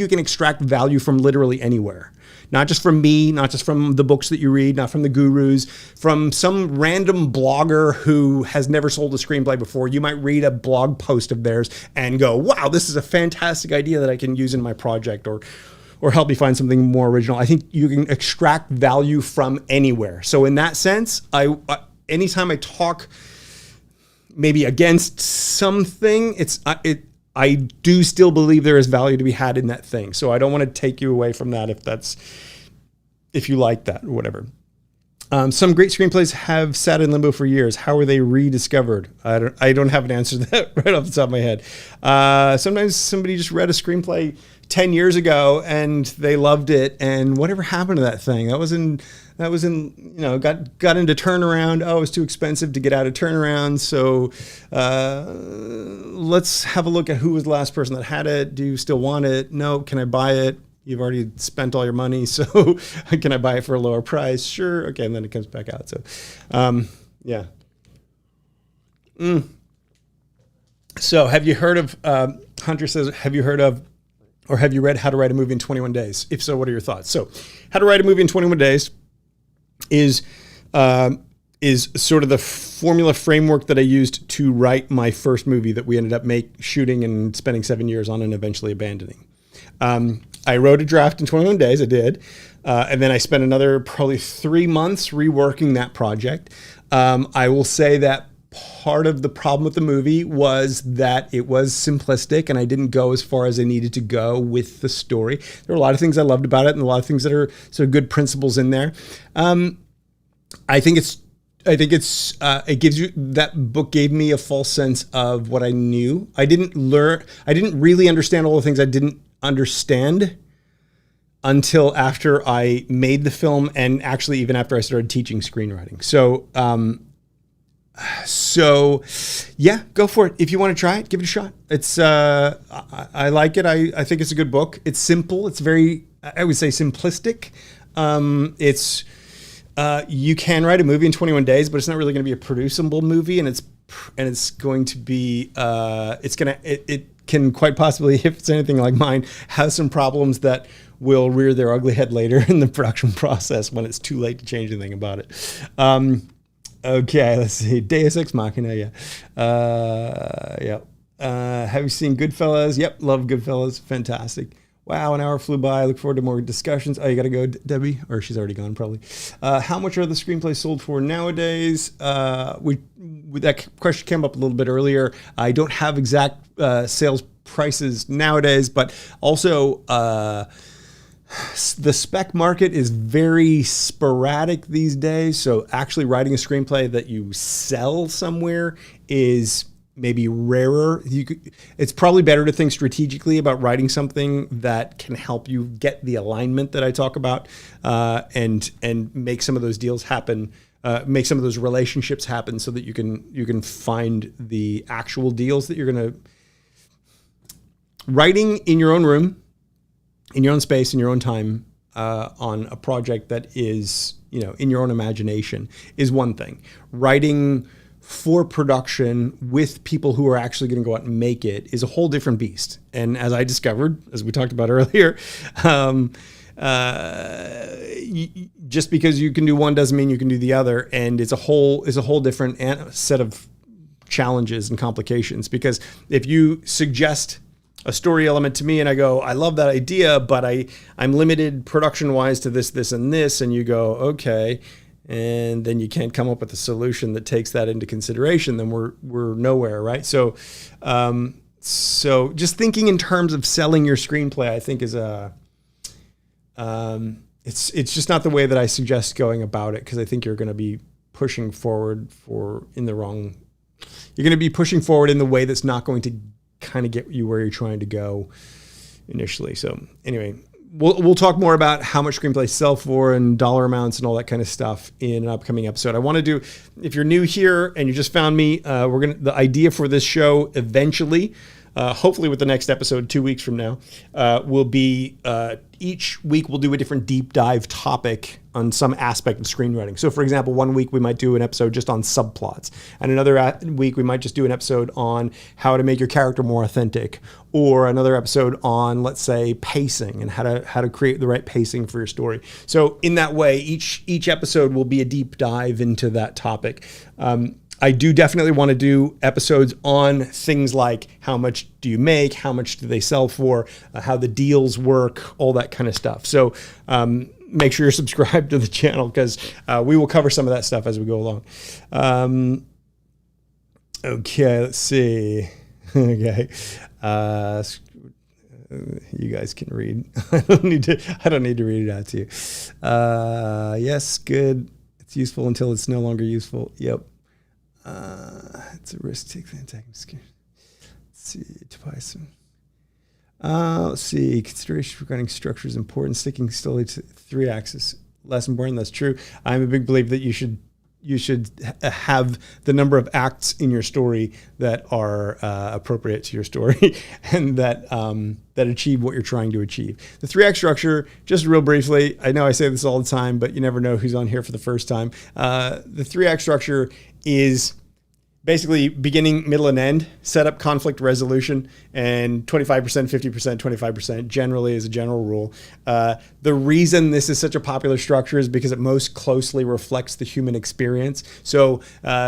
can extract value from literally anywhere. Not just from me, not just from the books that you read, not from the gurus, from some random blogger who has never sold a screenplay before. You might read a blog post of theirs and go, wow, this is a fantastic idea that I can use in my project, or help me find something more original. I think you can extract value from anywhere. So in that sense, anytime I talk maybe against something, I do still believe there is value to be had in that thing. So I don't want to take you away from that if you like that or whatever. Some great screenplays have sat in limbo for years. How are they rediscovered? I don't have an answer to that right off the top of my head. Sometimes somebody just read a screenplay 10 years ago and they loved it, and whatever happened to that thing? That was in got into turnaround. Oh, it was too expensive to get out of turnaround. So let's have a look at who was the last person that had it. Do you still want it? No. Can I buy it? You've already spent all your money. So can I buy it for a lower price? Sure. Okay. And then it comes back out. So, yeah. So have you heard of, Hunter says, have you heard of, or have you read How to Write a Movie in 21 Days? If so, what are your thoughts? So How to Write a Movie in 21 Days is sort of the formula framework that I used to write my first movie that we ended up shooting and spending 7 years on and eventually abandoning. I wrote a draft in 21 days, I did. And then I spent another probably 3 months reworking that project. I will say that part of the problem with the movie was that it was simplistic and I didn't go as far as I needed to go with the story. There are a lot of things I loved about it and a lot of things that are sort of good principles in there. I think it gives you, that book gave me a false sense of what I knew. I didn't really understand all the things I didn't understand until after I made the film, and actually even after I started teaching screenwriting. So yeah, go for it. If you want to try it, give it a shot. It's, I like it. I think it's a good book. It's simple. It's very, I would say simplistic. You can write a movie in 21 days, but it's not really going to be a producible movie. And it's going to be, it can quite possibly, if it's anything like mine, have some problems that will rear their ugly head later in the production process when it's too late to change anything about it. Okay, let's see. Deus Ex Machina, yeah. Yeah. Have you seen Goodfellas? Yep, love Goodfellas. Fantastic. Wow, an hour flew by. I look forward to more discussions. Oh, you got to go, Debbie? Or she's already gone, probably. How much are the screenplays sold for nowadays? That question came up a little bit earlier. I don't have exact sales prices nowadays, but also the spec market is very sporadic these days. So actually writing a screenplay that you sell somewhere is maybe rarer. It's probably better to think strategically about writing something that can help you get the alignment that I talk about, and make some of those deals happen, make some of those relationships happen, so that you can find the actual deals that you're going to. Writing in your own room, in your own space, in your own time, on a project that is, in your own imagination is one thing. Writing for production with people who are actually going to go out and make it is a whole different beast. And as I discovered, as we talked about earlier, just because you can do one doesn't mean you can do the other. And it's a whole different set of challenges and complications, because if you suggest a story element to me and I go, I love that idea, but I'm limited production wise to this, and this. And you go, okay. And then you can't come up with a solution that takes that into consideration. Then we're nowhere. Right. So just thinking in terms of selling your screenplay, I think is it's just not the way that I suggest going about it. 'Cause I think you're going to be pushing forward in the way that's not going to kind of get you where you're trying to go initially. So anyway, we'll talk more about how much screenplays sell for and dollar amounts and all that kind of stuff in an upcoming episode. I want to do, if you're new here and you just found me, the idea for this show eventually, hopefully with the next episode 2 weeks from now, will be each week we'll do a different deep dive topic on some aspect of screenwriting. So for example, 1 week we might do an episode just on subplots, and another week we might just do an episode on how to make your character more authentic, or another episode on, let's say, pacing and how to create the right pacing for your story. So in that way, each episode will be a deep dive into that topic. I do definitely want to do episodes on things like how much do you make, how much do they sell for, how the deals work, all that kind of stuff. So make sure you're subscribed to the channel, because we will cover some of that stuff as we go along. Okay, let's see. Okay. You guys can read. I don't need to read it out to you. Yes, good. It's useful until it's no longer useful. Yep. It's a risk to take. Let's see, to buy some. Let's see. Consideration regarding structure is important. Sticking still to 3 axes less important. That's true. I'm a big believer that you should have the number of acts in your story that are appropriate to your story and that achieve what you're trying to achieve. The 3-act structure, just real briefly, I know I say this all the time, but you never know who's on here for the first time. The 3-act structure is basically beginning, middle, and end, setup, conflict, resolution, and 25%, 50%, 25% generally is a general rule. The reason this is such a popular structure is because it most closely reflects the human experience. So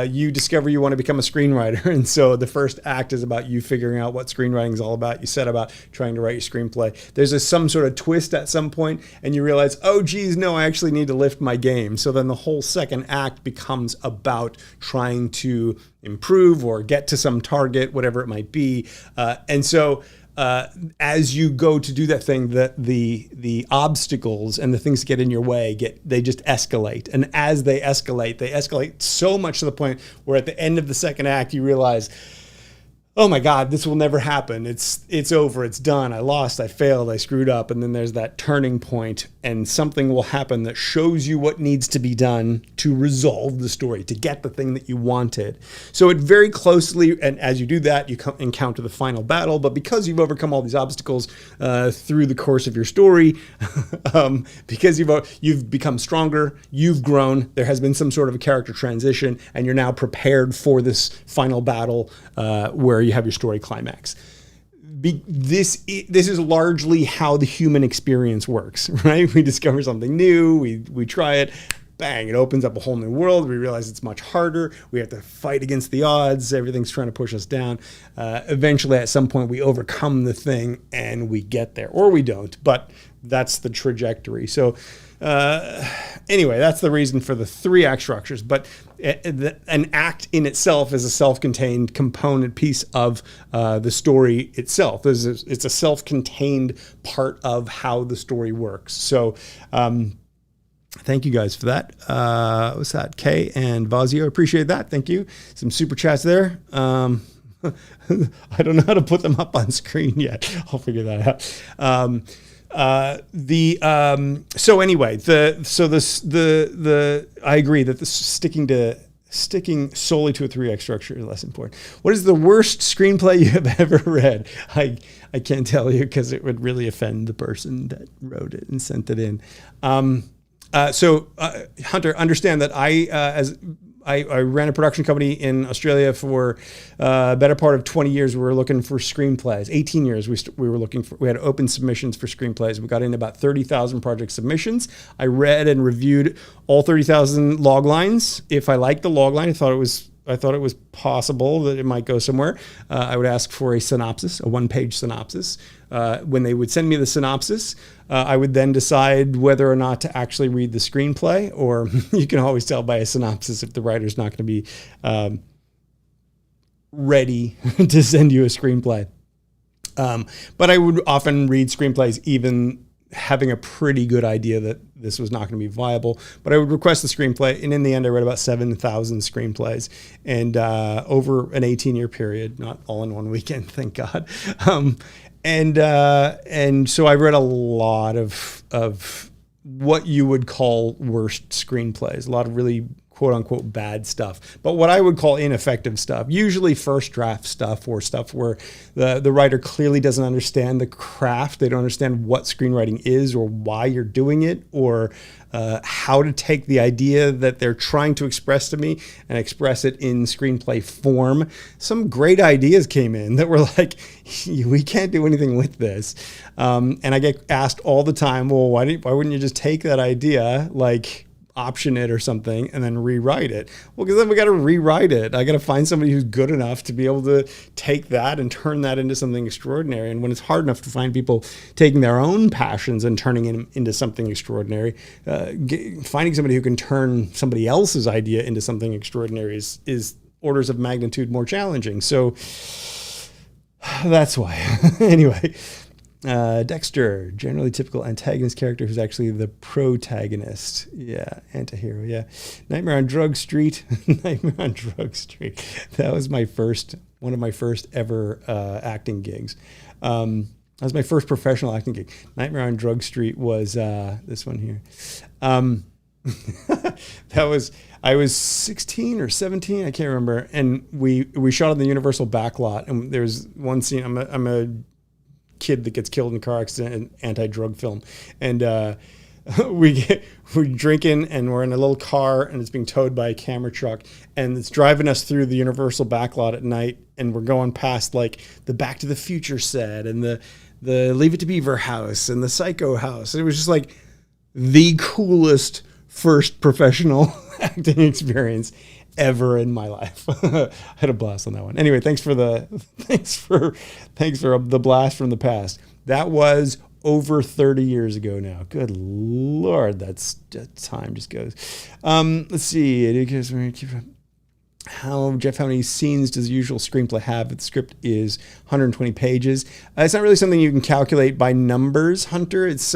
you discover you want to become a screenwriter, and so the first act is about you figuring out what screenwriting is all about. You set about trying to write your screenplay. There's some sort of twist at some point, and you realize, oh geez, no, I actually need to lift my game. So then the whole second act becomes about trying to improve or get to some target, whatever it might be. And so as you go to do that thing, the obstacles and the things that get in your way they just escalate. And as they escalate so much to the point where at the end of the second act you realize, oh my God, this will never happen. It's over. It's done. I lost. I failed. I screwed up. And then there's that turning point, and something will happen that shows you what needs to be done to resolve the story, to get the thing that you wanted. So it very closely, and as you do that, you encounter the final battle. But because you've overcome all these obstacles through the course of your story, because you've become stronger, you've grown, there has been some sort of a character transition, and you're now prepared for this final battle where you have your story climax. This is largely how the human experience works, right? We discover something new, we try it, bang, it opens up a whole new world. We realize it's much harder. We have to fight against the odds. Everything's trying to push us down. Eventually, at some point, we overcome the thing and we get there, or we don't, but that's the trajectory. So anyway, that's the reason for the 3-act structures. But an act in itself is a self-contained component piece of the story itself. It's a self-contained part of how the story works. So thank you guys for that. What's that? Kay and Vazio, appreciate that. Thank you. Some super chats there. I don't know how to put them up on screen yet. I'll figure that out. So anyway, I agree that sticking solely to a 3-act structure is less important. What is the worst screenplay you have ever read? I can't tell you because it would really offend the person that wrote it and sent it in. Hunter, understand that I ran a production company in Australia for a better part of 20 years. We were looking for screenplays. 18 years we had open submissions for screenplays. We got in about 30,000 project submissions. I read and reviewed all 30,000 log lines. If I liked the log line, I thought it was possible that it might go somewhere. I would ask for a synopsis, a 1-page synopsis. When they would send me the synopsis, I would then decide whether or not to actually read the screenplay, or you can always tell by a synopsis if the writer's not going to be ready to send you a screenplay. But I would often read screenplays even having a pretty good idea that this was not going to be viable, but I would request the screenplay. And in the end, I read about 7,000 screenplays, and over an 18-year period, not all in one weekend, thank God. And so I read a lot of what you would call worst screenplays, a lot of really quote unquote bad stuff, but what I would call ineffective stuff, usually first draft stuff or stuff where the writer clearly doesn't understand the craft. They don't understand what screenwriting is or why you're doing it, or how to take the idea that they're trying to express to me and express it in screenplay form. Some great ideas came in that were like, we can't do anything with this. And I get asked all the time, well, why wouldn't you just take that idea, like option it or something, and then rewrite it? Well, because then we got to rewrite it. I got to find somebody who's good enough to be able to take that and turn that into something extraordinary. And when it's hard enough to find people taking their own passions and turning it into something extraordinary, finding somebody who can turn somebody else's idea into something extraordinary is orders of magnitude more challenging. So that's why. Anyway. Dexter, generally typical antagonist character who's actually the protagonist. Yeah, antihero. Yeah, Nightmare on Drug Street. Nightmare on Drug Street. That was one of my first ever acting gigs. That was my first professional acting gig. Nightmare on Drug Street was this one here. I was 16 or 17, I can't remember, and we shot on the Universal backlot, and there's one scene. I'm a kid that gets killed in a car accident, an anti-drug film, and we're drinking and we're in a little car and it's being towed by a camera truck, and it's driving us through the Universal backlot at night, and we're going past like the Back to the Future set and the Leave It to Beaver house and the Psycho house. And it was just like the coolest first professional acting experience ever in my life. I had a blast on that one. Anyway, thanks for the blast from the past. That was over 30 years ago now. Good Lord, time just goes. Let's see. How many scenes does the usual screenplay have? The script is 120 pages. It's not really something you can calculate by numbers, Hunter. It's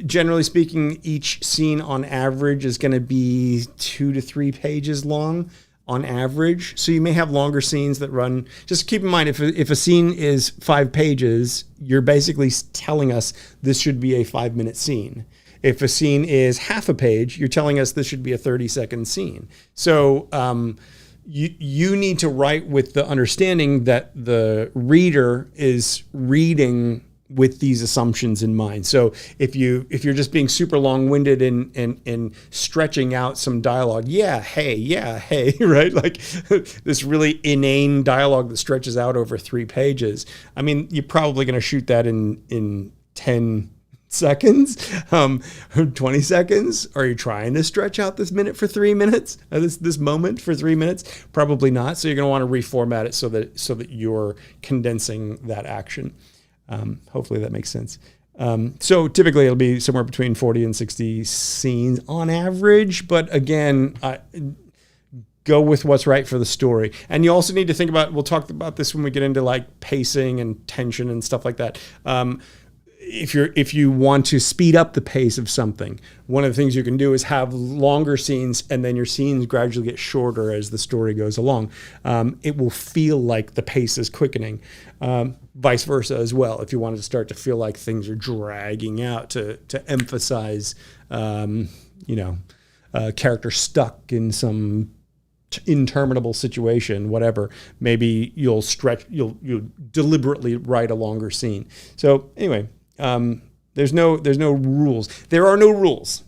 generally speaking, each scene on average is going to be 2 to 3 pages long on average. So you may have longer scenes that run. Just keep in mind, if a scene is 5 pages, you're basically telling us this should be a 5-minute scene. If a scene is half a page, you're telling us this should be a 30-second scene. So you need to write with the understanding that the reader is reading with these assumptions in mind. So if you're just being super long-winded and stretching out some dialogue, hey, right? Like this really inane dialogue that stretches out over 3 pages. I mean, you're probably going to shoot that in 10 seconds, 20 seconds. Are you trying to stretch out this minute for 3 minutes? This moment for 3 minutes? Probably not. So you're going to want to reformat it so that you're condensing that action. Hopefully that makes sense. So typically it'll be somewhere between 40 and 60 scenes on average. But again, go with what's right for the story. And you also need to think about, we'll talk about this when we get into like pacing and tension and stuff like that. If you want to speed up the pace of something, one of the things you can do is have longer scenes, and then your scenes gradually get shorter as the story goes along. It will feel like the pace is quickening. Vice versa as well. If you wanted to start to feel like things are dragging out to emphasize, character stuck in some interminable situation, whatever, maybe you'll deliberately write a longer scene. So anyway, there's no rules. There are no rules.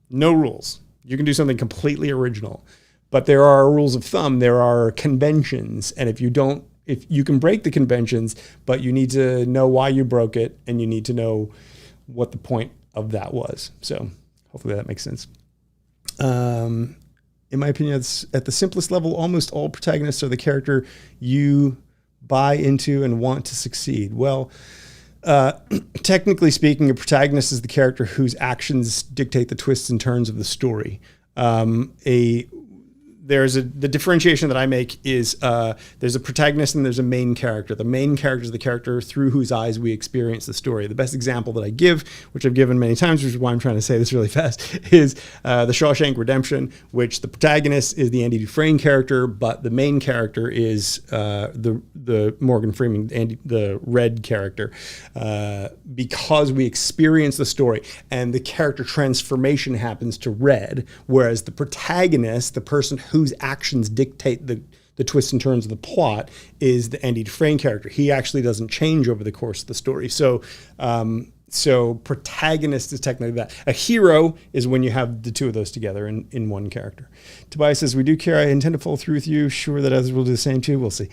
No rules. You can do something completely original, but there are rules of thumb. There are conventions. And if you can break the conventions, but you need to know why you broke it, and you need to know what the point of that was. So hopefully that makes sense. In my opinion, at the simplest level, almost all protagonists are the character you buy into and want to succeed. Well, technically speaking, a protagonist is the character whose actions dictate the twists and turns of the story. The differentiation that I make is there's a protagonist and there's a main character. The main character is the character through whose eyes we experience the story. The best example that I give, which I've given many times, which is why I'm trying to say this really fast, is The Shawshank Redemption, which the protagonist is the Andy Dufresne character, but the main character is the Morgan Freeman, the Red character, because we experience the story and the character transformation happens to Red, whereas the protagonist, the person whose actions dictate the twists and turns of the plot, is the Andy Dufresne character. He actually doesn't change over the course of the story. So protagonist is technically that. A hero is when you have the two of those together in one character. Tobias says, we do care. I intend to follow through with you. Sure that others will do the same too. We'll see.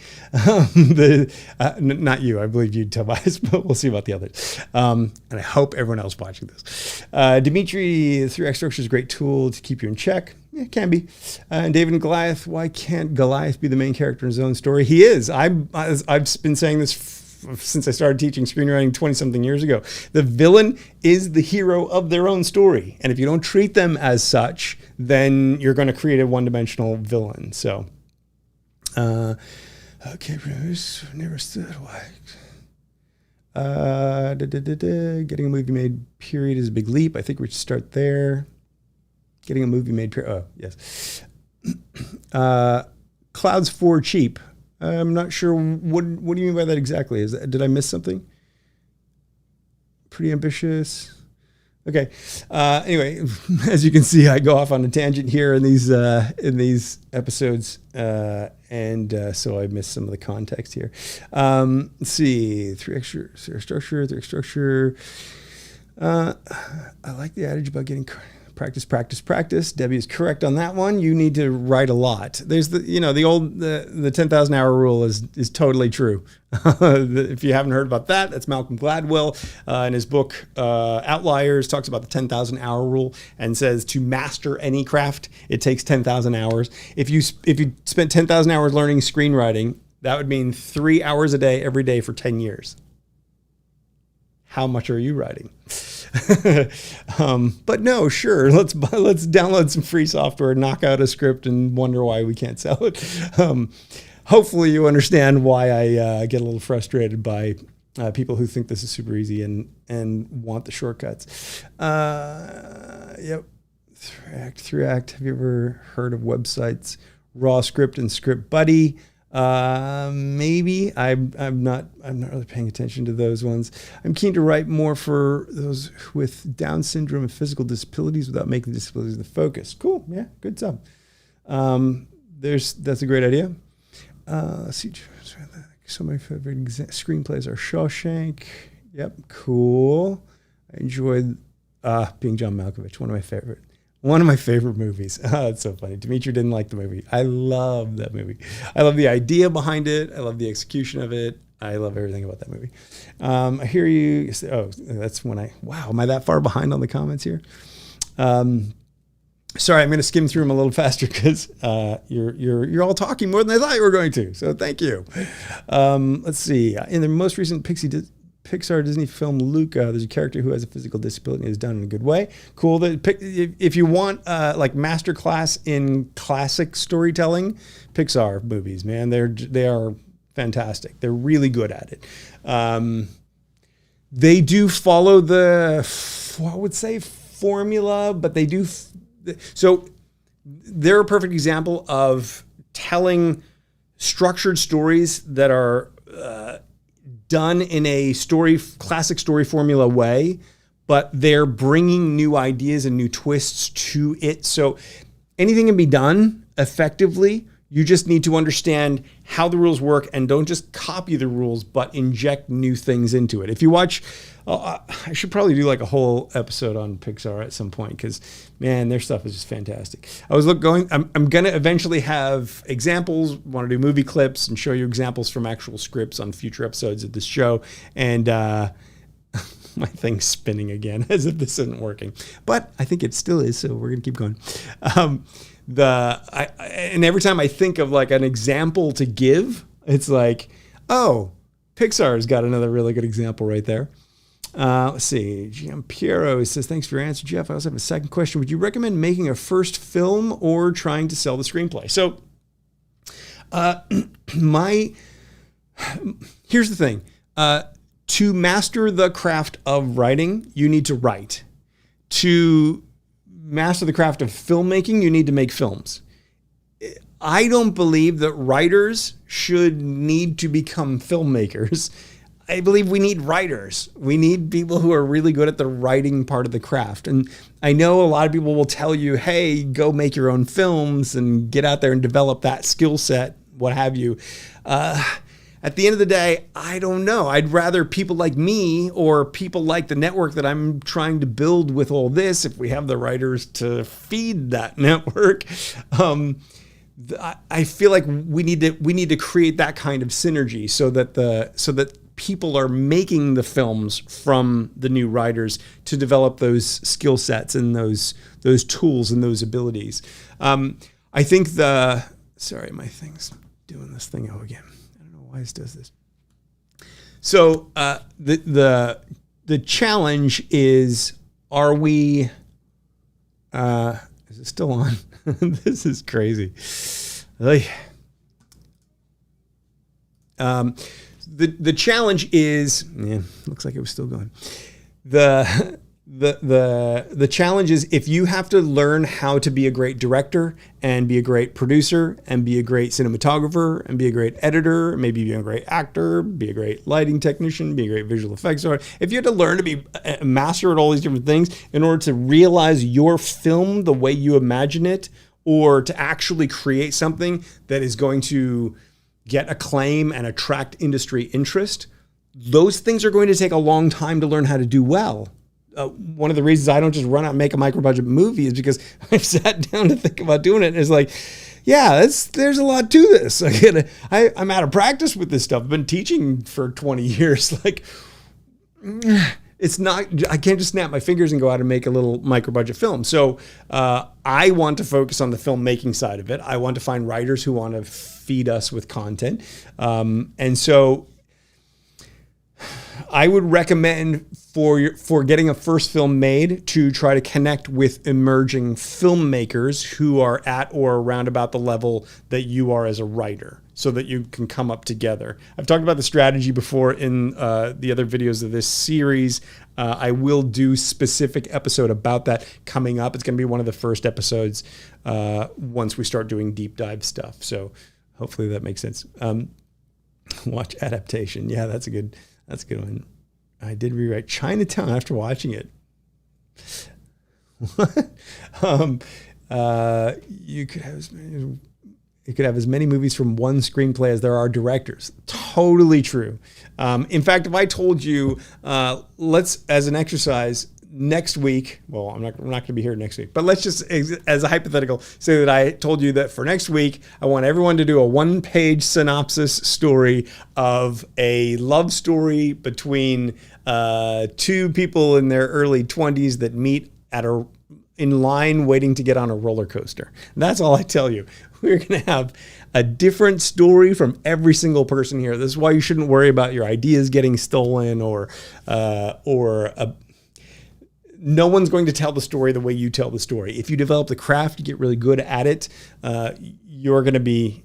Not you. I believe you, Tobias, but we'll see about the others. And I hope everyone else watching this. Dimitri, the 3-act structure is a great tool to keep you in check. Yeah, it can be. And David and Goliath, why can't Goliath be the main character in his own story? He is. I've been saying this since I started teaching screenwriting 20-something years ago. The villain is the hero of their own story. And if you don't treat them as such, then you're going to create a one-dimensional villain. So, okay, Bruce, never stood why. Getting a movie made, period, is a big leap. I think we should start there. Getting a movie made, oh, yes. Clouds for cheap. I'm not sure, what do you mean by that exactly? Did I miss something? Pretty ambitious. Okay. Anyway, as you can see, I go off on a tangent here in these episodes, and so I missed some of the context here. Let's see, 3-act structure. I like the adage about getting practice. Debbie is correct on that one. You need to write a lot. There's the 10,000 hour rule is totally true. If you haven't heard about that, that's Malcolm Gladwell in his book Outliers, talks about the 10,000 hour rule and says to master any craft, it takes 10,000 hours. If you spent 10,000 hours learning screenwriting, that would mean 3 hours a day, every day for 10 years. How much are you writing? But no, sure. Let's download some free software, knock out a script, and wonder why we can't sell it. Hopefully you understand why I get a little frustrated by people who think this is super easy and want the shortcuts. Yep. 3-act. Have you ever heard of websites Raw Script and Script Buddy? Maybe. I'm not really paying attention to those ones. I'm keen to write more for those with Down syndrome and physical disabilities without making disabilities the focus. Cool. Yeah, good stuff. That's a great idea. Let's see. Some of my favorite screenplays are Shawshank. Yep, cool. I enjoyed Being John Malkovich, one of my favorite movies. It's so funny. Dimitri didn't like the movie. I love that movie. I love the idea behind it. I love the execution of it. I love everything about that movie. I hear you. Oh, that's when wow, am I that far behind on the comments here? Sorry, I'm going to skim through them a little faster because you're all talking more than I thought you were going to. So thank you. Let's see. In the most recent Pixar Disney film Luca, there's a character who has a physical disability and is done in a good way. Cool. If you want like masterclass in classic storytelling, Pixar movies, man, they are fantastic. They're really good at it. They do follow the, I would say, formula, but they do. So they're a perfect example of telling structured stories that are done in a classic story formula way, but they're bringing new ideas and new twists to it. So anything can be done effectively. You just need to understand how the rules work and don't just copy the rules, but inject new things into it. If you watch, I should probably do like a whole episode on Pixar at some point because, man, their stuff is just fantastic. I'm going to eventually have examples, want to do movie clips and show you examples from actual scripts on future episodes of this show. And my thing's spinning again as if this isn't working. But I think it still is, so we're going to keep going. And every time I think of like an example to give, it's like, oh, Pixar's got another really good example right there. Let's see. Giampiero says, thanks for your answer, Jeff. I also have a second question. Would you recommend making a first film or trying to sell the screenplay? So here's the thing. To master the craft of writing, you need to write. To master the craft of filmmaking, you need to make films. I don't believe that writers should need to become filmmakers. I believe we need writers. We need people who are really good at the writing part of the craft. And I know a lot of people will tell you, hey, go make your own films and get out there and develop that skill set, what have you. At the end of the day, I don't know. I'd rather people like me or people like the network that I'm trying to build with all this, if we have the writers to feed that network, I feel like we need to create that kind of synergy so that people are making the films from the new writers to develop those skill sets and those tools and those abilities. I think sorry, my thing's doing this thing again. Why does this? So the challenge is, are we? Is it still on? This is crazy. The challenge is, looks like it was still going. The challenge is, if you have to learn how to be a great director and be a great producer and be a great cinematographer and be a great editor, maybe be a great actor, be a great lighting technician, be a great visual effects artist. If you have to learn to be a master at all these different things in order to realize your film the way you imagine it, or to actually create something that is going to get acclaim and attract industry interest, those things are going to take a long time to learn how to do well. One of the reasons I don't just run out and make a micro budget movie is because I've sat down to think about doing it. And it's like, yeah, there's a lot to this. I'm out of practice with this stuff. I've been teaching for 20 years. Like, it's not, I can't just snap my fingers and go out and make a little micro budget film. So I want to focus on the filmmaking side of it. I want to find writers who want to feed us with content. And so I would recommend for getting a first film made to try to connect with emerging filmmakers who are at or around about the level that you are as a writer, so that you can come up together. I've talked about the strategy before in the other videos of this series. I will do specific episode about that coming up. It's going to be one of the first episodes once we start doing deep dive stuff. So hopefully that makes sense. Watch Adaptation. Yeah, that's a good one. I did rewrite Chinatown after watching it. You could have as many movies from one screenplay as there are directors. Totally true. In fact, if I told you, let's, as an exercise, next week, well, we're not going to be here next week, but let's just, as a hypothetical, say that I told you that for next week, I want everyone to do a one-page synopsis story of a love story between two people in their early 20s that meet in line waiting to get on a roller coaster. That's all I tell you. we're going to have a different story from every single person here. This is why you shouldn't worry about your ideas getting stolen no one's going to tell the story the way you tell the story. If you develop the craft, you get really good at it. You're going to be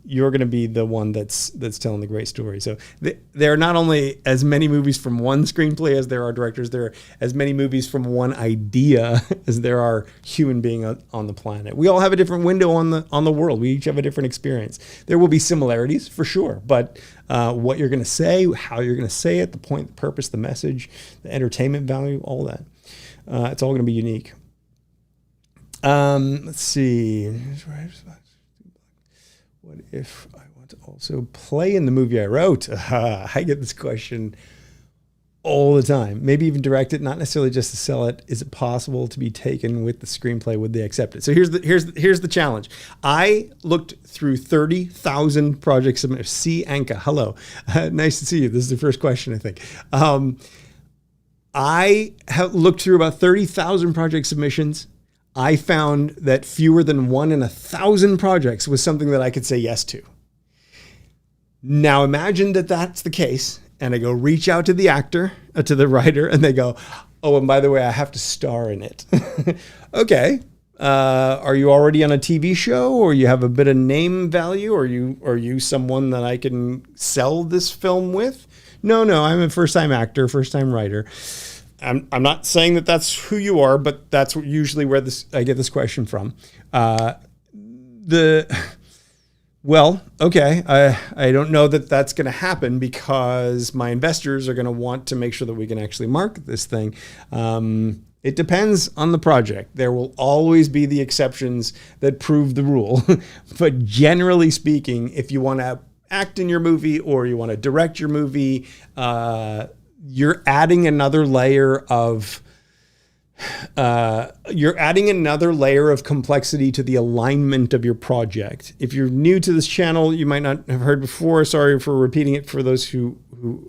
the one that's telling the great story. So there are not only as many movies from one screenplay as there are directors. There are as many movies from one idea as there are human beings on the planet. We all have a different window on the world. We each have a different experience. There will be similarities for sure, but what you're going to say, how you're going to say it, the point, the purpose, the message, the entertainment value, all that. It's all going to be unique. Let's see. What if I want to also play in the movie I wrote? I get this question all the time. Maybe even direct it, not necessarily just to sell it. Is it possible to be taken with the screenplay? Would they accept it? So here's the challenge. I looked through 30,000 project submissions. C. Anka, hello. Nice to see you. This is the first question, I think. I have looked through about 30,000 project submissions. I found that fewer than 1 in 1,000 projects was something that I could say yes to. Now imagine that that's the case, and I go reach out to the actor, to the writer, and they go, oh, and by the way, I have to star in it. Okay. Are you already on a TV show, or you have a bit of name value? Are you someone that I can sell this film with? No, I'm a first-time actor, first-time writer. I'm not saying that that's who you are, but that's usually where I get this question from. Well, okay, I don't know that that's going to happen because my investors are going to want to make sure that we can actually market this thing. It depends on the project. There will always be the exceptions that prove the rule. But generally speaking, if you want to act in your movie or you want to direct your movie, you're adding another layer of complexity to the alignment of your project. If you're new to this channel, you might not have heard before. Sorry for repeating it for those who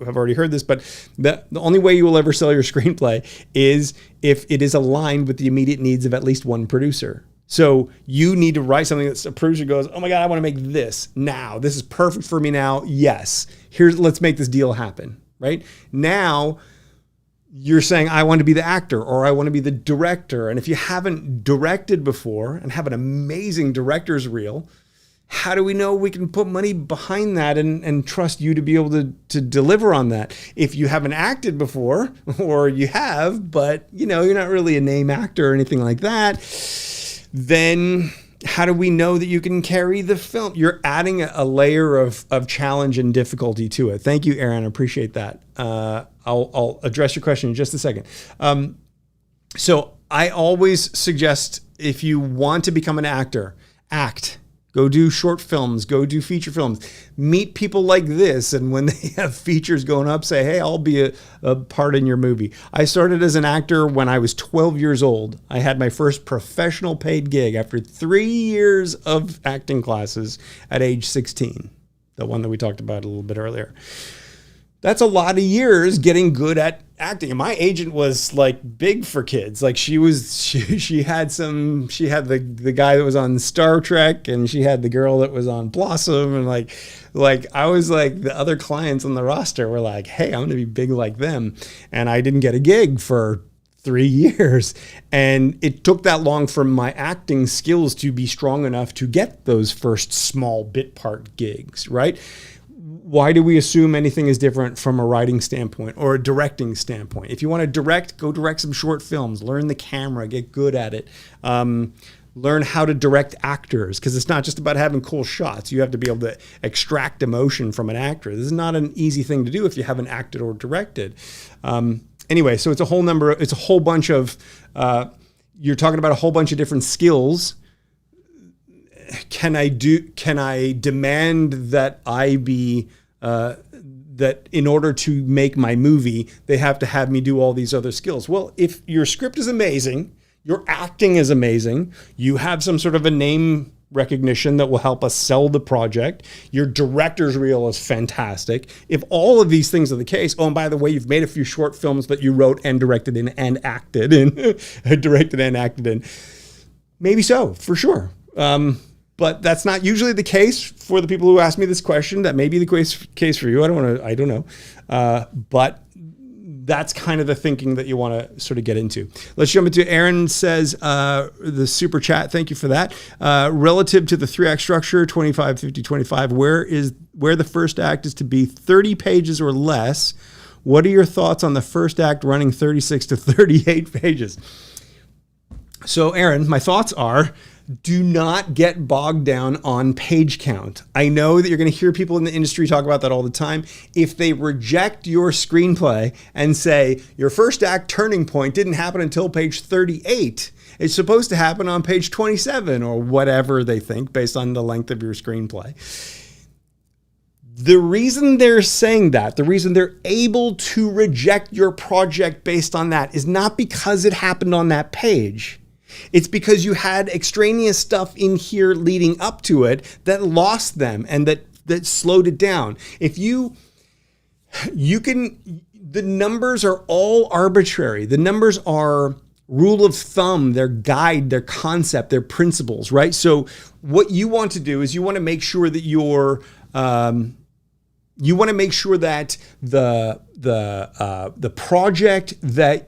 have already heard this, but the only way you will ever sell your screenplay is if it is aligned with the immediate needs of at least one producer. So you need to write something that a producer goes, oh my God, I want to make this now. This is perfect for me now. Yes. Let's make this deal happen. Right? Now you're saying, I want to be the actor or I want to be the director. And if you haven't directed before and have an amazing director's reel, how do we know we can put money behind that and trust you to be able to deliver on that? If you haven't acted before, or you have, but you're not really a name actor or anything like that, then how do we know that you can carry the film? You're adding a layer of challenge and difficulty to it. Thank you, Aaron. I appreciate that. I'll address your question in just a second. So I always suggest, if you want to become an actor, act. Go do short films, go do feature films, meet people like this. And when they have features going up, say, hey, I'll be a part in your movie. I started as an actor when I was 12 years old. I had my first professional paid gig after 3 years of acting classes at age 16. The one that we talked about a little bit earlier. That's a lot of years getting good at acting. And my agent was like big for kids. Like she had the guy that was on Star Trek, and she had the girl that was on Blossom. And like I was like, the other clients on the roster were like, hey, I'm going to be big like them. And I didn't get a gig for 3 years. And it took that long for my acting skills to be strong enough to get those first small bit part gigs, right? Why do we assume anything is different from a writing standpoint or a directing standpoint? If you want to direct, go direct some short films, learn the camera, get good at it. Learn how to direct actors, because it's not just about having cool shots. You have to be able to extract emotion from an actor. This is not an easy thing to do if you haven't acted or directed. Anyway, so it's a whole bunch of, you're talking about a whole bunch of different skills. Can I demand that I be, that in order to make my movie, they have to have me do all these other skills? Well, if your script is amazing, your acting is amazing, you have some sort of a name recognition that will help us sell the project, your director's reel is fantastic. If all of these things are the case, oh, and by the way, you've made a few short films that you wrote and directed in and acted in, directed and acted in, maybe so, for sure. but that's not usually the case for the people who ask me this question. That may be the case for you. I don't know. But that's kind of the thinking that you want to sort of get into. Let's jump into Aaron says, the super chat. Thank you for that. Relative to the 3-act structure, 25, 50, 25, where the first act is to be 30 pages or less. What are your thoughts on the first act running 36 to 38 pages? So Aaron, my thoughts are, do not get bogged down on page count. I know that you're going to hear people in the industry talk about that all the time. If they reject your screenplay and say your first act turning point didn't happen until page 38, it's supposed to happen on page 27 or whatever they think based on the length of your screenplay. The reason they're saying that, the reason they're able to reject your project based on that is not because it happened on that page. It's because you had extraneous stuff in here leading up to it that lost them and that slowed it down. If the numbers are all arbitrary. The numbers are rule of thumb, their guide, their concept, their principles, right? So what you want to do is you want to make sure that the project that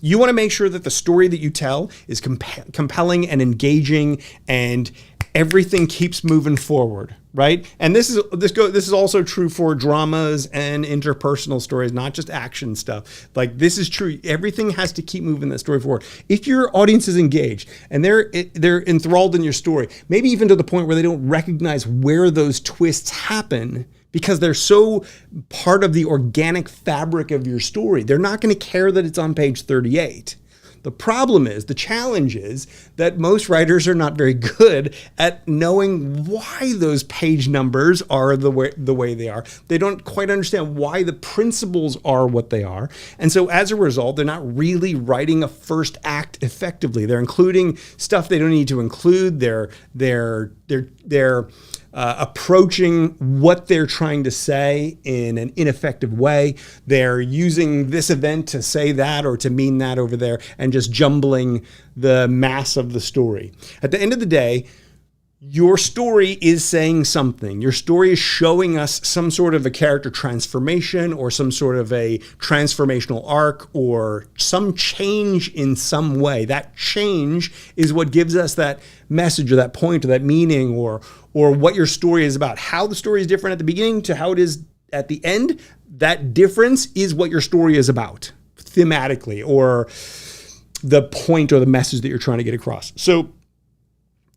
you want to make sure that the story that you tell is compelling and engaging and everything keeps moving forward, right? And this is also true for dramas and interpersonal stories, not just action stuff. Like this is true. Everything has to keep moving that story forward. If your audience is engaged and they're enthralled in your story, maybe even to the point where they don't recognize where those twists happen, because they're so part of the organic fabric of your story, they're not going to care that it's on page 38. The challenge is that most writers are not very good at knowing why those page numbers are the way they are. They don't quite understand why the principles are what they are. And so as a result, they're not really writing a first act effectively. They're including stuff they don't need to include. They're approaching what they're trying to say in an ineffective way. They're using this event to say that or to mean that over there and just jumbling the mass of the story. At the end of the day, your story is saying something. Your story is showing us some sort of a character transformation or some sort of a transformational arc or some change in some way. That change is what gives us that message or that point or that meaning or what your story is about. How the story is different at the beginning to how it is at the end, that difference is what your story is about thematically or the point or the message that you're trying to get across.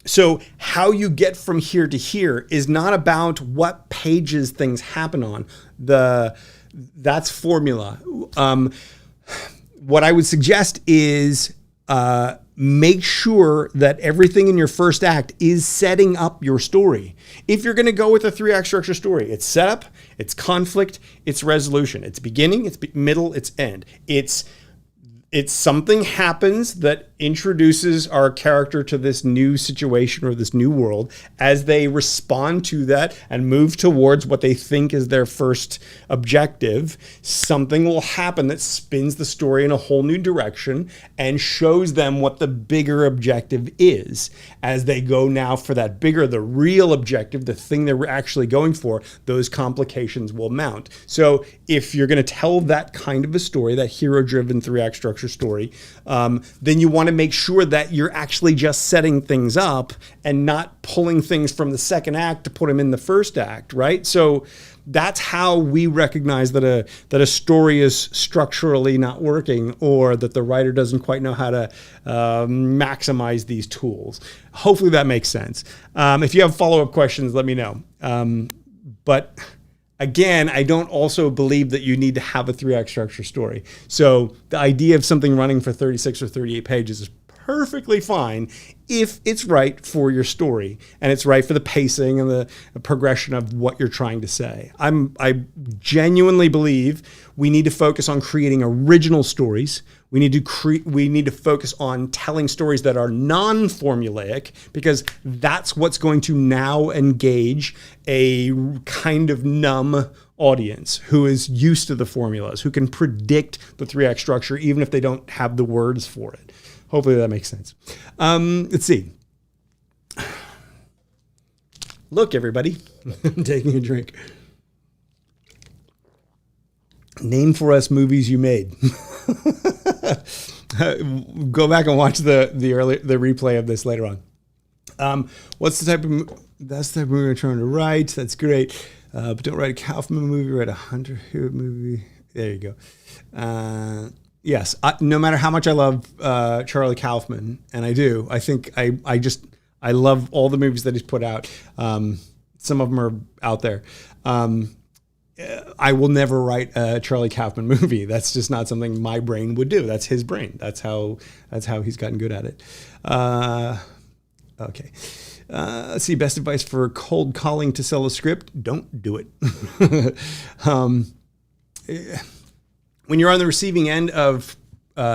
So how you get from here to here is not about what pages things happen on. That's formula. What I would suggest is make sure that everything in your first act is setting up your story. If you're going to go with a 3-act structure story, it's setup, it's conflict, it's resolution, it's beginning, it's middle, it's end. It's something happens that introduces our character to this new situation or this new world. As they respond to that and move towards what they think is their first objective, something will happen that spins the story in a whole new direction and shows them what the bigger objective is. As they go now for that bigger, the real objective, the thing they're actually going for, those complications will mount. So if you're going to tell that kind of a story, that hero-driven 3-act structure story, then you want to make sure that you're actually just setting things up and not pulling things from the second act to put them in the first act, right? So that's how we recognize that a story is structurally not working or that the writer doesn't quite know how to maximize these tools. Hopefully that makes sense. If you have follow-up questions, let me know. But again, I don't also believe that you need to have a 3-act structure story. So the idea of something running for 36 or 38 pages is perfectly fine if it's right for your story and it's right for the pacing and the progression of what you're trying to say. I genuinely believe we need to focus on creating original stories. We need to focus on telling stories that are non-formulaic because that's what's going to now engage a kind of numb audience who is used to the formulas, who can predict the 3-act structure even if they don't have the words for it. Hopefully that makes sense. Let's see. Look, everybody, I'm taking a drink. Name for us movies you made. Go back and watch the replay of this later on. What's the type of that's the type of movie I'm trying to write? That's great. But don't write a Kaufman movie. Write a Hunter Hewitt movie. There you go. Yes. No matter how much I love Charlie Kaufman, and I do, I think I love all the movies that he's put out. Some of them are out there. I will never write a Charlie Kaufman movie. That's just not something my brain would do. That's his brain. That's how he's gotten good at it. Okay. Let's see. Best advice for cold calling to sell a script: don't do it. When you're on the receiving end of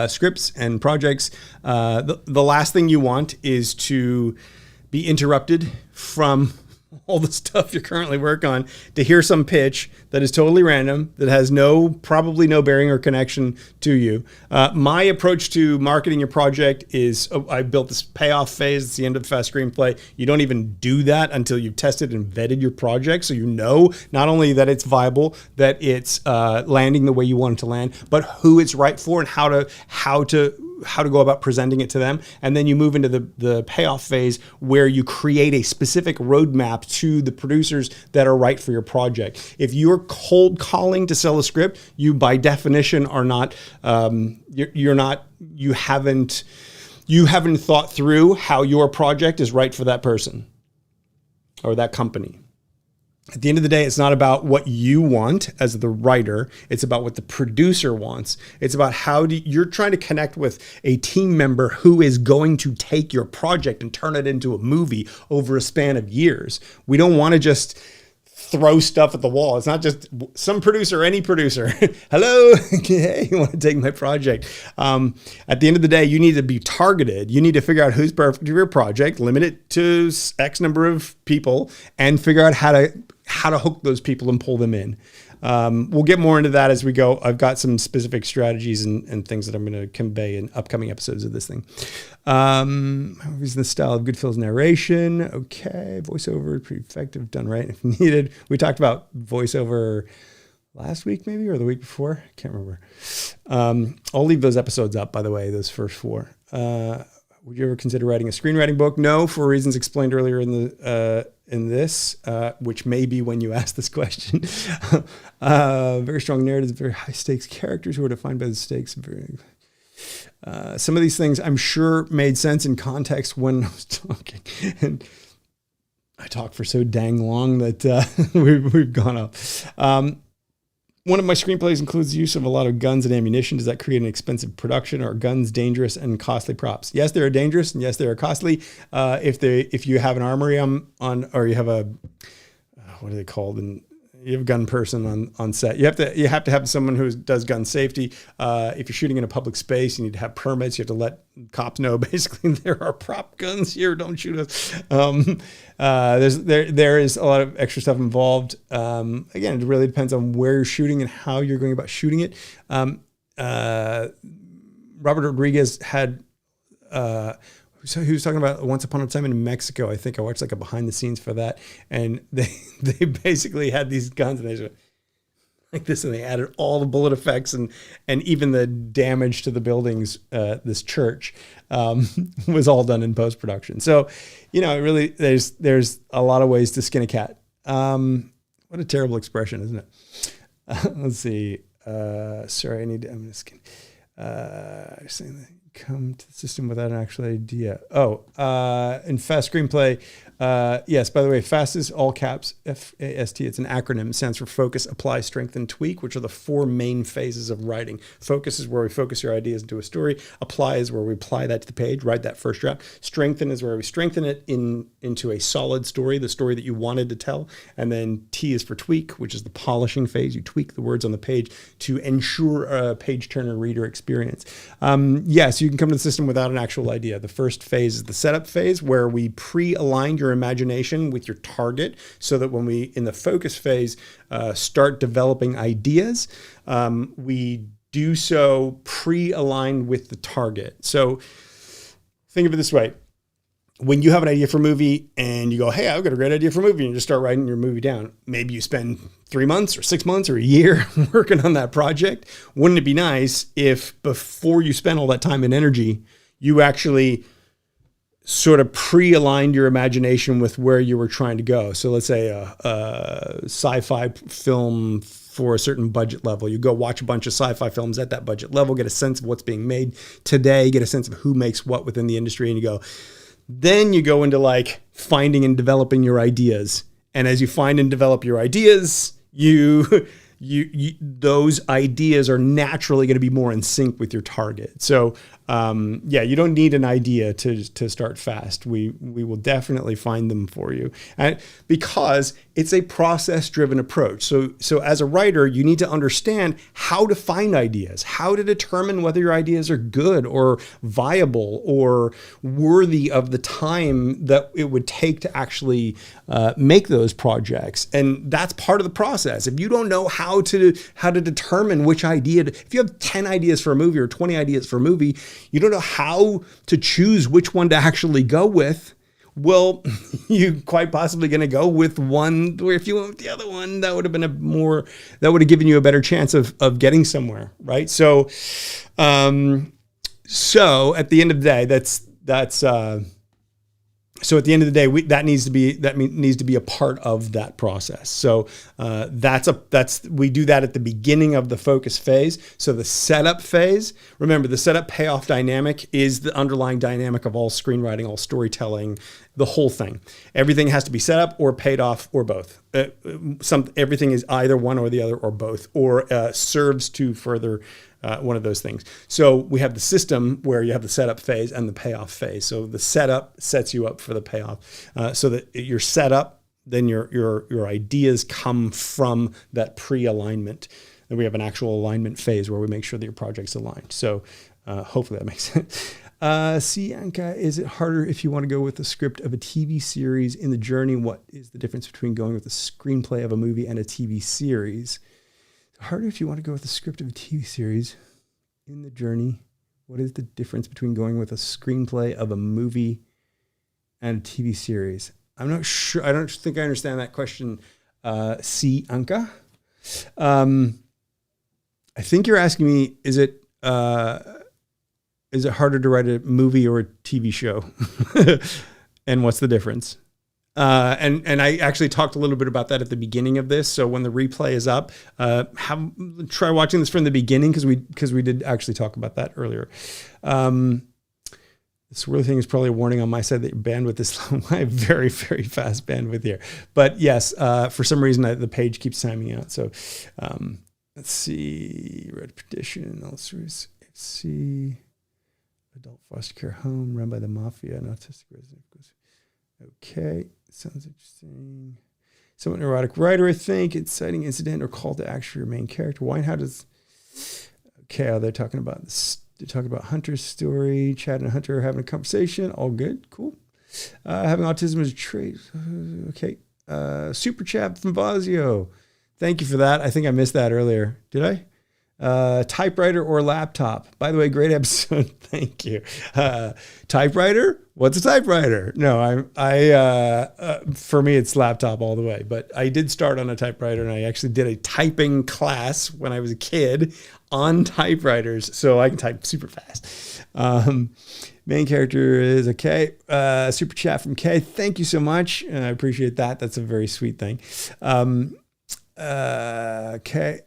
scripts and projects, the last thing you want is to be interrupted from all the stuff you're currently working on to hear some pitch that is totally random, that has probably no bearing or connection to you. My approach to marketing your project is I built this payoff phase. It's the end of the fast screenplay. You don't even do that until you've tested and vetted your project. So you know not only that it's viable, that it's landing the way you want it to land, but who it's right for and how to go about presenting it to them. And then you move into the payoff phase where you create a specific roadmap to the producers that are right for your project. If you're cold calling to sell a script, you by definition are not, you haven't thought through how your project is right for that person or that company. At the end of the day, it's not about what you want as the writer. It's about what the producer wants. It's about you're trying to connect with a team member who is going to take your project and turn it into a movie over a span of years. We don't want to just throw stuff at the wall. It's not just some producer, any producer. Hello, hey, you want to take my project? At the end of the day, you need to be targeted. You need to figure out who's perfect for your project, limit it to X number of people, and figure out how to hook those people and pull them in. We'll get more into that as we go. I've got some specific strategies and things that I'm going to convey in upcoming episodes of this thing. Movies in the style of Goodfell's narration. Okay. Voiceover, pretty effective, done right if needed. We talked about voiceover last week maybe, or the week before. I can't remember. I'll leave those episodes up, by the way, those first 4. Would you ever consider writing a screenwriting book? No, for reasons explained earlier in this, which may be when you ask this question. Very strong narratives, very high stakes characters who are defined by the stakes. Some of these things I'm sure made sense in context when I was talking, and I talked for so dang long that we've gone up. One of my screenplays includes the use of a lot of guns and ammunition. Does that create an expensive production? Or are guns dangerous and costly props? Yes, they are dangerous, and yes, they are costly. If you have an armory on or you have a what are they called? And you have a gun person on set. You have to have someone who does gun safety. If you're shooting in a public space, you need to have permits. You have to let cops know basically there are prop guns here. Don't shoot us. There is a lot of extra stuff involved. Again, it really depends on where you're shooting and how you're going about shooting it. Robert Rodriguez had. So he was talking about Once Upon a Time in Mexico. I think I watched like a behind the scenes for that. And they basically had these guns and they just like this, and they added all the bullet effects and even the damage to the buildings, this church, was all done in post-production. So, really there's a lot of ways to skin a cat. What a terrible expression, isn't it? Let's see. Sorry, I'm going to skin. Saying that. Come to the system without an actual idea. In fast screenplay, yes, by the way, FAST is all caps, FAST. It's an acronym. It stands for focus, apply, strengthen, tweak, which are the 4 main phases of writing. Focus is where we focus your ideas into a story. Apply is where we apply that to the page, write that first draft. Strengthen is where we strengthen it into a solid story, the story that you wanted to tell. And then T is for tweak, which is the polishing phase. You tweak the words on the page to ensure a page turner reader experience. Yes, you can come to the system without an actual idea. The first phase is the setup phase, where we pre-align your imagination with your target, so that when we, in the focus phase, start developing ideas, we do so pre-aligned with the target. So think of it this way. when you have an idea for a movie and you go, hey, I've got a great idea for a movie, and you just start writing your movie down. Maybe you spend 3 months or 6 months or a year working on that project. Wouldn't it be nice if before you spend all that time and energy, you actually sort of pre-aligned your imagination with where you were trying to go? So let's say a sci-fi film for a certain budget level. You go watch a bunch of sci-fi films at that budget level, get a sense of what's being made today, get a sense of who makes what within the industry, and then you go into like finding and developing your ideas. And as you find and develop your ideas, those ideas are naturally going to be more in sync with your target. So you don't need an idea to start fast. We will definitely find them for you, and because it's a process-driven approach. So as a writer, you need to understand how to find ideas, how to determine whether your ideas are good or viable or worthy of the time that it would take to actually make those projects. And that's part of the process. If you don't know how to determine which idea, if you have 10 ideas for a movie or 20 ideas for a movie, you don't know how to choose which one to actually go with. Well, you're quite possibly going to go with one where if you went with the other one, that would have given you a better chance of getting somewhere, right? So at the end of the day, so at the end of the day, that needs to be a part of that process. So we do that at the beginning of the focus phase. So the setup phase, remember, the setup payoff dynamic is the underlying dynamic of all screenwriting, all storytelling, the whole thing. Everything has to be set up or paid off or both. Everything is either one or the other or both, or serves to further one of those things. So we have the system where you have the setup phase and the payoff phase. So the setup sets you up for the payoff, so that you're set up, then your ideas come from that pre-alignment. Then we have an actual alignment phase where we make sure that your project's aligned. So hopefully that makes sense. Anka, is it harder if you want to go with the script of a TV series in the journey? What is the difference between going with the screenplay of a movie and a TV series? Harder if you want to go with the script of a TV series in the journey. What is the difference between going with a screenplay of a movie and a TV series? I'm not sure. I don't think I understand that question. Anka. I think you're asking me, is it harder to write a movie or a TV show? And what's the difference? And I actually talked a little bit about that at the beginning of this. So when the replay is up, try watching this from the beginning because we did actually talk about that earlier. This really thing is probably a warning on my side that your bandwidth is low. I have very, very fast bandwidth here. But yes, for some reason the page keeps timing out. So let's see, Red Petition, let's see, adult foster care home run by the mafia, an autistic resident. Okay, sounds interesting. Somewhat neurotic writer, I think. Inciting incident or call to action for your main character. Why and how does... Okay, they're talking about this. They're talking about Hunter's story. Chad and Hunter are having a conversation. All good, cool. Having autism is a trait. Okay. Super chat from Vazio. Thank you for that. I think I missed that earlier. Did I? Typewriter or laptop? By the way, great episode. Thank you. Typewriter? What's a typewriter? No, for me, it's laptop all the way. But I did start on a typewriter, and I actually did a typing class when I was a kid on typewriters, so I can type super fast. Main character is okay. Super chat from Kay. Thank you so much. I appreciate that. That's a very sweet thing. Okay,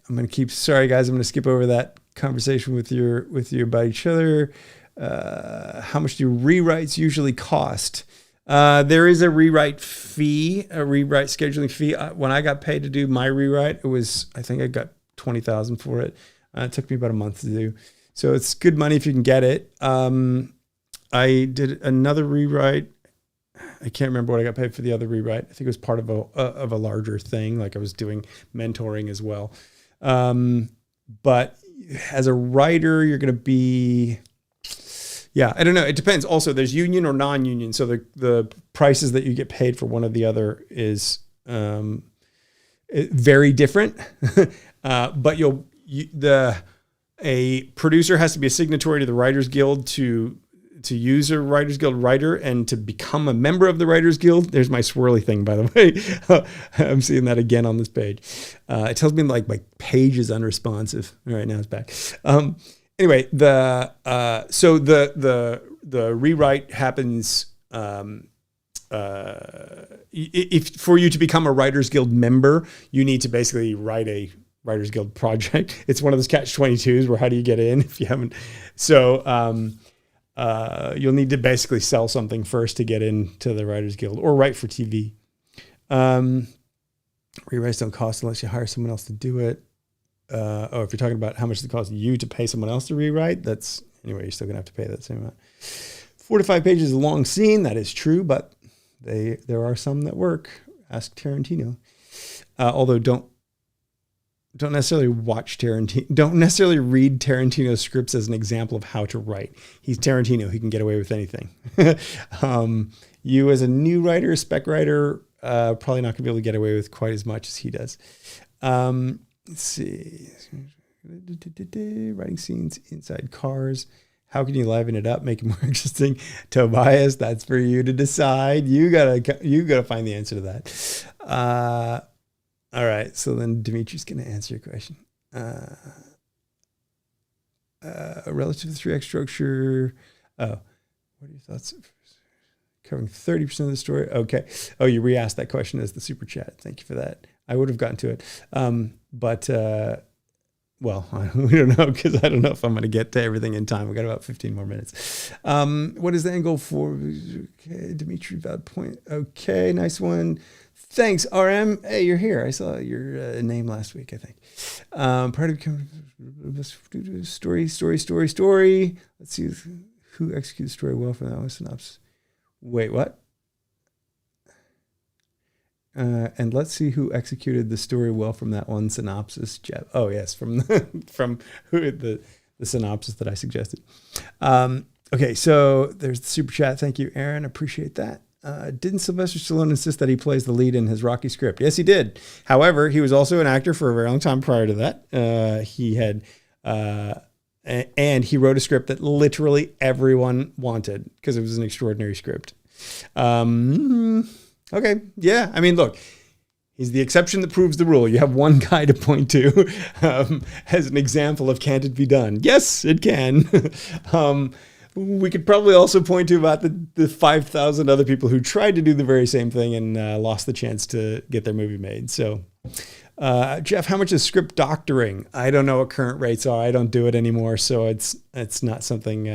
sorry guys, I'm going to skip over that conversation with you about each other. How much do rewrites usually cost? There is a rewrite fee, a rewrite scheduling fee. When I got paid to do my rewrite, I think I got $20,000 for it. It took me about a month to do. So it's good money if you can get it. I did another rewrite. I can't remember what I got paid for the other rewrite. I think it was part of a larger thing. Like I was doing mentoring as well. But as a writer, you're going to be, I don't know. It depends. Also, there's union or non-union. So the prices that you get paid for one or the other is very different. But a producer has to be a signatory to the Writers Guild to to use a Writers Guild writer and to become a member of the Writers Guild. There's my swirly thing, by the way. I'm seeing that again on this page. It tells me like my page is unresponsive. All right, now it's back. Anyway, so the rewrite happens. If for you to become a Writers Guild member, you need to basically write a Writers Guild project. It's one of those catch-22s where how do you get in if you haven't? So you'll need to basically sell something first to get into the Writers Guild or write for TV. Rewrites don't cost unless you hire someone else to do it. If you're talking about how much it costs you to pay someone else to rewrite, anyway, you're still gonna have to pay that same amount. 4 to 5 pages is a long scene. That is true, but there are some that work. Ask Tarantino. Although don't necessarily watch Tarantino. Don't necessarily read Tarantino's scripts as an example of how to write. He's Tarantino. He can get away with anything. You as a new writer, spec writer, probably not gonna be able to get away with quite as much as he does. Let's see. Writing scenes inside cars. How can you liven it up, make it more interesting? Tobias, that's for you to decide. You gotta find the answer to that. All right, so then Dimitri's gonna answer your question. Relative to the 3x structure. Oh, what are your thoughts? Covering 30% of the story. Okay. Oh, you re-asked that question as the super chat. Thank you for that. I would have gotten to it, well, we don't know because I don't know if I'm going to get to everything in time. We've got about 15 more minutes. What is the angle for? Okay, Dimitri, valid point. Okay, nice one. Thanks, RM. Hey, you're here. I saw your name last week, I think. Part of story. Let's see who executes the story well from that one synopsis. Wait, what? And let's see who executed the story well from that one synopsis. Jeff. Oh yes, from the synopsis that I suggested. Okay, so there's the super chat. Thank you, Aaron. Appreciate that. Didn't Sylvester Stallone insist that he plays the lead in his Rocky script? Yes, he did. However, he was also an actor for a very long time prior to that. He had, and he wrote a script that literally everyone wanted because it was an extraordinary script. Okay. Yeah. I mean, look, he's the exception that proves the rule. You have one guy to point to as an example of can it be done? Yes, it can. We could probably also point to about the 5,000 other people who tried to do the very same thing and lost the chance to get their movie made. So, Jeff, how much is script doctoring? I don't know what current rates are. I don't do it anymore. So it's not something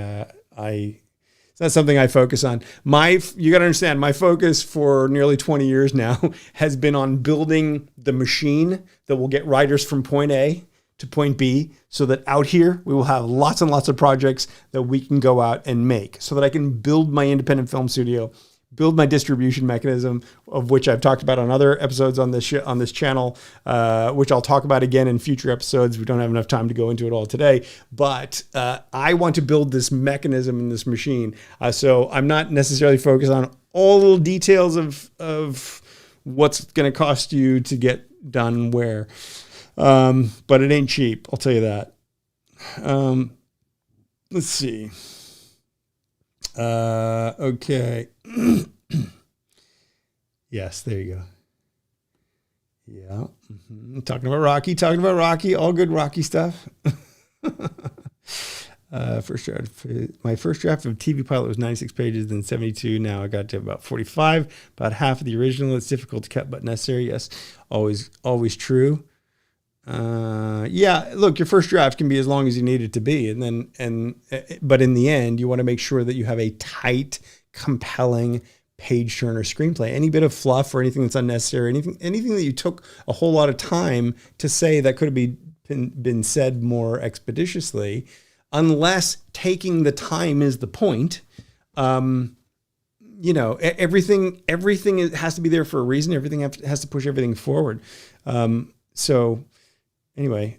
It's not something I focus on. You got to understand, my focus for nearly 20 years now has been on building the machine that will get writers from point A to point B so that out here we will have lots and lots of projects that we can go out and make so that I can build my independent film studio, build my distribution mechanism, of which I've talked about on other episodes on this channel, which I'll talk about again in future episodes. We don't have enough time to go into it all today, but I want to build this mechanism in this machine. So I'm not necessarily focused on all the little details of what's going to cost you to get done where. But it ain't cheap, I'll tell you that. Let's see. Okay. Yes, there you go. Yeah. Mm-hmm. Talking about Rocky, all good Rocky stuff. My first draft of TV pilot was 96 pages, then 72. Now I got to about 45, about half of the original. It's difficult to cut, but necessary. Yes. Always true. Yeah, look, your first draft can be as long as you need it to be. But in the end, you want to make sure that you have a tight, compelling page turner screenplay. Any bit of fluff or anything that's unnecessary, anything that you took a whole lot of time to say that could have been said more expeditiously, unless taking the time is the point. Everything has to be there for a reason. Everything has to push everything forward. So anyway,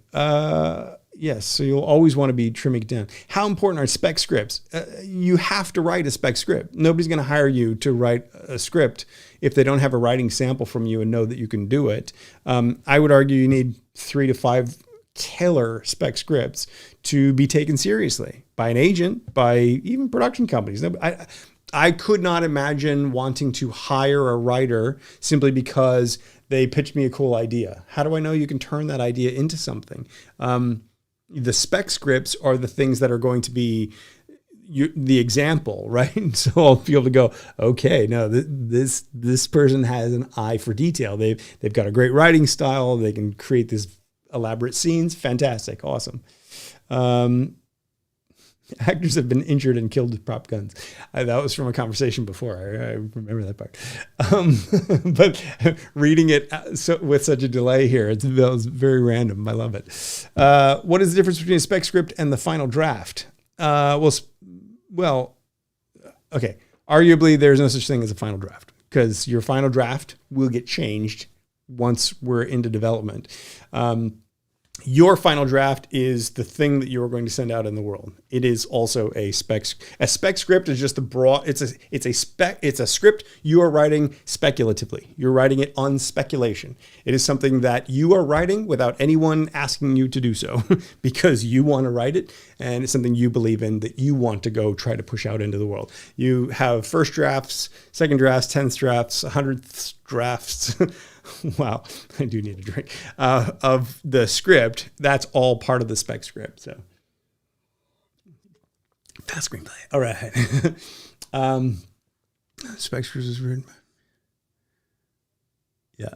yes, so you'll always want to be trimming it down. How important are spec scripts? You have to write a spec script. Nobody's going to hire you to write a script if they don't have a writing sample from you and know that you can do it. I would argue you need 3 to 5 tailor spec scripts to be taken seriously by an agent, by even production companies. I could not imagine wanting to hire a writer simply because they pitched me a cool idea. How do I know you can turn that idea into something? The spec scripts are the things that are going to be the example, right? So I'll be able to go, okay, no, this person has an eye for detail. They've got a great writing style. They can create these elaborate scenes. Fantastic, awesome. Actors have been injured and killed with prop guns. That was from a conversation before. I remember that part. But reading it with such a delay here, that was very random. I love it. What is the difference between a spec script and the final draft? Well, okay. Arguably, there's no such thing as a final draft because your final draft will get changed once we're into development. Your final draft is the thing that you're going to send out in the world. It is also a spec. A spec script is just a broad. It's a script you are writing speculatively. You're writing it on speculation. It is something that you are writing without anyone asking you to do so because you want to write it, and it's something you believe in that you want to go try to push out into the world. You have first drafts, second drafts, 10th drafts, 100th drafts. Wow, I do need a drink of the script. That's all part of the spec script. So that's screenplay. All right. Spec script is written. Yeah.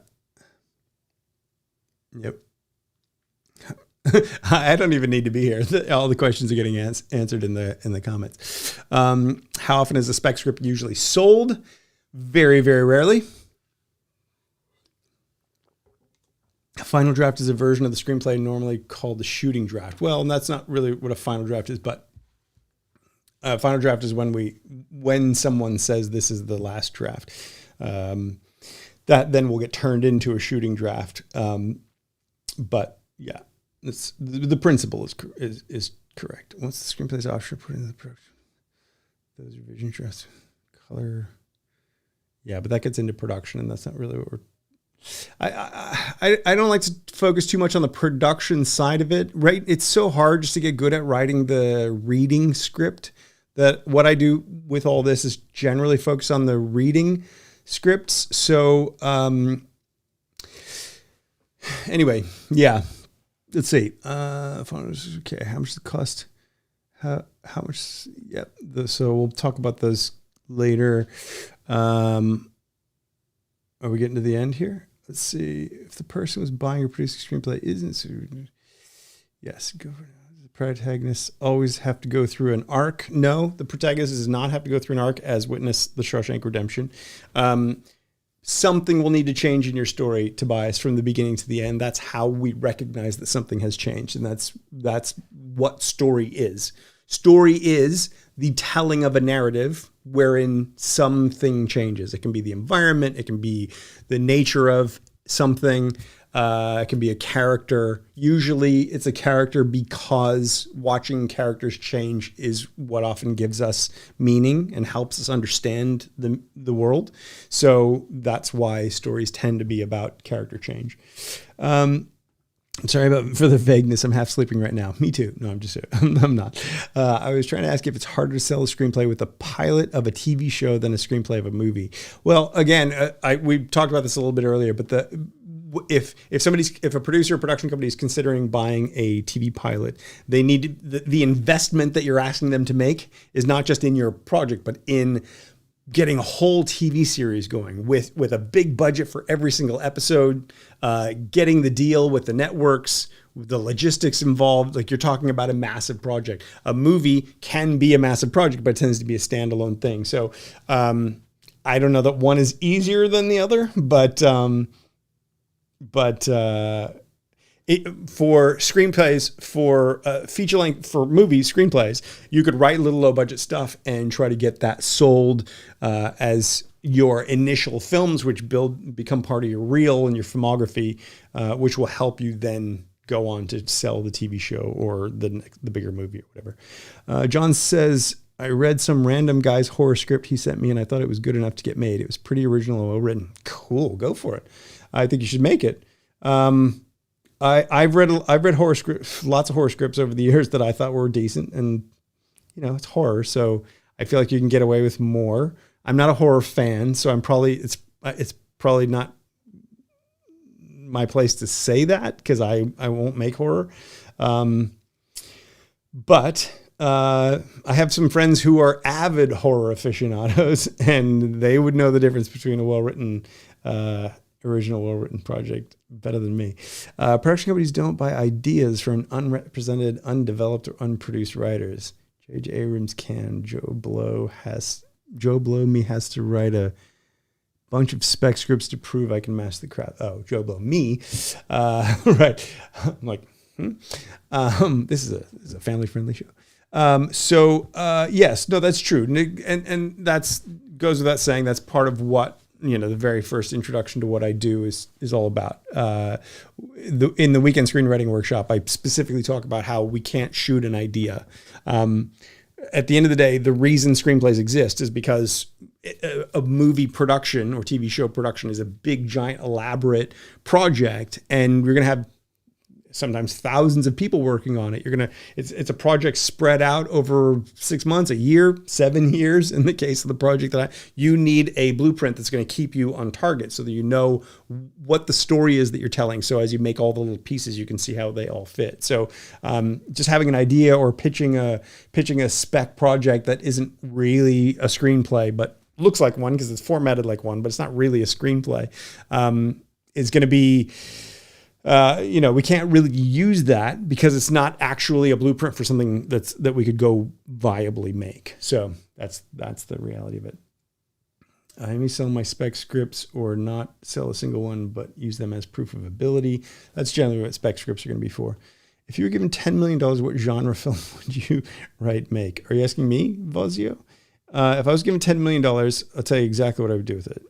Yep. I don't even need to be here. All the questions are getting answered in the comments. How often is a spec script usually sold? Very, very rarely. A final draft is a version of the screenplay normally called the shooting draft. Well, that's not really what a final draft is, but a final draft is when someone says this is the last draft. That then will get turned into a shooting draft. But yeah, the principle is correct. Once the screenplay is offshore, put in the production. Those revision drafts, color. Yeah, but that gets into production, and that's not really what we're. I don't like to focus too much on the production side of it, right? It's so hard just to get good at writing the reading script that what I do with all this is generally focus on the reading scripts. So anyway, yeah, let's see. Okay, how much does it cost? How much? Yep. So we'll talk about those later. Are we getting to the end here? Let's see. If the person was buying or producing a screenplay isn't sued. Yes, go for it. The protagonist always have to go through an arc. No, the protagonist does not have to go through an arc, as witness the Shawshank Redemption. Something will need to change in your story, Tobias, from the beginning to the end. That's how we recognize that something has changed, and that's what story is. Story is the telling of a narrative wherein something changes. It can be the environment. It can be the nature of something. It can be a character. Usually it's a character because watching characters change is what often gives us meaning and helps us understand the world. So that's why stories tend to be about character change. I'm sorry for the vagueness. I'm half sleeping right now. Me too. No, I'm not. I was trying to ask if it's harder to sell a screenplay with a pilot of a TV show than a screenplay of a movie. Well, again, we talked about this a little bit earlier, but if a producer or production company is considering buying a TV pilot, they need the investment that you're asking them to make is not just in your project, but in getting a whole TV series going with a big budget for every single episode, getting the deal with the networks, the logistics involved. Like, you're talking about a massive project. A movie can be a massive project, but it tends to be a standalone thing. So I don't know that one is easier than the other, but for screenplays, for feature length, for movies, screenplays, you could write little low budget stuff and try to get that sold as your initial films, which become part of your reel and your filmography, which will help you then go on to sell the TV show or the bigger movie or whatever. John says, I read some random guy's horror script he sent me and I thought it was good enough to get made. It was pretty original and well written. Cool, go for it. I think you should make it. I've read horror scripts, lots of horror scripts over the years that I thought were decent, and it's horror, so I feel like you can get away with more. I'm not a horror fan, so it's probably not my place to say that because I won't make horror. But I have some friends who are avid horror aficionados, and they would know the difference between a well-written, original well-written project better than me. Production companies don't buy ideas from unrepresented, undeveloped, or unproduced writers. J.J. Abrams can. Joe Blow has to write a bunch of spec scripts to prove I can match the crowd. Oh, Joe Blow, me. Right. I'm like, this is a family-friendly show. Yes, no, that's true. And that's goes without saying, that's part of what, the very first introduction to what I do is all about. In the weekend screenwriting workshop, I specifically talk about how we can't shoot an idea. At the end of the day, the reason screenplays exist is because a movie production or TV show production is a big, giant, elaborate project, and we're going to have sometimes thousands of people working on it. It's a project spread out over 6 months, a year, 7 years. In the case of the project you need a blueprint that's going to keep you on target so that you know what the story is that you're telling. So as you make all the little pieces, you can see how they all fit. So just having an idea or pitching a spec project that isn't really a screenplay, but looks like one because it's formatted like one, but it's not really a screenplay, is going to be, we can't really use that because it's not actually a blueprint for something that we could go viably make. So that's the reality of it. I may sell my spec scripts or not sell a single one, but use them as proof of ability. That's generally what spec scripts are going to be for. If you were given $10 million, what genre film would you make? Are you asking me, Vazio? If I was given $10 million, I'll tell you exactly what I would do with it.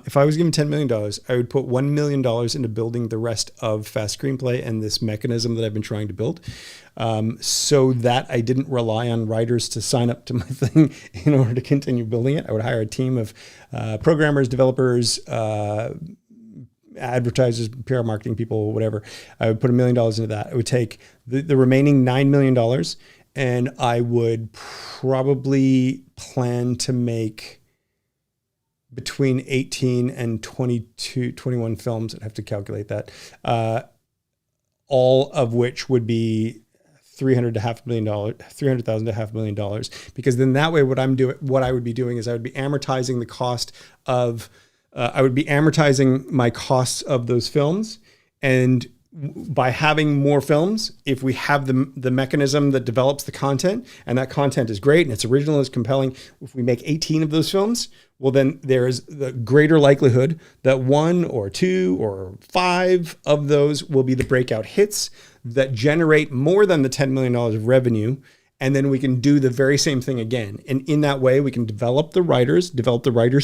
If I was given $10 million, I would put $1 million into building the rest of Fast Screenplay and this mechanism that I've been trying to build, so that I didn't rely on writers to sign up to my thing in order to continue building it. I would hire a team of programmers, developers, advertisers, PR marketing people, whatever. I would put $1 million into that. I would take the remaining $9 million, and I would probably plan to make between 18 and 21 films. I'd have to calculate that. All of which would be $300,000 to $500,000, because then that way what I would be doing is I would be amortizing the cost of, I would be amortizing my costs of those films. And by having more films, if we have the mechanism that develops the content, and that content is great and it's original, it's compelling, if we make 18 of those films, well, then there's the greater likelihood that 1 or 2 or 5 of those will be the breakout hits that generate more than the $10 million of revenue. And then we can do the very same thing again. And in that way, we can develop the writers'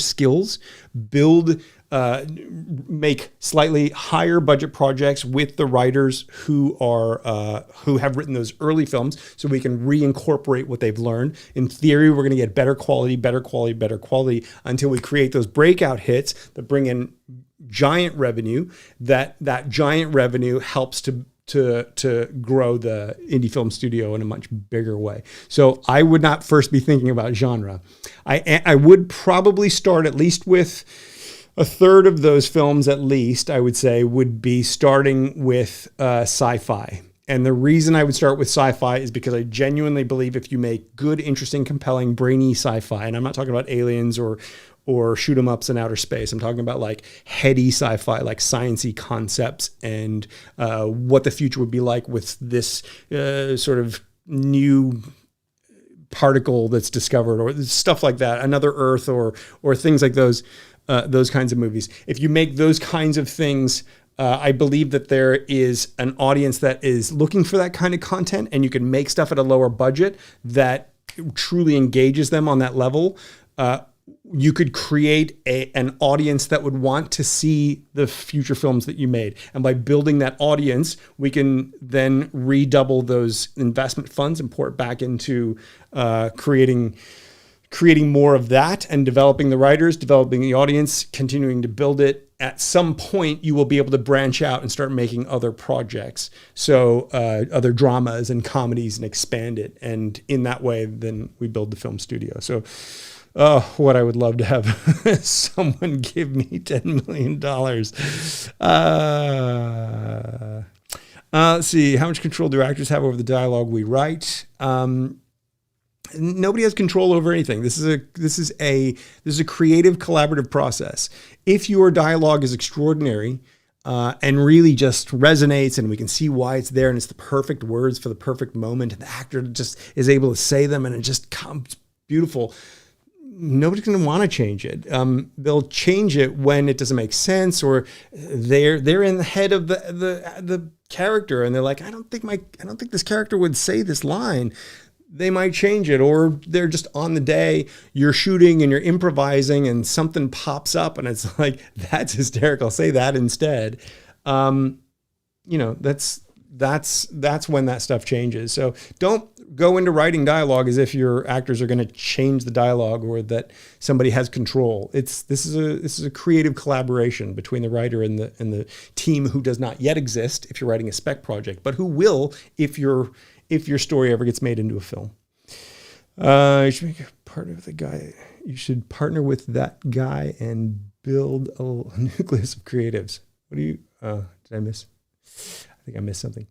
skills, make slightly higher budget projects with the writers who have written those early films, so we can reincorporate what they've learned. In theory, we're going to get better quality until we create those breakout hits that bring in giant revenue. That giant revenue helps to grow the indie film studio in a much bigger way. So I would not first be thinking about genre. I would probably start at least with a third of those films, at least, I would say, would be starting with sci-fi. And the reason I would start with sci-fi is because I genuinely believe if you make good, interesting, compelling, brainy sci-fi, and I'm not talking about aliens or shoot 'em ups in outer space. I'm talking about like heady sci-fi, like sciencey concepts and what the future would be like with this sort of new particle that's discovered, or stuff like that, another Earth, or things like those kinds of movies. If you make those kinds of things, I believe that there is an audience that is looking for that kind of content, and you can make stuff at a lower budget that truly engages them on that level. You could create an audience that would want to see the future films that you made. And by building that audience, we can then redouble those investment funds and pour it back into creating more of that and developing the writers, developing the audience, continuing to build it, at some point you will be able to branch out and start making other projects. So other dramas and comedies, and expand it. And in that way, then we build the film studio. So what I would love to have someone give me $10 million. Let's see. How much control do actors have over the dialogue we write? Nobody has control over anything. This is a creative, collaborative process. If your dialogue is extraordinary and really just resonates, and we can see why it's there, and it's the perfect words for the perfect moment, and the actor just is able to say them, and it just comes beautiful, nobody's going to want to change it. They'll change it when it doesn't make sense, or they're in the head of the character, and they're like, I don't think this character would say this line. They might change it, or they're just on the day you're shooting and you're improvising and something pops up and it's like, that's hysterical. Say that instead. That's when that stuff changes. So don't go into writing dialogue as if your actors are going to change the dialogue or that somebody has control. This is a creative collaboration between the writer and the team who does not yet exist if you're writing a spec project, but who will if your story ever gets made into a film. You should make a partner with a guy. You should partner with that guy and build a nucleus of creatives. What do you, did I miss? I think I missed something.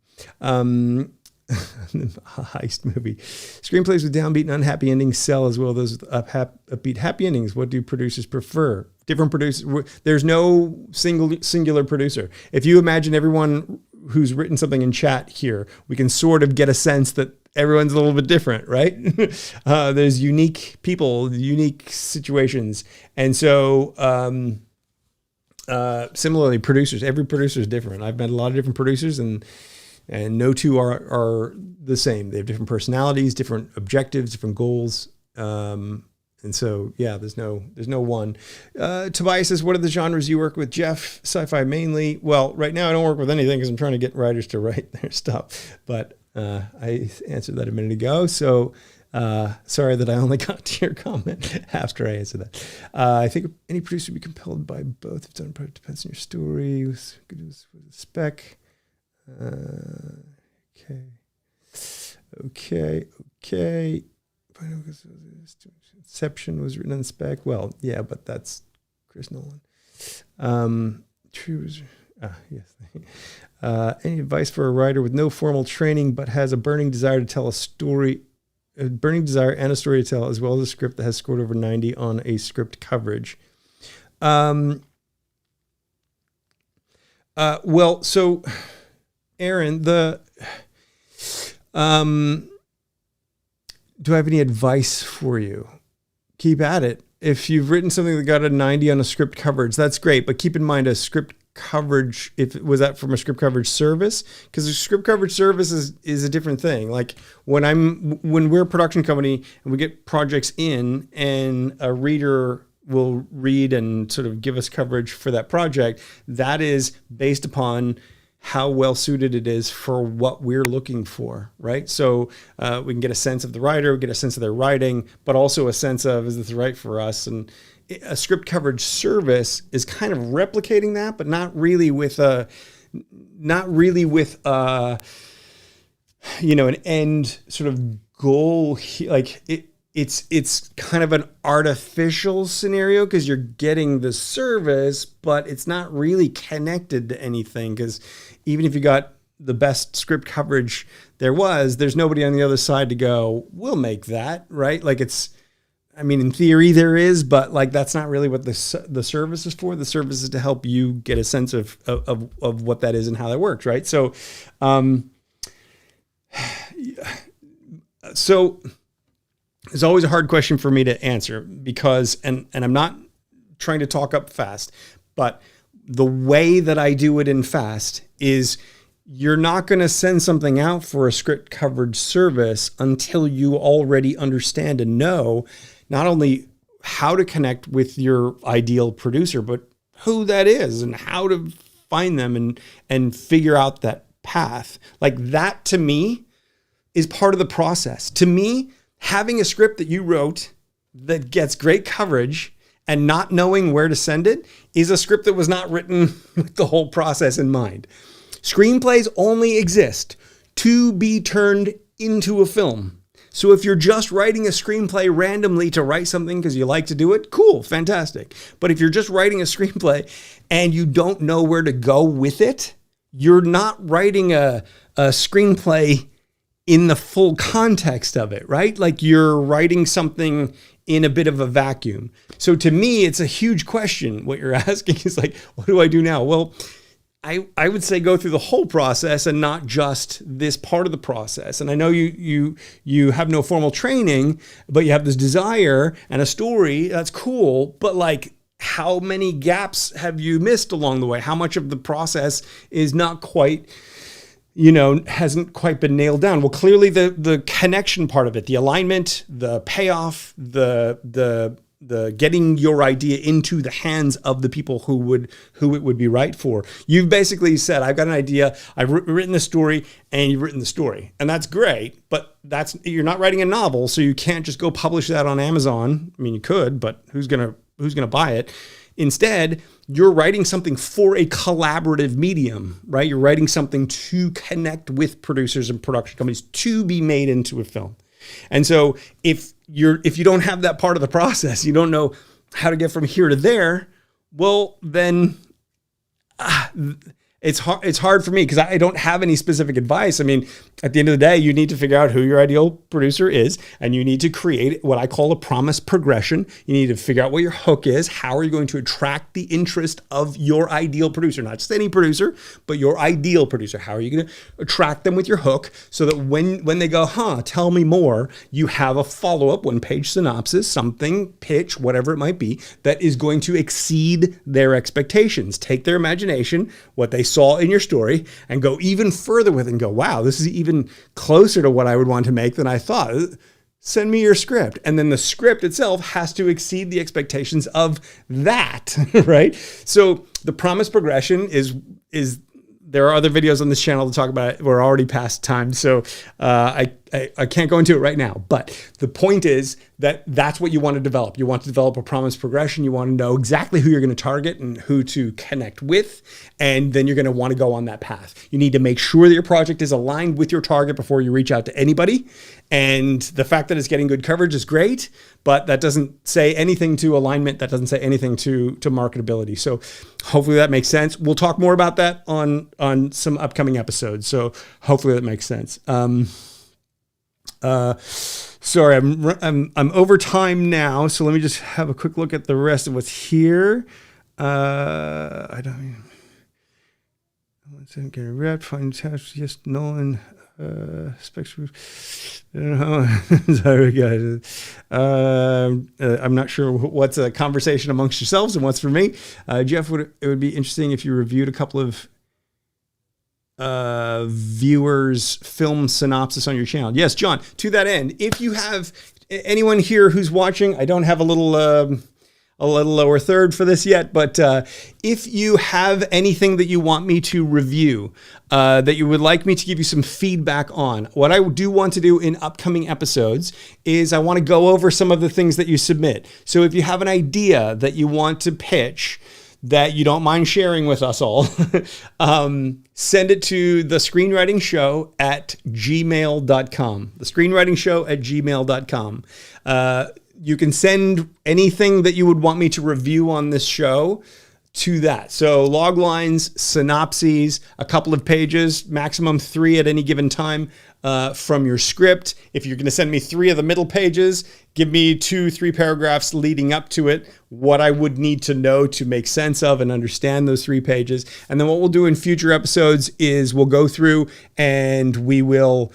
Heist movie. Screenplays with downbeat and unhappy endings sell as well as those with upbeat happy endings. What do producers prefer? Different producers. There's no singular producer. If you imagine everyone who's written something in chat here, we can sort of get a sense that everyone's a little bit different, right? There's unique people, unique situations. And so similarly, producers, every producer is different. I've met a lot of different producers, and no two are the same. They have different personalities, different objectives, different goals. And so, yeah, there's no one. Tobias says, what are the genres you work with, Jeff? Sci-fi mainly. Well, right now I don't work with anything because I'm trying to get writers to write their stuff. But I answered that a minute ago. So sorry that I only got to your comment after I answered that. I think any producer would be compelled by both. If done, it depends on your story. With spec. Okay. Inception was written on spec. Well, yeah, but that's Chris Nolan. Yes. Any advice for a writer with no formal training but has a burning desire to tell a story, and a story to tell, as well as a script that has scored over 90 on a script coverage? Well, so Aaron, do I have any advice for you? Keep at it. If you've written something that got a 90 on a script coverage, that's great. But keep in mind a script coverage, was that from a script coverage service? Because a script coverage service is a different thing. Like when we're a production company and we get projects in and a reader will read and sort of give us coverage for that project, that is based upon how well suited it is for what we're looking for, right? So we can get a sense of the writer, get a sense of their writing, but also a sense of, is this right for us? And a script coverage service is kind of replicating that, but not really with an end sort of goal. Like it's kind of an artificial scenario because you're getting the service, but it's not really connected to anything. Because even if you got the best script coverage there's nobody on the other side to go, we'll make that, right? Like in theory there is, but like that's not really what the service is for. The service is to help you get a sense of what that is and how that works, right? So, it's always a hard question for me to answer because, and I'm not trying to talk up fast, but the way that I do it in fast is you're not going to send something out for a script coverage service until you already understand and know not only how to connect with your ideal producer, but who that is and how to find them and figure out that path. Like that to me is part of the process. To me, having a script that you wrote that gets great coverage and not knowing where to send it is a script that was not written with the whole process in mind. Screenplays only exist to be turned into a film. So if you're just writing a screenplay randomly to write something because you like to do it, cool, fantastic. But if you're just writing a screenplay and you don't know where to go with it, you're not writing a screenplay in the full context of it, right? Like you're writing something in a bit of a vacuum. So to me, it's a huge question. What you're asking is like, what do I do now? Well, I would say go through the whole process and not just this part of the process. And I know you have no formal training, but you have this desire and a story. That's cool. But like, how many gaps have you missed along the way? How much of the process is not quite, hasn't quite been nailed down? Well, clearly the connection part of it, the alignment, the payoff, the getting your idea into the hands of the people who it would be right for. You've basically said, I've got an idea, I've written the story, and you've written the story. And that's great, but you're not writing a novel, so you can't just go publish that on Amazon. I mean, you could, but who's gonna buy it? Instead, you're writing something for a collaborative medium, right? You're writing something to connect with producers and production companies to be made into a film. And so if you don't have that part of the process, you don't know how to get from here to there, well, then it's hard for me because I don't have any specific advice. I mean, at the end of the day, you need to figure out who your ideal producer is, and you need to create what I call a promise progression. You need to figure out what your hook is. How are you going to attract the interest of your ideal producer? Not just any producer, but your ideal producer. How are you going to attract them with your hook so that when they go, tell me more, you have a follow-up, one-page synopsis, something, pitch, whatever it might be, that is going to exceed their expectations. Take their imagination, what they saw in your story, and go even further with it and go, wow, this is even closer to what I would want to make than I thought. Send me your script. And then the script itself has to exceed the expectations of that, right? So the promise progression is there are other videos on this channel to talk about it. We're already past time, so I can't go into it right now. But the point is that that's what you want to develop. You want to develop a promise progression. You want to know exactly who you're going to target and who to connect with, and then you're going to want to go on that path. You need to make sure that your project is aligned with your target before you reach out to anybody. And the fact that it's getting good coverage is great, but that doesn't say anything to alignment. That doesn't say anything to marketability. So hopefully that makes sense. We'll talk more about that on some upcoming episodes. So hopefully that makes sense. Sorry, I'm over time now. So let me just have a quick look at the rest of what's here. I don't get a rep. Find tasks. Yes, Nolan. Spectrum. I don't know. Sorry, guys. I'm not sure what's a conversation amongst yourselves and what's for me. Jeff, it would be interesting if you reviewed a couple of viewers' film synopsis on your channel. Yes, John, to that end, if you have anyone here who's watching, I don't have a little lower third for this yet, but if you have anything that you want me to review, that you would like me to give you some feedback on, what I do want to do in upcoming episodes is I want to go over some of the things that you submit. So if you have an idea that you want to pitch that you don't mind sharing with us all, send it to the Screenwriting Show at gmail.com. The Screenwriting Show at gmail.com. You can send anything that you would want me to review on this show to that. So log lines, synopses, a couple of pages, maximum 3 at any given time from your script. If you're going to send me 3 of the middle pages, give me 2-3 paragraphs leading up to it, what I would need to know to make sense of and understand those 3 pages. And then what we'll do in future episodes is we'll go through and we will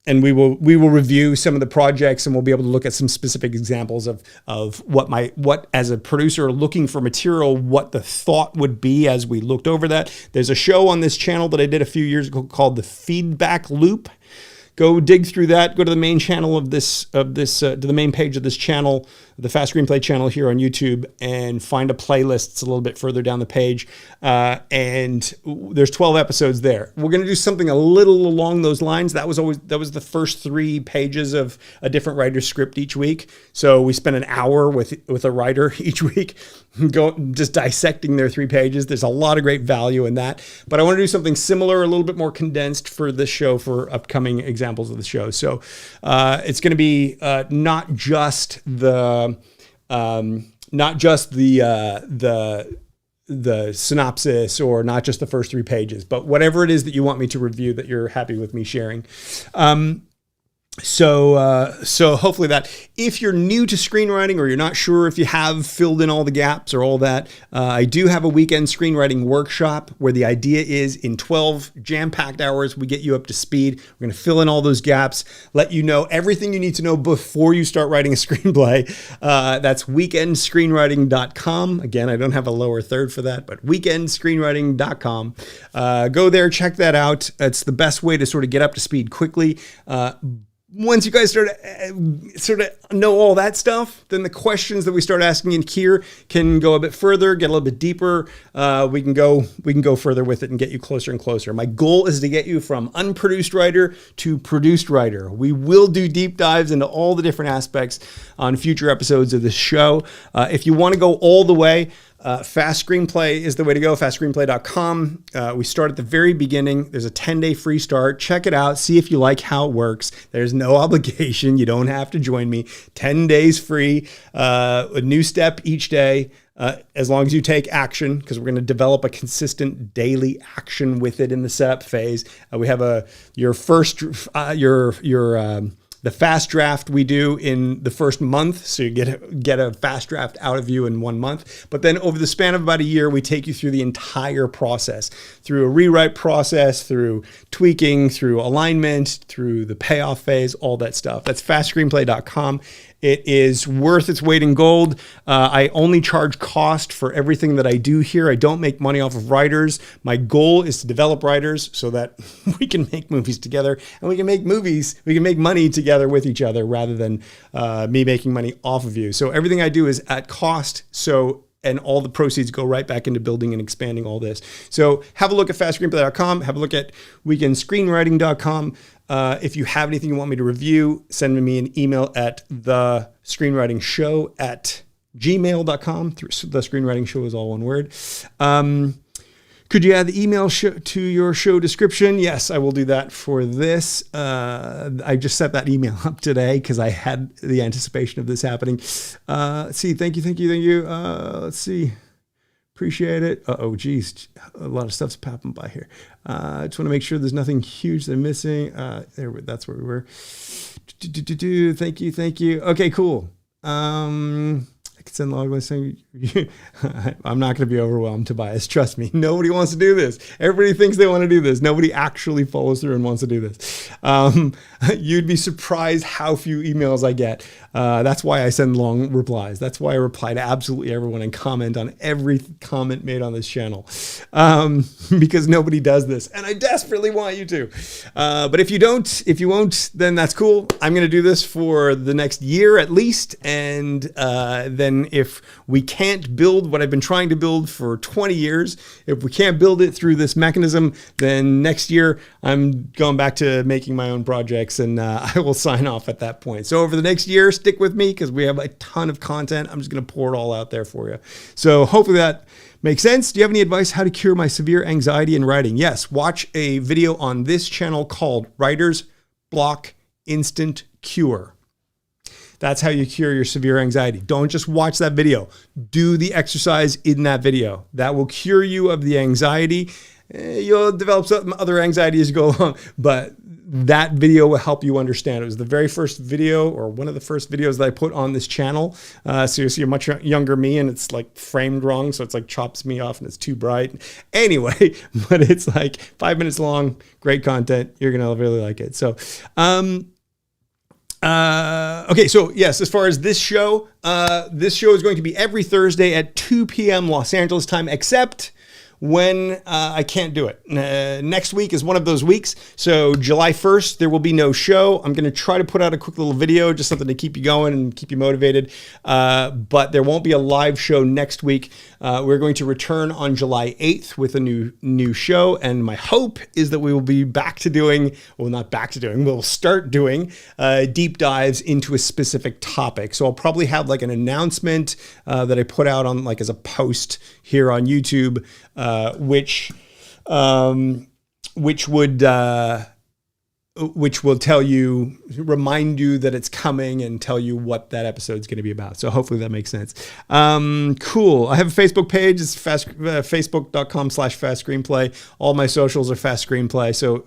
review some of the projects, and we'll be able to look at some specific examples of what as a producer looking for material, what the thought would be as we looked over that. There's a show on this channel that I did a few years ago called The Feedback Loop. Go dig through that. Go to the main channel to the main page of this channel, the Fast Screenplay channel here on YouTube and find a playlist. It's a little bit further down the page. And there's 12 episodes there. We're going to do something a little along those lines. That was the first 3 pages of a different writer's script each week. So we spent an hour with a writer each week, just dissecting their 3 pages. There's a lot of great value in that. But I want to do something similar, a little bit more condensed for this show, for upcoming examples of the show. So it's going to be not just the synopsis, or not just the first 3 pages, but whatever it is that you want me to review that you're happy with me sharing. So hopefully that, if you're new to screenwriting or you're not sure if you have filled in all the gaps or all that, I do have a weekend screenwriting workshop where the idea is in 12 jam-packed hours, we get you up to speed. We're going to fill in all those gaps, let you know everything you need to know before you start writing a screenplay. That's weekendscreenwriting.com. Again, I don't have a lower third for that, but weekendscreenwriting.com. Go there, check that out. It's the best way to sort of get up to speed quickly. Once you guys sort of know all that stuff, then the questions that we start asking in here can go a bit further, get a little bit deeper. We can go further with it and get you closer and closer. My goal is to get you from unproduced writer to produced writer. We will do deep dives into all the different aspects on future episodes of this show. If you want to go all the way, Fast Screenplay is the way to go, fastscreenplay.com. We start at the very beginning. There's a 10-day free start. Check it out. See if you like how it works. There's no obligation. You don't have to join me. 10 days free, a new step each day. As long as you take action, because we're going to develop a consistent daily action with it in the setup phase. We have the fast draft we do in the first month. So you get a fast draft out of you in 1 month. But then over the span of about a year, we take you through the entire process, through a rewrite process, through tweaking, through alignment, through the payoff phase, all that stuff. That's fastscreenplay.com. It is worth its weight in gold. I only charge cost for everything that I do here. I don't make money off of writers. My goal is to develop writers so that we can make movies together, and we can make money together with each other, rather than me making money off of you. So everything I do is at cost. And all the proceeds go right back into building and expanding all this. So have a look at fastscreenplay.com. Have a look at weekendscreenwriting.com. If you have anything you want me to review, send me an email at thescreenwritingshow@gmail.com. The Screenwriting Show is all one word. Could you add the email to your show description? Yes, I will do that for this. I just set that email up today because I had the anticipation of this happening. Let's see. Thank you. Let's see. Appreciate it. Oh, geez. A lot of stuff's popping by here. I just want to make sure there's nothing huge that I'm missing. That's where we were. Thank you. Okay, cool. I could send log list saying, I'm not going to be overwhelmed, Tobias. Trust me. Nobody wants to do this. Everybody thinks they want to do this. Nobody actually follows through and wants to do this. You'd be surprised how few emails I get. That's why I send long replies. That's why I reply to absolutely everyone and comment on every comment made on this channel. Because nobody does this. And I desperately want you to. But if you won't, then that's cool. I'm going to do this for the next year at least. And then if we can't build what I've been trying to build for 20 years, if we can't build it through this mechanism, then next year I'm going back to making my own projects, and I will sign off at that point. So over the next year, stick with me because we have a ton of content. I'm just going to pour it all out there for you. So hopefully that makes sense. Do you have any advice how to cure my severe anxiety in writing? Yes, watch a video on this channel called Writer's Block Instant Cure. That's how you cure your severe anxiety. Don't just watch that video. Do the exercise in that video. That will cure you of the anxiety. You'll develop some other anxiety as you go along, but that video will help you understand. It was the very first video, or one of the first videos that I put on this channel. So you see a much younger me, and it's like framed wrong, so it's like chops me off and it's too bright. Anyway, but it's like 5 minutes long, great content. You're gonna really like it. So, okay, so yes, as far as this show is going to be every Thursday at 2 p.m. Los Angeles time, except when I can't do it. Next week is one of those weeks. So July 1st, there will be no show. I'm going to try to put out a quick little video, just something to keep you going and keep you motivated. But there won't be a live show next week. We're going to return on July 8th with a new show. And my hope is that we will be back to doing, well, not back to doing, we'll start doing deep dives into a specific topic. So I'll probably have like an announcement that I put out on like as a post here on YouTube, which will tell you, remind you that it's coming and tell you what that episode's going to be about. So hopefully that makes sense. Cool. I have a Facebook page. It's facebook.com/Fast Screenplay. All my socials are Fast Screenplay. So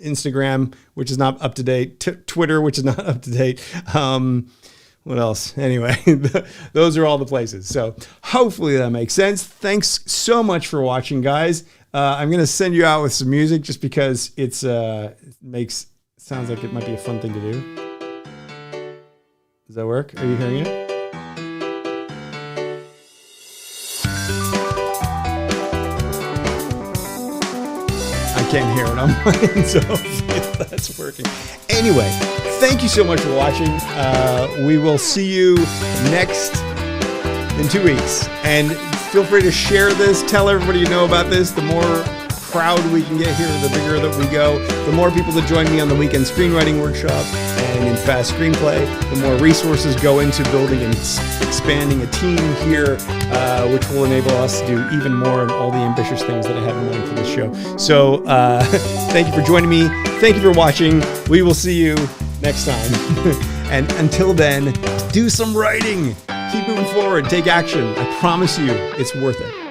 Instagram, which is not up to date, Twitter, which is not up to date. What else? Anyway, those are all the places. So hopefully that makes sense. Thanks so much for watching, guys. I'm going to send you out with some music just because it sounds like it might be a fun thing to do. Does that work? Are you hearing it? I can't hear it on mine, so hopefully that's working. Anyway, thank you so much for watching. We will see you next in 2 weeks. And feel free to share this. Tell everybody you know about this. The more crowd we can get here, the bigger that we go. The more people that join me on the weekend screenwriting workshop and in Fast Screenplay, the more resources go into building and expanding a team here, which will enable us to do even more and all the ambitious things that I have in mind for this show. So thank you for joining me. Thank you for watching. We will see you next time. And until then, do some writing. Keep moving forward. Take action. I promise you, it's worth it.